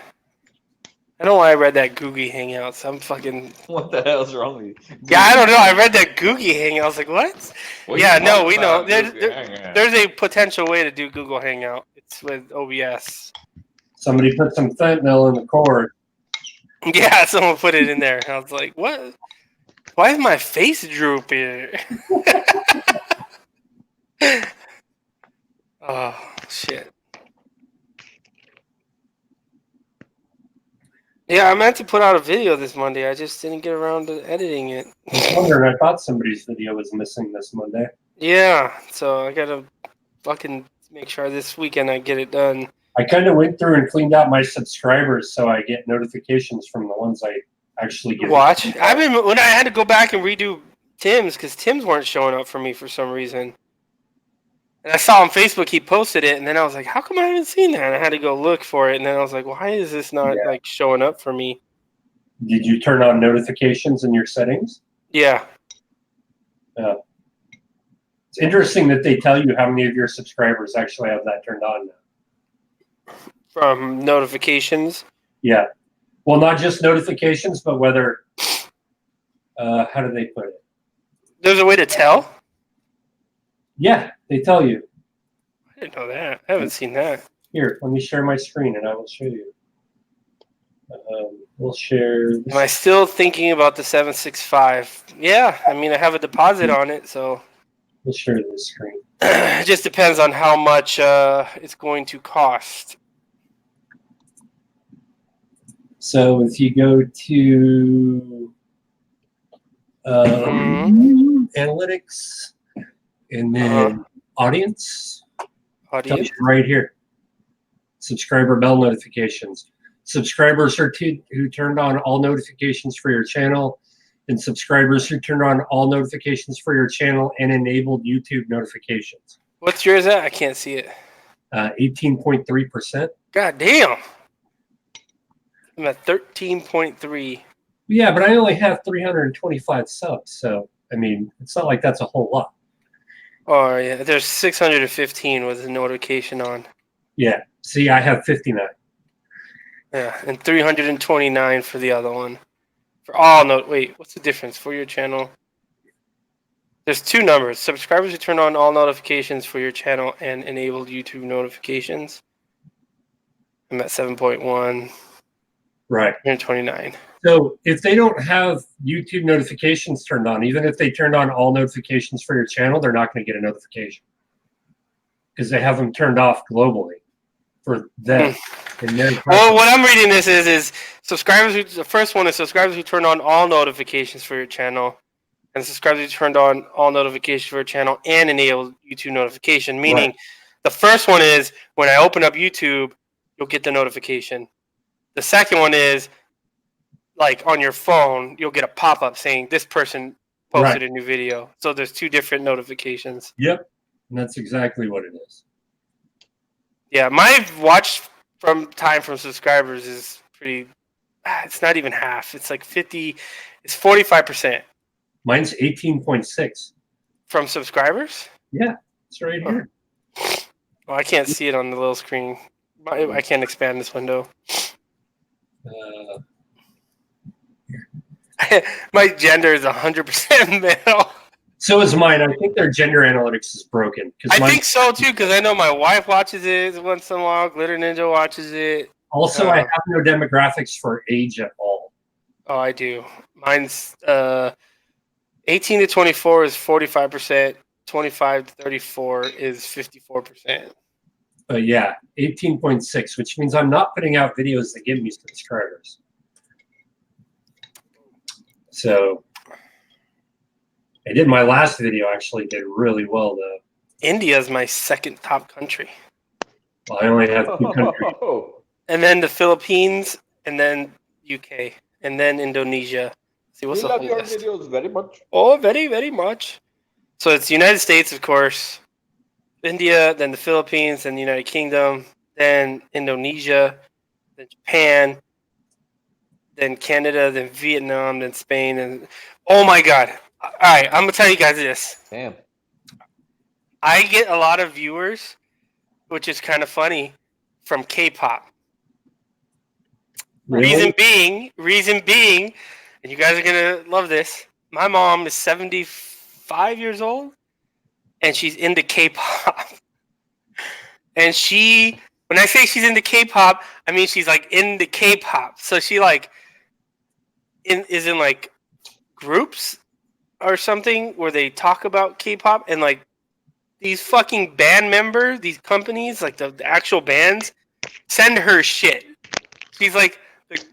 I don't know why I read that Googie Hangouts. I'm fucking. What the hell's wrong with you? Yeah, I don't know. I read that Googie Hangout. I was like, what? Yeah, no, we know. There's a potential way to do Google Hangout. It's with OBS. Somebody put some fentanyl in the cord. Yeah, someone put it in there. I was like, what? Why is my face drooping? Oh, shit. Yeah, I meant to put out a video this Monday. I just didn't get around to editing it. I was wondering, I thought somebody's video was missing this Monday. Yeah, so I gotta fucking make sure this weekend I get it done. I kind of went through and cleaned out my subscribers so I get notifications from the ones I actually get. Watch. When I had to go back and redo Tim's because Tim's weren't showing up for me for some reason. And I saw on Facebook he posted it, and then I was like, how come I haven't seen that? And I had to go look for it, and then I was like, why is this not like showing up for me? Did you turn on notifications in your settings? Yeah. It's interesting that they tell you how many of your subscribers actually have that turned on now. From notifications? Yeah. Well, not just notifications, but whether, how do they put it? There's a way to tell? Yeah, they tell you. I didn't know that. I haven't seen that. Here, let me share my screen and I will show you. We'll share. Am I still thinking about the 765? Yeah, I mean, I have a deposit on it, so. We'll share the screen. It just depends on how much it's going to cost. So if you go to analytics and then audience, Audience. right here, subscriber bell notifications. Subscribers who turned on all notifications for your channel, and subscribers who turned on all notifications for your channel and enabled YouTube notifications. What's yours at? I can't see it. 18.3%. God damn. I'm at 13.3. Yeah, but I only have 325 subs, so I mean, it's not like that's a whole lot. Oh yeah, there's 615 with a notification on. Yeah. See, I have 59. Yeah, and 329 for the other one. For all wait, what's the difference for your channel? There's two numbers. Subscribers who turn on all notifications for your channel and enabled YouTube notifications. I'm at 7.1. Right. 329. So if they don't have YouTube notifications turned on, even if they turned on all notifications for your channel, they're not going to get a notification because they have them turned off globally for them. Well, what I'm reading this is subscribers. The first one is subscribers who turned on all notifications for your channel, and subscribers who turned on all notifications for your channel and enabled YouTube notification. Meaning, the first one is when I open up YouTube, you'll get the notification. The second one is like on your phone, you'll get a pop-up saying this person posted a new video. So there's two different notifications. Yep, and that's exactly what it is. Yeah, my watch from time from subscribers is pretty. It's not even half. It's like 50. It's 45%. Mine's 18.6 from subscribers. Yeah, it's right here. Well, I can't see it on the little screen. I can't expand this window. My gender is 100% male. So is mine. I think their gender analytics is broken. I think so too, because I know my wife watches it once in a while. Glitter Ninja watches it. Also, I have no demographics for age at all. Oh, I do. Mine's 18 to 24 is 45%. 25 to 34 is 54%. Yeah, 18.6, which means I'm not putting out videos that give me subscribers. So I did my last video actually did really well though. India is my second top country. Well, I only have 2 countries. And then the Philippines, and then UK, and then Indonesia. See what's the love whole your list? videos very much. Oh, very, very much. So it's the United States, of course, India, then the Philippines, then the United Kingdom, then Indonesia, then Japan, then Canada, then Vietnam, then Spain, and oh my God! All right, I'm gonna tell you guys this. Damn. I get a lot of viewers, which is kind of funny, from K-pop. Really? Reason being, and you guys are gonna love this. My mom is 75 years old, and she's into K-pop. And when I say she's into K-pop, I mean she's like into K-pop. So she like is in like groups or something where they talk about K-pop, and like these fucking band members, these companies, like the actual bands, send her shit. She's like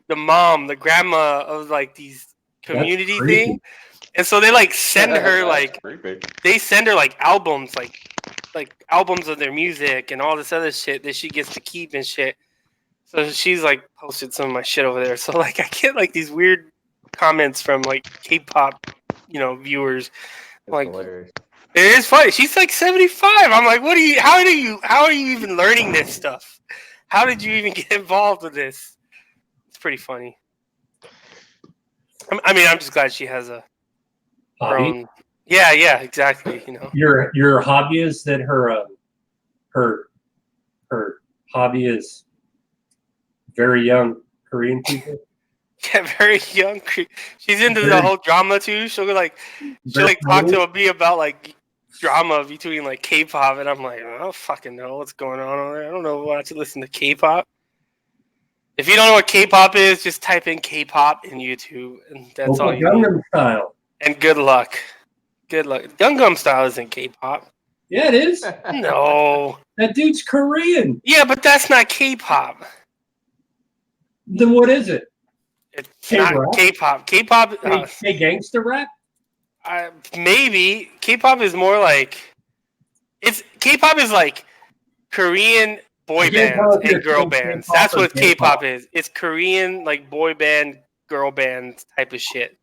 the mom, the grandma of like these community thing, and so they like send her like they send her like albums, like albums of their music and all this other shit that she gets to keep and shit. So she's like posted some of my shit over there. So like I get like these weird comments from like K-pop, viewers. Like Hilarious. it is funny. She's like 75. I'm like, how are you even learning this stuff? How did you even get involved with this? It's pretty funny. I mean, I'm just glad she has her own. Yeah, exactly. Your hobby is that her hobby is very young Korean people. Yeah, very young. She's into the whole drama too. She'll talk to me about like drama between like K-pop, and I'm like, I don't fucking know what's going on over there. I don't know why to listen to K-pop. If you don't know what K-pop is, just type in K-pop in YouTube, and that's all you need. Gangnam Style. And good luck. Good luck. Gangnam Style isn't K-pop. Yeah, it is. No. That dude's Korean. Yeah, but that's not K-pop. Then what is it? It's K-rap? not K-pop. K-pop, Hey, gangster rap? maybe. K-pop is more like K-pop is like Korean boy I can't tell bands if you're and girl saying bands. K-pop That's or what K-pop. K-pop is. It's Korean like boy band, girl band type of shit.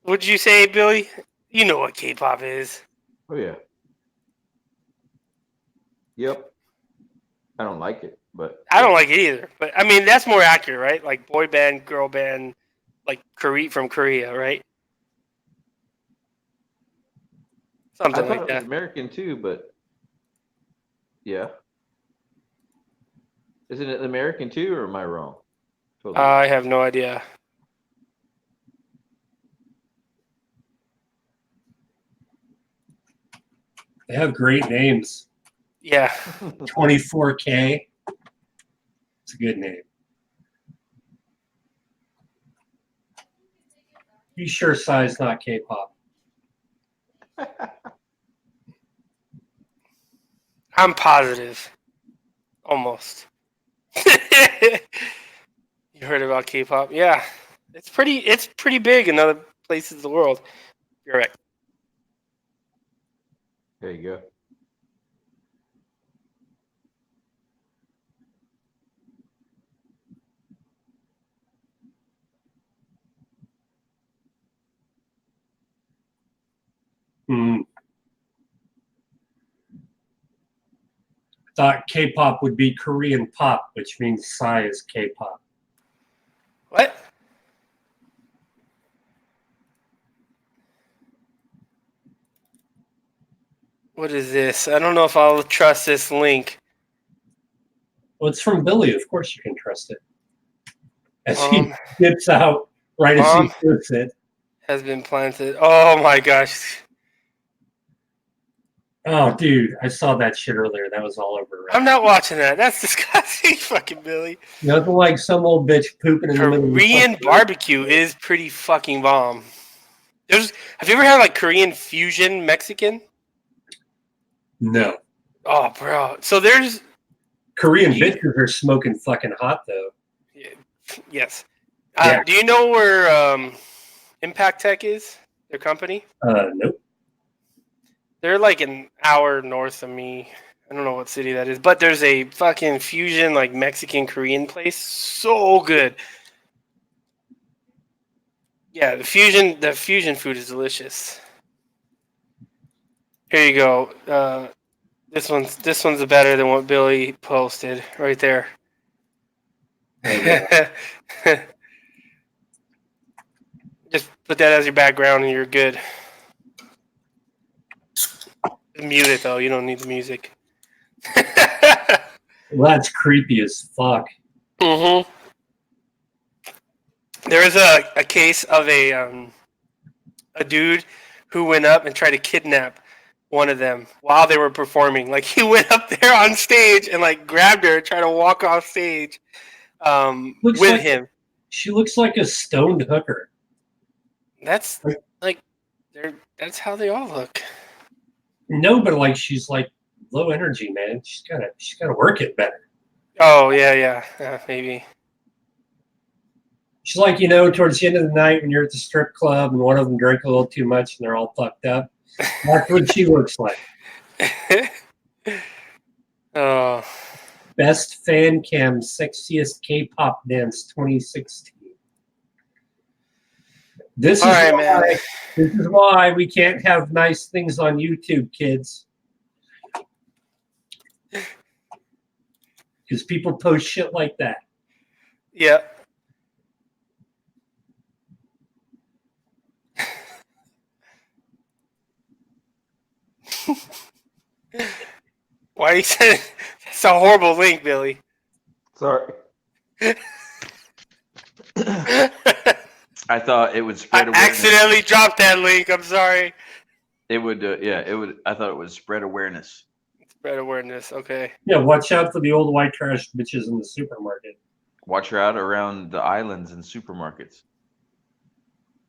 What'd you say, Billy? You know what K-pop is. Oh yeah. Yep. I don't like it, but I don't like it either. But I mean, that's more accurate, right? Like boy band, girl band, like from Korea, right? I Something thought like it was that. American too, but yeah. Isn't it American too, or am I wrong? Totally. I have no idea. They have great names. Yeah. 24K. It's a good name. Be sure size not K-pop. I'm positive. Almost. You heard about K-pop? Yeah. It's pretty big in other places of the world. You're right. There you go. Hmm. Thought K-pop would be Korean pop, which means Psy is K-pop. What? What is this? I don't know if I'll trust this link. Well, it's from Billy. Of course you can trust it. As he Um, dips out right as he puts it. has been planted. Oh my gosh. Oh, dude, I saw that shit earlier. That was all over. I'm not watching that. That's disgusting, fucking Billy. Nothing like some old bitch pooping in the middle of the Korean fucking- barbecue is pretty fucking bomb. Have you ever had like Korean fusion Mexican? No. Oh, bro. So there's Korean bitches are smoking fucking hot, though. yes. Yeah. Do you know where Impact Tech is? Their company? Nope. They're like an hour north of me. I don't know what city that is, but there's a fucking fusion like Mexican Korean place. So good. Yeah, the fusion food is delicious. Here you go. This one's better than what Billy posted right there. Just put that as your background and you're good. Mute it though. You don't need the music. Well, that's creepy as fuck. Mm-hmm. There is a case of a dude who went up and tried to kidnap one of them while they were performing. Like he went up there on stage and like grabbed her, tried to walk off stage with like him. She looks like a stoned hooker. That's like that's how they all look. No, but like she's like low energy, man. She's gotta work it better. Oh yeah, maybe. She's like, towards the end of the night when you're at the strip club and one of them drank a little too much and they're all fucked up. That's what she looks like. Oh. Best fan cam, sexiest K-pop dance 2016. This is why we can't have nice things on YouTube, kids. Because people post shit like that. Yeah. Why you said it's a horrible link, Billy? Sorry. I thought it would spread awareness. Accidentally dropped that link. I'm sorry. It would, it would. I thought it would spread awareness. Spread awareness. Okay. Yeah, watch out for the old white trash bitches in the supermarket. Watch her out around the islands and supermarkets.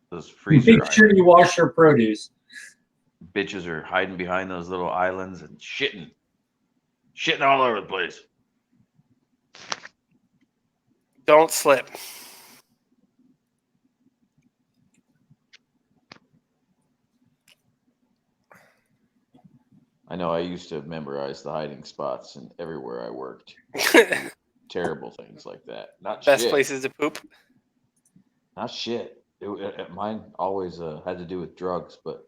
Those freezer Make sure you wash your produce. bitches are hiding behind those little islands and shitting all over the place. Don't slip. I know I used to memorize the hiding spots and everywhere I worked. Terrible things like that. Not Best shit. places to poop. Not shit. Mine always had to do with drugs, but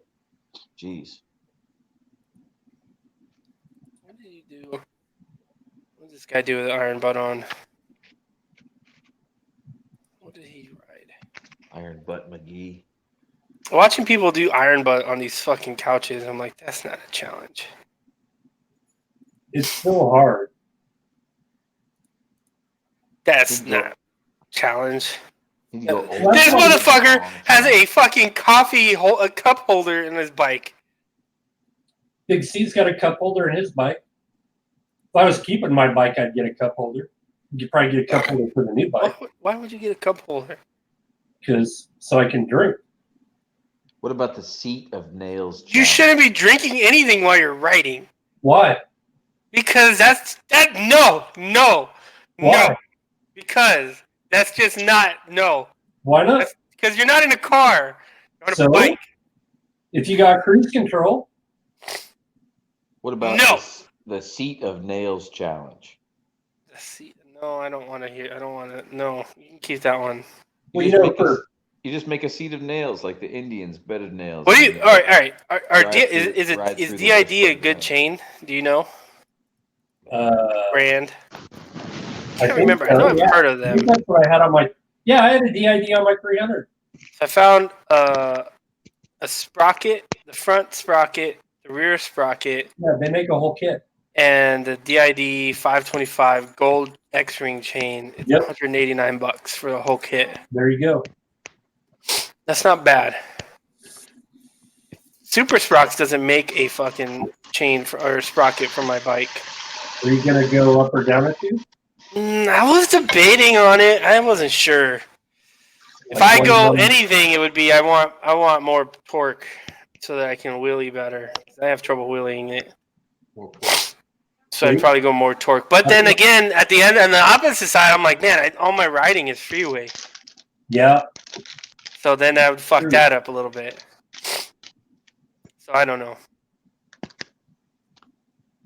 geez. What did he do? What did this guy do with the iron butt on? What did he ride? Iron Butt McGee. Watching people do iron butt on these fucking couches, I'm like, that's not a challenge. It's so hard. That's not a challenge. You can go This old- This motherfucker long has time. a fucking a cup holder in his bike. Big C's got a cup holder in his bike. If I was keeping my bike, I'd get a cup holder. You'd probably get a cup holder for the new bike Why would you get a cup holder? so I can drink. What about the seat of nails? You challenge? shouldn't be drinking anything while you're riding. Why? Because no. Why? Because that's just no. Why not? Because you're not in a car. You're on a So? bike. If you got cruise control, What about No. the seat of nails challenge? No, I don't want to hear. I don't want to. No, you can keep that one. well, You you know, just make a- for You just make a seat of nails like the Indians, bedded nails. What do you? All right. Are Ride D, through- is ride is through the DID a western good zone. chain? Do you know I brand? I can't think remember. I so, know I've yeah. heard of I them. think that's what I had on my. Yeah, I had a DID on my 300. I found a sprocket, the front sprocket, the rear sprocket, Yeah, they make a whole kit. and the DID 525 gold X-ring chain. It's Yep. $189 for the whole kit. There you go. That's not bad. Super Sprox doesn't make a fucking chain or sprocket for my bike. Are you gonna go up or down it too? I was debating on it. I wasn't sure. If I go anything, it would be I want more torque so that I can wheelie better. I have trouble wheeling it, so I'd probably go more torque. But then again, at the end on the opposite side, I'm like, man, all my riding is freeway. Yeah. So then that would fuck that up a little bit. So I don't know.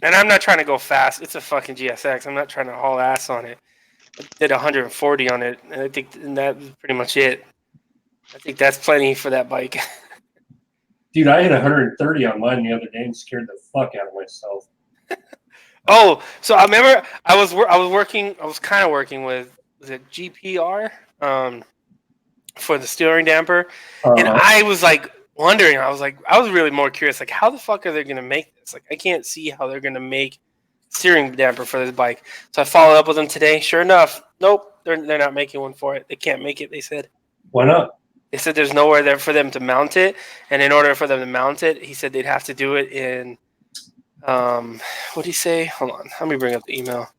And I'm not trying to go fast. It's a fucking GSX. I'm not trying to haul ass on it. I did 140 on it, and I think that was pretty much it. I think that's plenty for that bike. Dude, I hit 130 on mine the other day and scared the fuck out of myself. Oh, so I remember I was kind of working with, was it GPR for the steering damper, and I was like wondering. I was really more curious, like how the fuck are they gonna make this? Like I can't see how they're gonna make steering damper for this bike. So I followed up with them today. Sure enough, nope, they're not making one for it. They can't make it. They said. Why not? They said there's nowhere there for them to mount it, and in order for them to mount it, he said they'd have to do it in. What did he say? Hold on, let me bring up the email.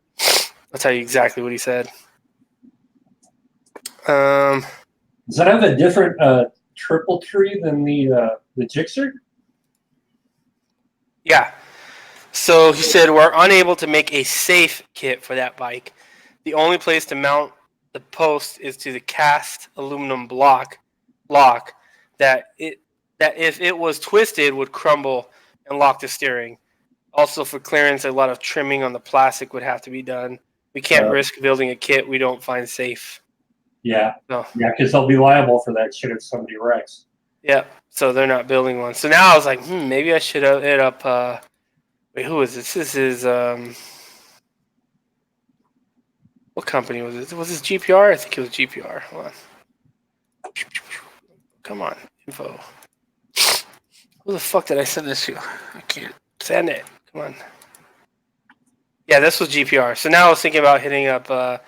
I'll tell you exactly what he said. Does that have a different triple tree than the Gixxer? Yeah. So he said we're unable to make a safe kit for that bike. The only place to mount the post is to the cast aluminum lock that if it was twisted would crumble and lock the steering. Also for clearance, a lot of trimming on the plastic would have to be done. We can't risk building a kit we don't find safe. Yeah. No. Yeah, because they'll be liable for that shit if somebody wrecks. Yeah, so they're not building one. So now I was like, maybe I should hit up. Wait, who is this? This is what company was it? Was this GPR? I think it was GPR. Hold on. Come on, info. Who the fuck did I send this to? I can't send it. Come on. Yeah, this was GPR. So now I was thinking about hitting up what's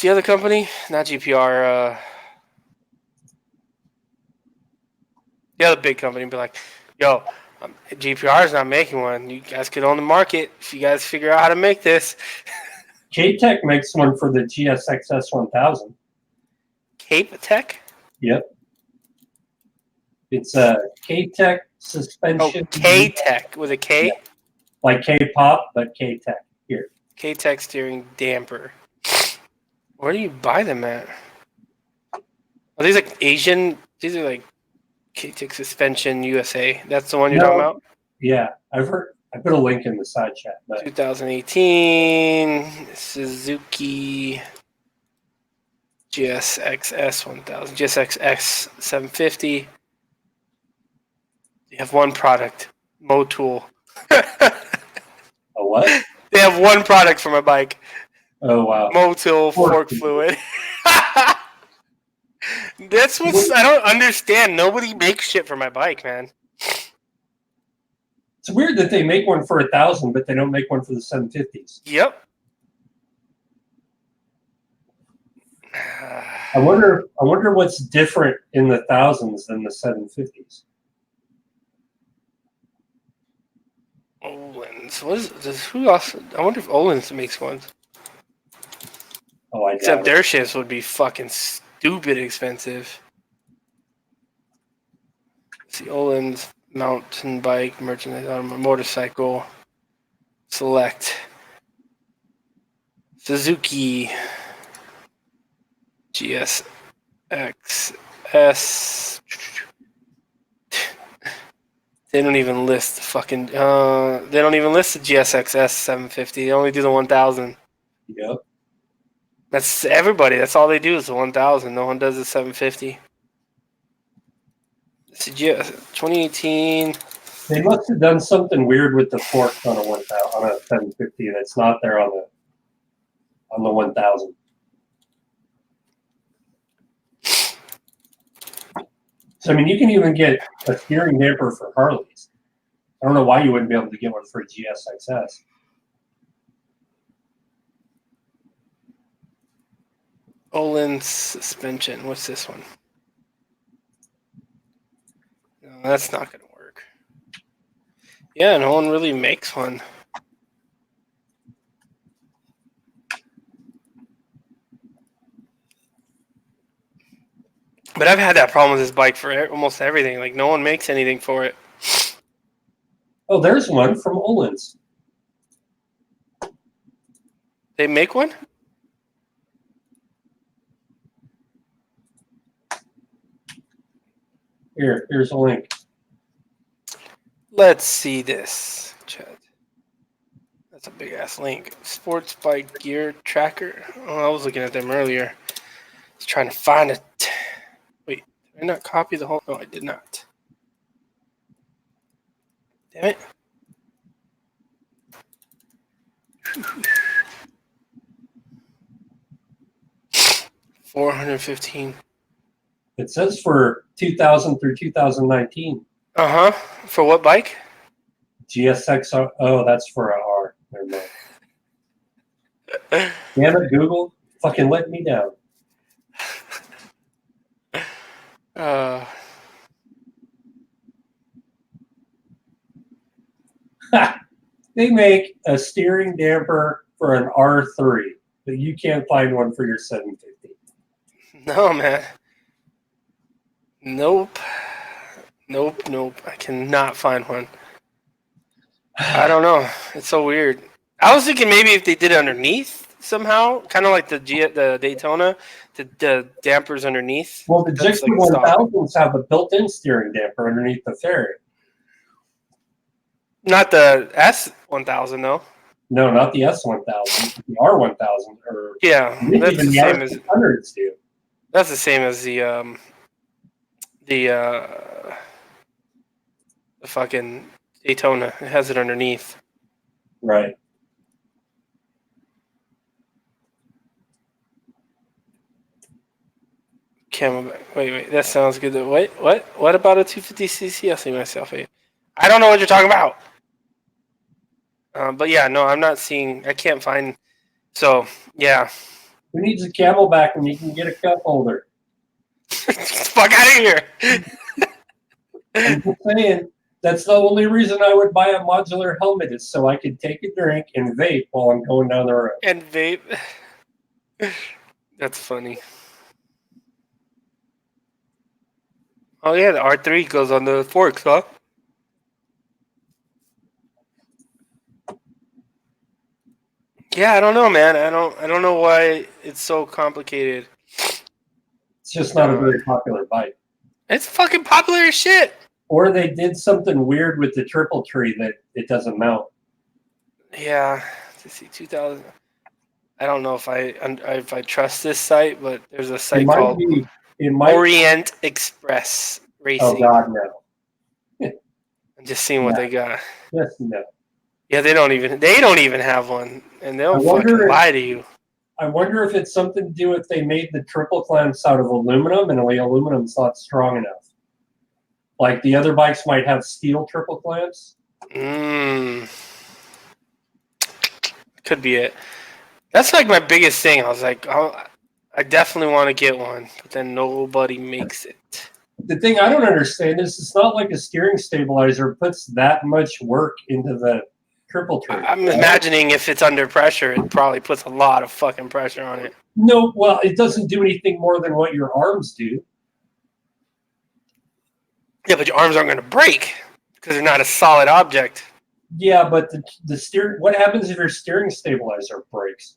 the other company? Not GPR. The other big company, be like, yo, GPR is not making one. You guys could own the market if you guys figure out how to make this. K-Tech makes one for the GSX-S 1000. Cape Tech? Yep. It's a K-Tech Oh, suspension. K-Tech with a K? Yeah. Like K-pop, but K-Tech. Here. K-Tech steering damper. Where do you buy them at? Are these like Asian? These are like K-Tech suspension USA. That's the one you're talking about? Yeah, I've heard. I put a link in the side chat. But 2018 Suzuki GSX-S 1000, GSX-S 750. You have one product, Motul. a what? They have one product for my bike, Oh wow. Motul fork fluid. That's what's I don't understand. Nobody makes shit for my bike, man. It's weird that they make one for 1,000, but they don't make one for the 750s. Yep. I wonder what's different in the thousands than the 750s. Olin's. What is this? Who else? I wonder if Olin's makes ones. Oh, I Except doubt their shits would be fucking stupid expensive. Let's see, Olin's mountain bike, merchandise, motorcycle, select, Suzuki, GSX-S. They don't even list the fucking. They don't even list the GSX-S 750. They only do the 1000. Yep. That's everybody. That's all they do is the 1000. No one does the 750. It's a 2018. They must have done something weird with the forks on a 1000 on a 750 that's not there on the 1000. So I mean, you can even get a steering damper for Harleys. I don't know why you wouldn't be able to get one for a GSX-S. Olin's suspension. What's this one? No, that's not going to work. Yeah, no one really makes one. But I've had that problem with this bike for almost everything. Like, no one makes anything for it. Oh, there's one from Olin's. They make one? Here's a link. Let's see this, Chad. That's a big ass link. Sports bike gear tracker. Oh, I was looking at them earlier. I was trying to find it. Wait, did I not copy the whole? No, I did not. Damn it. $415. It says for 2000 through 2019. Uh-huh. For what bike? GSX. Oh, that's for a R. Never mind. Damn it, Google. Fucking let me down. They make a steering damper for an R3, but you can't find one for your 750. No, man. Nope. I cannot find one. I don't know. It's so weird. I was thinking maybe if they did it underneath somehow, kind of like the Daytona, the dampers underneath. Well, the That's Gixxer like 1000s have a built-in steering damper underneath the fairing. Not the S1000 though. No, not the S1000. The R1000 or Yeah, maybe that's even the the same as R600s do. that's the same as the fucking Daytona. It has it underneath. Right. Camelback. Wait. That sounds good. Wait, what? What about a 250cc? I'll see myself. I don't know what you're talking about. But yeah, no, I'm not seeing. I can't find. So yeah. Who needs a Camelback when you can get a cup holder? Fuck out of here. I'm just saying. That's the only reason I would buy a modular helmet is so I could take a drink and vape while I'm going down the road. And vape. That's funny. Oh yeah, the R3 goes on the forks, huh? Yeah, I don't know, man. I don't know why it's so complicated. It's just not a very popular bike. It's fucking popular as shit. Or they did something weird with the triple tree that it doesn't mount. Yeah, let's see, 2000. I don't know if I trust this site, but there's a site called Orient Express Racing. Oh God, no! I'm just seeing what they got. Yes, no. Yeah, they don't even have one, and they'll fucking lie to you. I wonder if it's something to do if they made the triple clamps out of aluminum, and the aluminum's not strong enough. Like the other bikes might have steel triple clamps. Could be it. That's like my biggest thing. I was like, I definitely want to get one, but then nobody makes it. The thing I don't understand is it's not like a steering stabilizer puts that much work into the triple tree. I'm imagining if it's under pressure, it probably puts a lot of fucking pressure on it. No, well, it doesn't do anything more than what your arms do. Yeah, but your arms aren't going to break because they're not a solid object. Yeah, but the steering. What happens if your steering stabilizer breaks?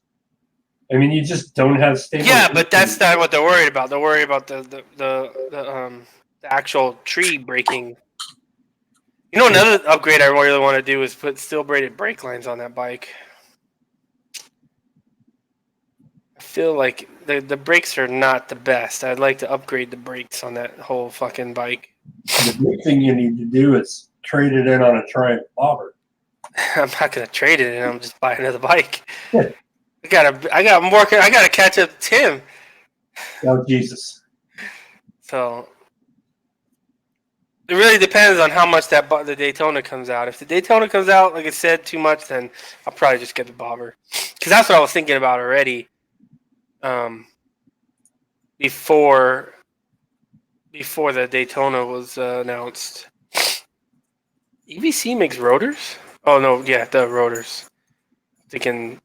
I mean, you just don't have stable. Yeah, but that's not what they're worried about. They're worried about the actual tree breaking. You know, another upgrade I really want to do is put steel braided brake lines on that bike. I feel like the brakes are not the best. I'd like to upgrade the brakes on that whole fucking bike. The big thing you need to do is trade it in on a Triumph Bobber. I'm not gonna trade it in. I'm just buying another bike. I gotta catch up to Tim. Oh Jesus! So it really depends on how much the Daytona comes out. If the Daytona comes out, like I said, too much, then I'll probably just get the Bobber. Because that's what I was thinking about already. Before the Daytona was announced. EVC makes rotors? Oh no, yeah, the rotors. They can.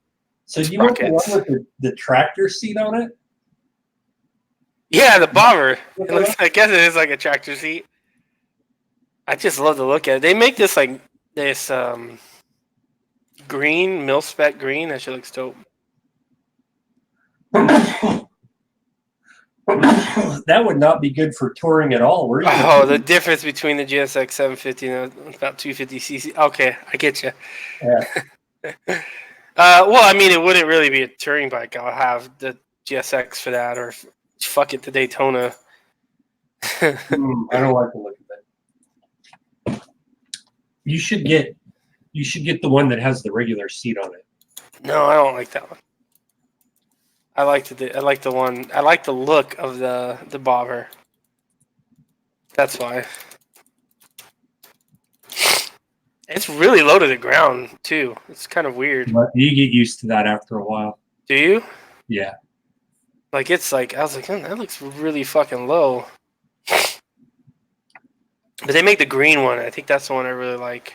So you want the one with the tractor seat on it? Yeah, the Bobber. I guess it is like a tractor seat. I just love to look at it. They make this green, mil-spec green. That shit looks dope. That would not be good for touring at all. The difference between the GSX 750 and about 250cc. Okay, I get you. Yeah. Well, I mean, it wouldn't really be a touring bike. I'll have the GSX for that, or fuck it, the Daytona. I don't like the look of it. You should get the one that has the regular seat on it. No, I don't like that one. I like the look of the Bobber. That's why. It's really low to the ground too. It's kind of weird. But you get used to that after a while. Do you? Yeah. I was like, that looks really fucking low. But they make the green one. I think that's the one I really like.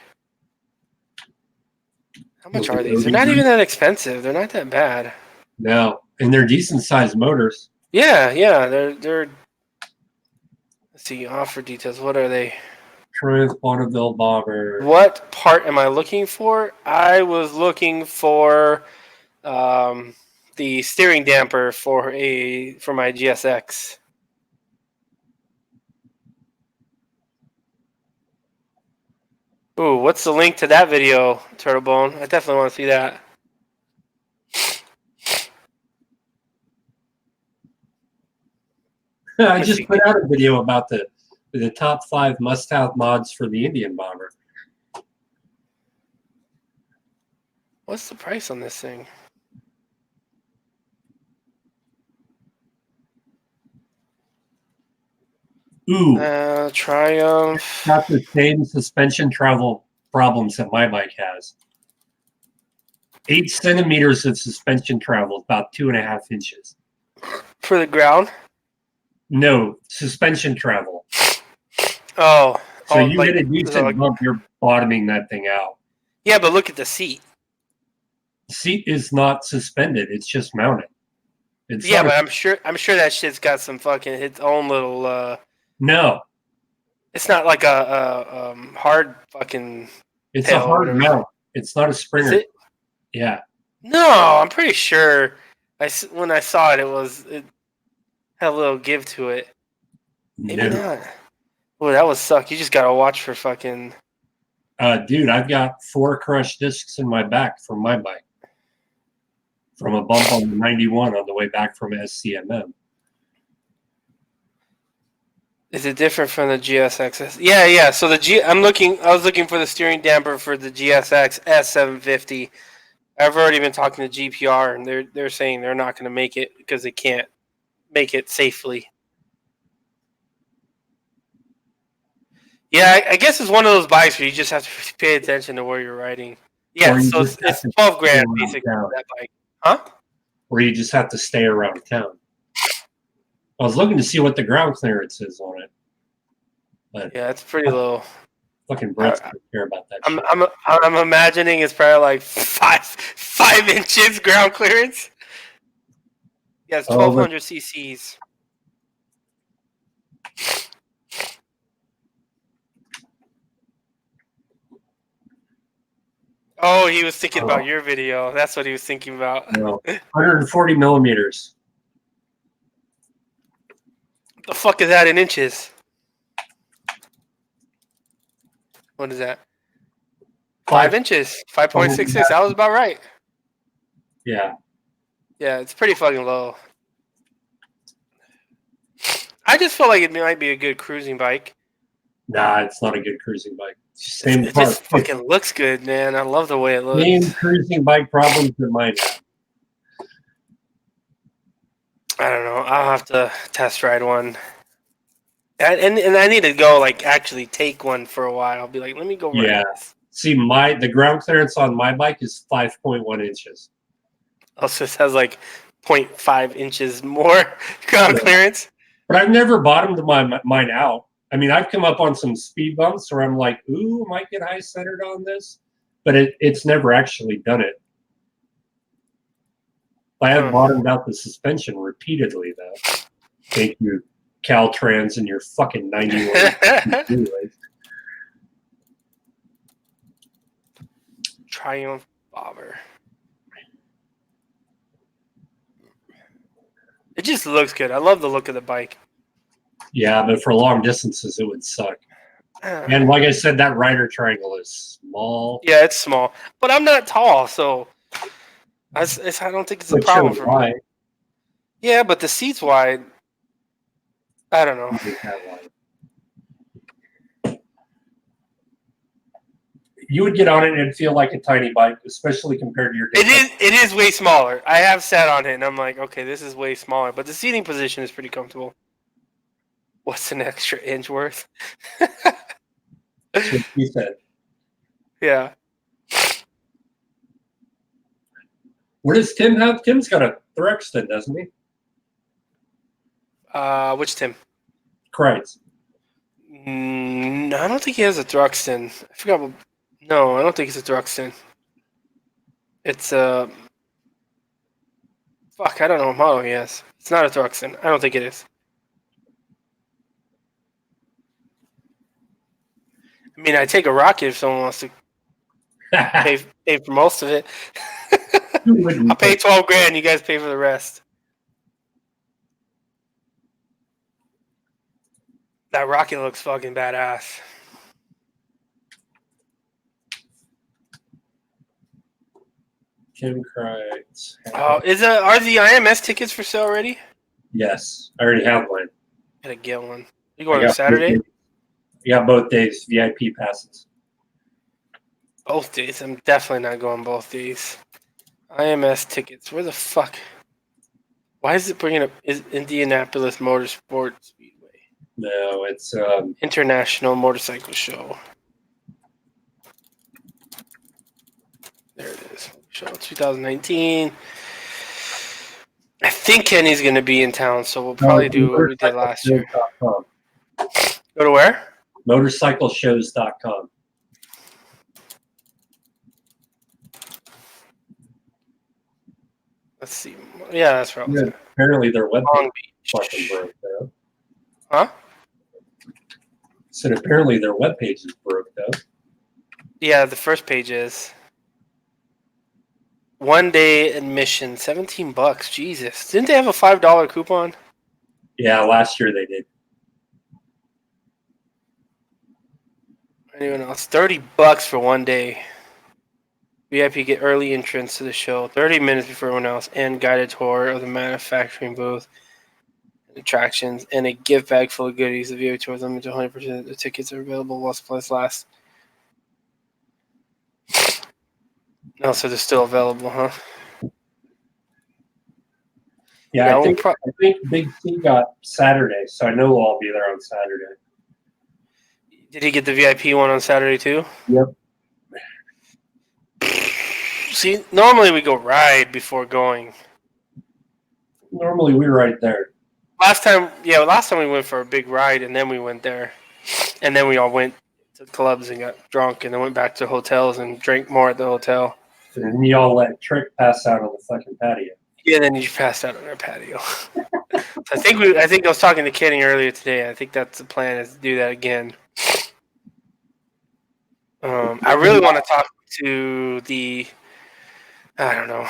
How much are these? They're not even that expensive. They're not that bad. No, and they're decent sized motors. Yeah. They're. Let's see. Offer details. What are they? Triumph Bonneville Bobber. What part am I looking for? I was looking for the steering damper for my GSX. Ooh, what's the link to that video, Turtlebone? I definitely want to see that. I just put out a video about the top 5 must-have mods for the Indian Bobber. What's the price on this thing? Ooh. Triumph. Got the same suspension travel problems that my bike has. 8 centimeters of suspension travel, about 2.5 inches. For the ground? No, suspension travel. Oh. So you get a decent bump, you're bottoming that thing out. Yeah, but look at the seat. The seat is not suspended, it's just mounted. But I'm sure that shit's got some fucking its own little No. It's not like a hard fucking. It's Tail a or hard whatever. mount. It's not a Is Springer. it? Yeah. No, I'm pretty sure. When I saw it, it had a little give to it. Maybe No. not. Oh, that would suck. You just gotta watch for fucking. Dude, I've got 4 crushed discs in my back from my bike. From a bump on the 91 on the way back from SCMM. Is it different from the GSX? Yeah. So I was looking for the steering damper for the GSX S750. I've already been talking to GPR, and they're saying they're not going to make it because they can't make it safely. Yeah, I guess it's one of those bikes where you just have to pay attention to where you're riding. Yeah, Or you so just it's have to $12 stay grand around basically town. for that bike, huh? Or you just have to stay around town. I was looking to see what the ground clearance is on it. But Yeah, it's pretty low. fucking Brett's don't care about that shit. I'm imagining it's probably like 5 inches ground clearance. Yeah, it's 1,200 cc's. Oh, he was thinking about your video. That's what he was thinking about. No. 140 millimeters. What the fuck is that in inches? What is that? 5 inches. 5.66. That was about right. Yeah. Yeah, it's pretty fucking low. I just feel like it might be a good cruising bike. Nah, it's not a good cruising bike. Same It just fucking looks good, man. I love the way it looks. Same cruising bike problems that mine have. I don't know. I'll have to test ride one. And I need to go, like, actually take one for a while. I'll be like, let me go ride this. See, the ground clearance on my bike is 5.1 inches. Also, it has, like, 0.5 inches more ground clearance. But I've never bottomed mine out. I mean, I've come up on some speed bumps where I'm like, ooh, might get high centered on this. But it's never actually done it. I have bottomed out the suspension repeatedly, though. Thank you, Caltrans, and your fucking 91. Triumph Bobber. It just looks good. I love the look of the bike. Yeah, but for long distances, it would suck. And like I said, that rider triangle is small. Yeah, it's small. But I'm not tall, so I don't think it's a problem for me. Yeah, but the seat's wide. I don't know. You would get on it and it'd feel like a tiny bike, especially compared to your. It is way smaller. I have sat on it and I'm like, okay, this is way smaller, but the seating position is pretty comfortable. What's an extra inch worth? That's what he said. Yeah. What does Tim have? Tim's got a Thruxton, doesn't he? Which Tim? Kreitz. I don't think he has a Thruxton. I forgot what. No, I don't think it's a Thruxton. It's a. Fuck, I don't know what model he has. It's not a Thruxton. I don't think it is. I mean, I take a Rocket if someone wants to pay for most of it. I'll pay $12,000. You guys pay for the rest. That Rocket looks fucking badass. Tim Kreitz. Oh, are the IMS tickets for sale already? Yes, I already have one. Gotta get one. You going on Saturday? Yeah, both days. VIP passes. Both days. I'm definitely not going both days. IMS tickets. Where the fuck? Why is it bringing up Indianapolis Motorsport Speedway? No, it's International Motorcycle Show. There it is. Show 2019. I think Kenny's going to be in town, so we'll probably do what we did last year. Go to where? Motorcycleshows.com. Let's see. Yeah, that's right. Yeah, apparently their web Long fucking broke though. Huh? So apparently their webpage is broke though. Yeah, the first page is 1 day admission, $17. Jesus, didn't they have a $5 coupon? Yeah, last year they did. Anyone else? $30 for 1 day. VIP get early entrance to the show, 30 minutes before everyone else, and guided tour of the manufacturing booth, attractions, and a gift bag full of goodies. The VIP tour is limited to 100%. The tickets are available while supplies last. Oh, so they're still available, huh? Yeah, I think Big T got Saturday, so I know I'll be there on Saturday. Did he get the VIP one on Saturday too? Yep. See, normally we go ride before going. Normally we're right there. Last time we went for a big ride, and then we went there, and then we all went to clubs and got drunk, and then went back to hotels and drank more at the hotel. And then y'all let Trick pass out on the fucking patio. Yeah, then you passed out on our patio. I think I was talking to Kenny earlier today. I think that's the plan, is to do that again. I really want to talk to the. I don't know.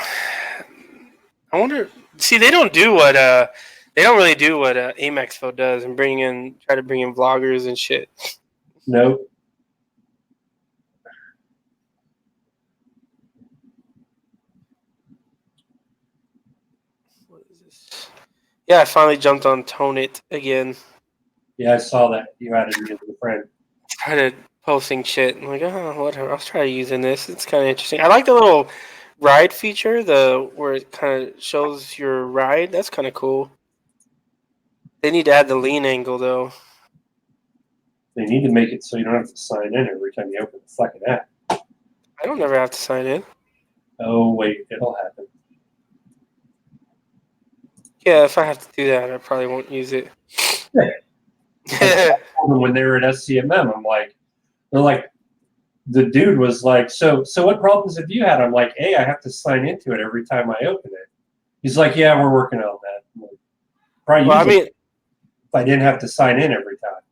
I wonder. See, they don't do what. They don't really do what Amexpo does, and try to bring in vloggers and shit. Nope. What is this? Yeah, I finally jumped on Tone It again. Yeah, I saw that. You added me as a friend. Started posting shit. I'm like, oh, whatever. I'll try using this. It's kind of interesting. I like the little ride feature, where it kind of shows your ride. That's kind of cool. They need to add the lean angle, though. They need to make it so you don't have to sign in every time you open the fucking app. I don't ever have to sign in. Oh, wait. It'll happen. Yeah, if I have to do that, I probably won't use it. When they were at SCMM, I'm like, they're like, the dude was like, so what problems have you had? I'm like, hey, I have to sign into it every time I open it. He's like, yeah, we're working on that. I'm like, probably Well, I mean, if I didn't have to sign in every time.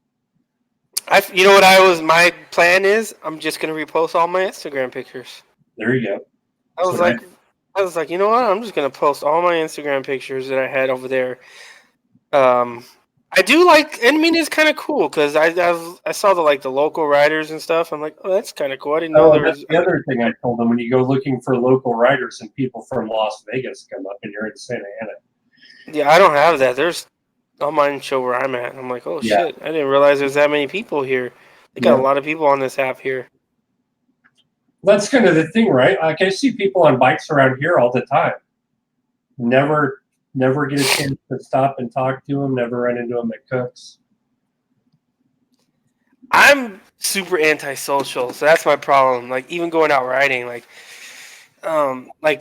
you know what my plan is? I'm just gonna repost all my Instagram pictures. There you go. I was like, you know what? I'm just gonna post all my Instagram pictures that I had over there. I do like, I mean, it's kind of cool because I saw the local riders and stuff. I'm like, oh, that's kind of cool. I didn't know there was. That's the other thing I told them, when you go looking for local riders and people from Las Vegas come up and you're in Santa Ana. Yeah, I don't have that. There's on mine show where I'm at. I'm like, oh shit! I didn't realize there's that many people here. They got a lot of people on this app here. That's kind of the thing, right? Like, I see people on bikes around here all the time. Never get a chance to stop and talk to them. Never run into them at Cook's. I'm super antisocial, so that's my problem. Like, even going out riding, like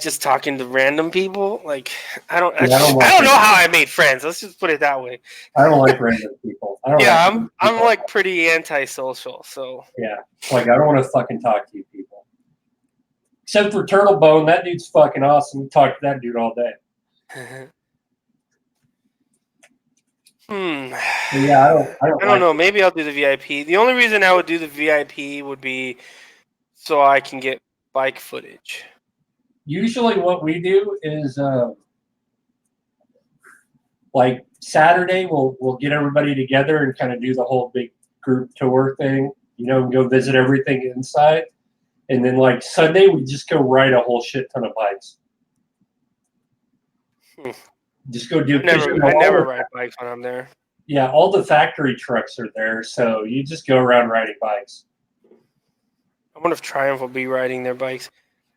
just talking to random people. Like, I don't know how I made friends. Let's just put it that way. I don't like random people. I'm like pretty antisocial. So yeah, like I don't want to fucking talk to you people. Except for Turtle Bone, that dude's fucking awesome. We talk to that dude all day. Yeah, I don't know. Maybe I'll do the VIP. The only reason I would do the VIP would be so I can get bike footage. Usually what we do is like Saturday we'll get everybody together and kind of do the whole big group tour thing, and go visit everything inside. And then like Sunday we just go ride a whole shit ton of bikes. Just go do. I never ride bikes when I'm there. Yeah, all the factory trucks are there, so you just go around riding bikes. I wonder if Triumph will be riding their bikes.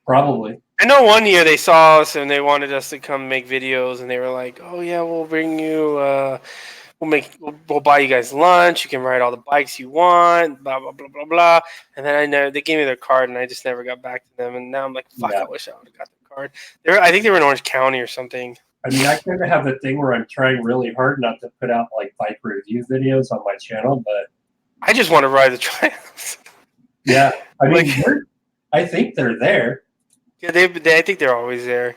Probably. I know one year they saw us and they wanted us to come make videos, and they were like, "Oh yeah, we'll bring you. We'll buy you guys lunch. You can ride all the bikes you want. Blah blah blah blah blah." And then they gave me their card, and I just never got back to them. And now I'm like, "Fuck! Yeah. I wish I would have got the card." I think they were in Orange County or something. I mean, I kind of have the thing where I'm trying really hard not to put out like bike review videos on my channel, but I just want to ride the Triumphs. Yeah, I mean, I think they're there. Yeah, I think they're always there.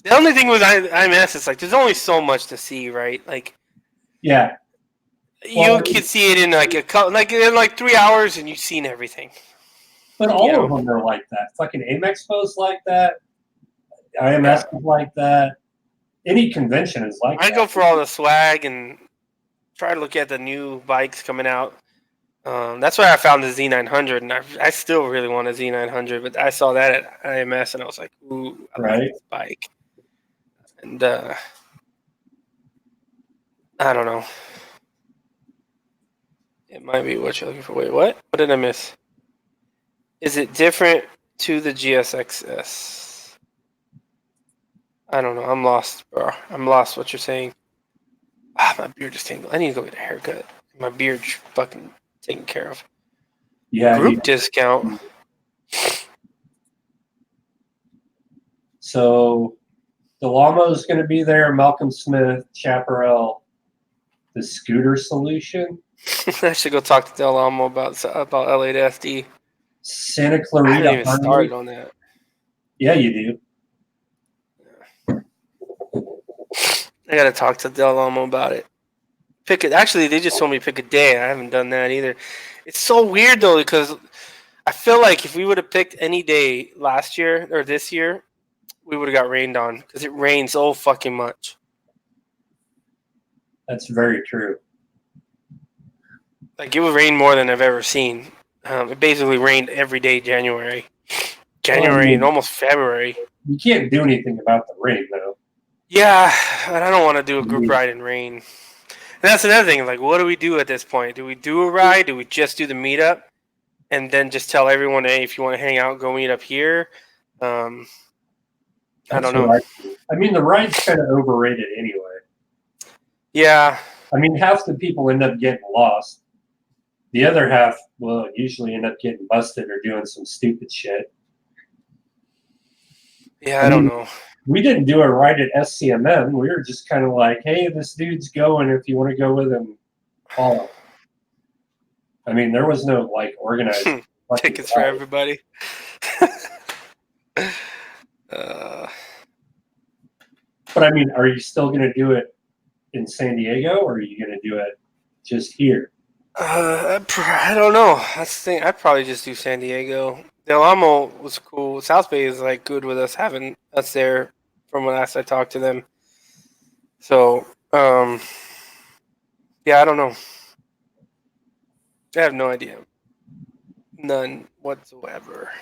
The only thing with IMS is like there's only so much to see, right? Like, yeah, You can see it in like 3 hours, and you've seen everything. But all of them are like that. Fucking AMEXPO's like that. IMS is like that. Any convention is like that. I go for all the swag and try to look at the new bikes coming out. That's why I found the Z900, and I still really want a Z900, but I saw that at IMS, and I was like, ooh, I like this bike. And I don't know. It might be what you're looking for. Wait, what? What did I miss? Is it different to the GSXS? I don't know. I'm lost, bro. I'm lost what you're saying. My beard is tangled. I need to go get a haircut. My beard's fucking taken care of. Yeah. Group discount. So Delamo's going to be there. Malcolm Smith, Chaparral, the Scooter Solution. I should go talk to Del Amo about LA to SD. Santa Clarita. I haven't even started on that. Yeah, you do. I gotta talk to Del Amo about it. Pick it. Actually, they just told me to pick a day. I haven't done that either. It's so weird though, because I feel like if we would have picked any day last year or this year, we would have got rained on because it rains so fucking much. That's very true. Like, it would rain more than I've ever seen. It basically rained every day January, and almost February. You can't do anything about the rain, though. Yeah, and I don't want to do a group ride in rain. And that's another thing. Like, what do we do at this point? Do we do a ride? Do we just do the meetup? And then just tell everyone, hey, if you want to hang out, go meet up here? I don't know. I mean, the ride's kind of overrated anyway. Yeah. I mean, half the people end up getting lost. The other half will usually end up getting busted or doing some stupid shit. Yeah, I don't know. We didn't do a ride at SCMM. We were just kind of like, hey, this dude's going. If you want to go with him, follow. I mean, there was no, like, organized tickets for everybody. But, I mean, are you still going to do it in San Diego, or are you going to do it just here? I don't know. That's the thing. I'd probably just do San Diego. Del Amo was cool. South Bay is like good with us having us there from last I talked to them. So, yeah, I don't know. I have no idea. None whatsoever.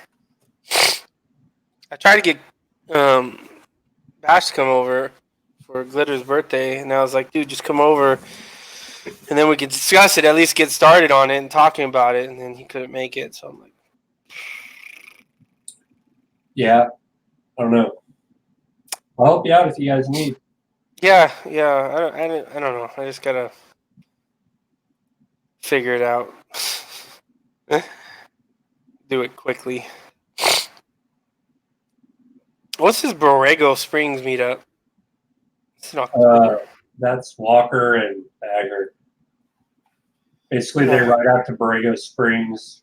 I tried to get Bash to come over for Glitter's birthday, and I was like, dude, just come over. And then we could discuss it, at least get started on it and talking about it. And then he couldn't make it. So I'm like, yeah, I don't know. I'll help you out if you guys need. yeah. I don't know. I just got to figure it out. Do it quickly. What's this Borrego Springs meetup? It's in October. That's Walker and Bagger. Basically, they ride out to Borrego Springs.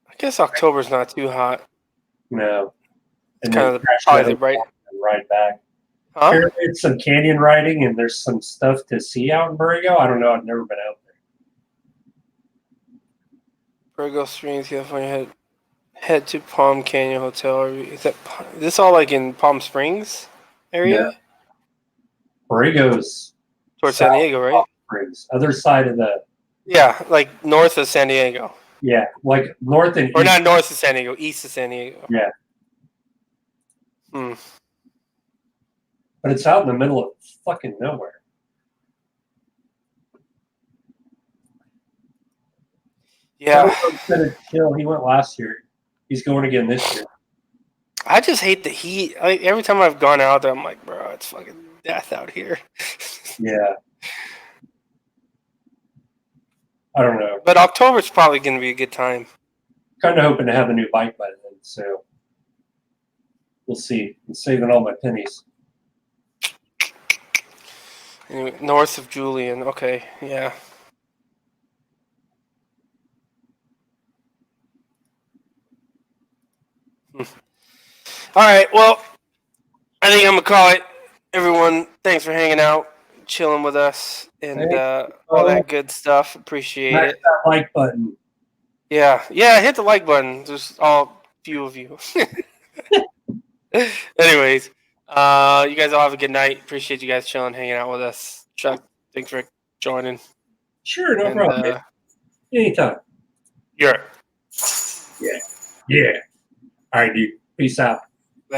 I guess October's not too hot. No. It's kind of probably right. And ride back. Huh? Apparently it's some canyon riding, and there's some stuff to see out in Borrego. I don't know. I've never been out there. Borrego Springs, California. Head to Palm Canyon Hotel. Is this all like in Palm Springs area? Yeah. Borrego's towards San Diego, right? Palm Springs, other side of the. Yeah, like north of San Diego. Yeah, like north and or east. not north of San Diego, east of San Diego. Yeah. Hmm. But it's out in the middle of fucking nowhere. Yeah. Chill. He went last year. He's going again this year. I just hate the heat. Like, every time I've gone out there, I'm like, bro, it's fucking death out here. Yeah. I don't know. But October's probably going to be a good time. Kind of hoping to have a new bike by then, so we'll see. I'm saving all my pennies. Anyway, north of Julian. Okay, yeah. All right, well, I think I'm going to call it. Everyone, thanks for hanging out. chilling with us and Thank all that good stuff. Appreciate Smash it. that like button. Yeah, hit the like button. Just all few of you. Anyways, you guys all have a good night. Appreciate you guys chilling, hanging out with us. Chuck, thanks for joining. Sure, no And, problem. Anytime. You're. Yeah. All right, dude. Peace out.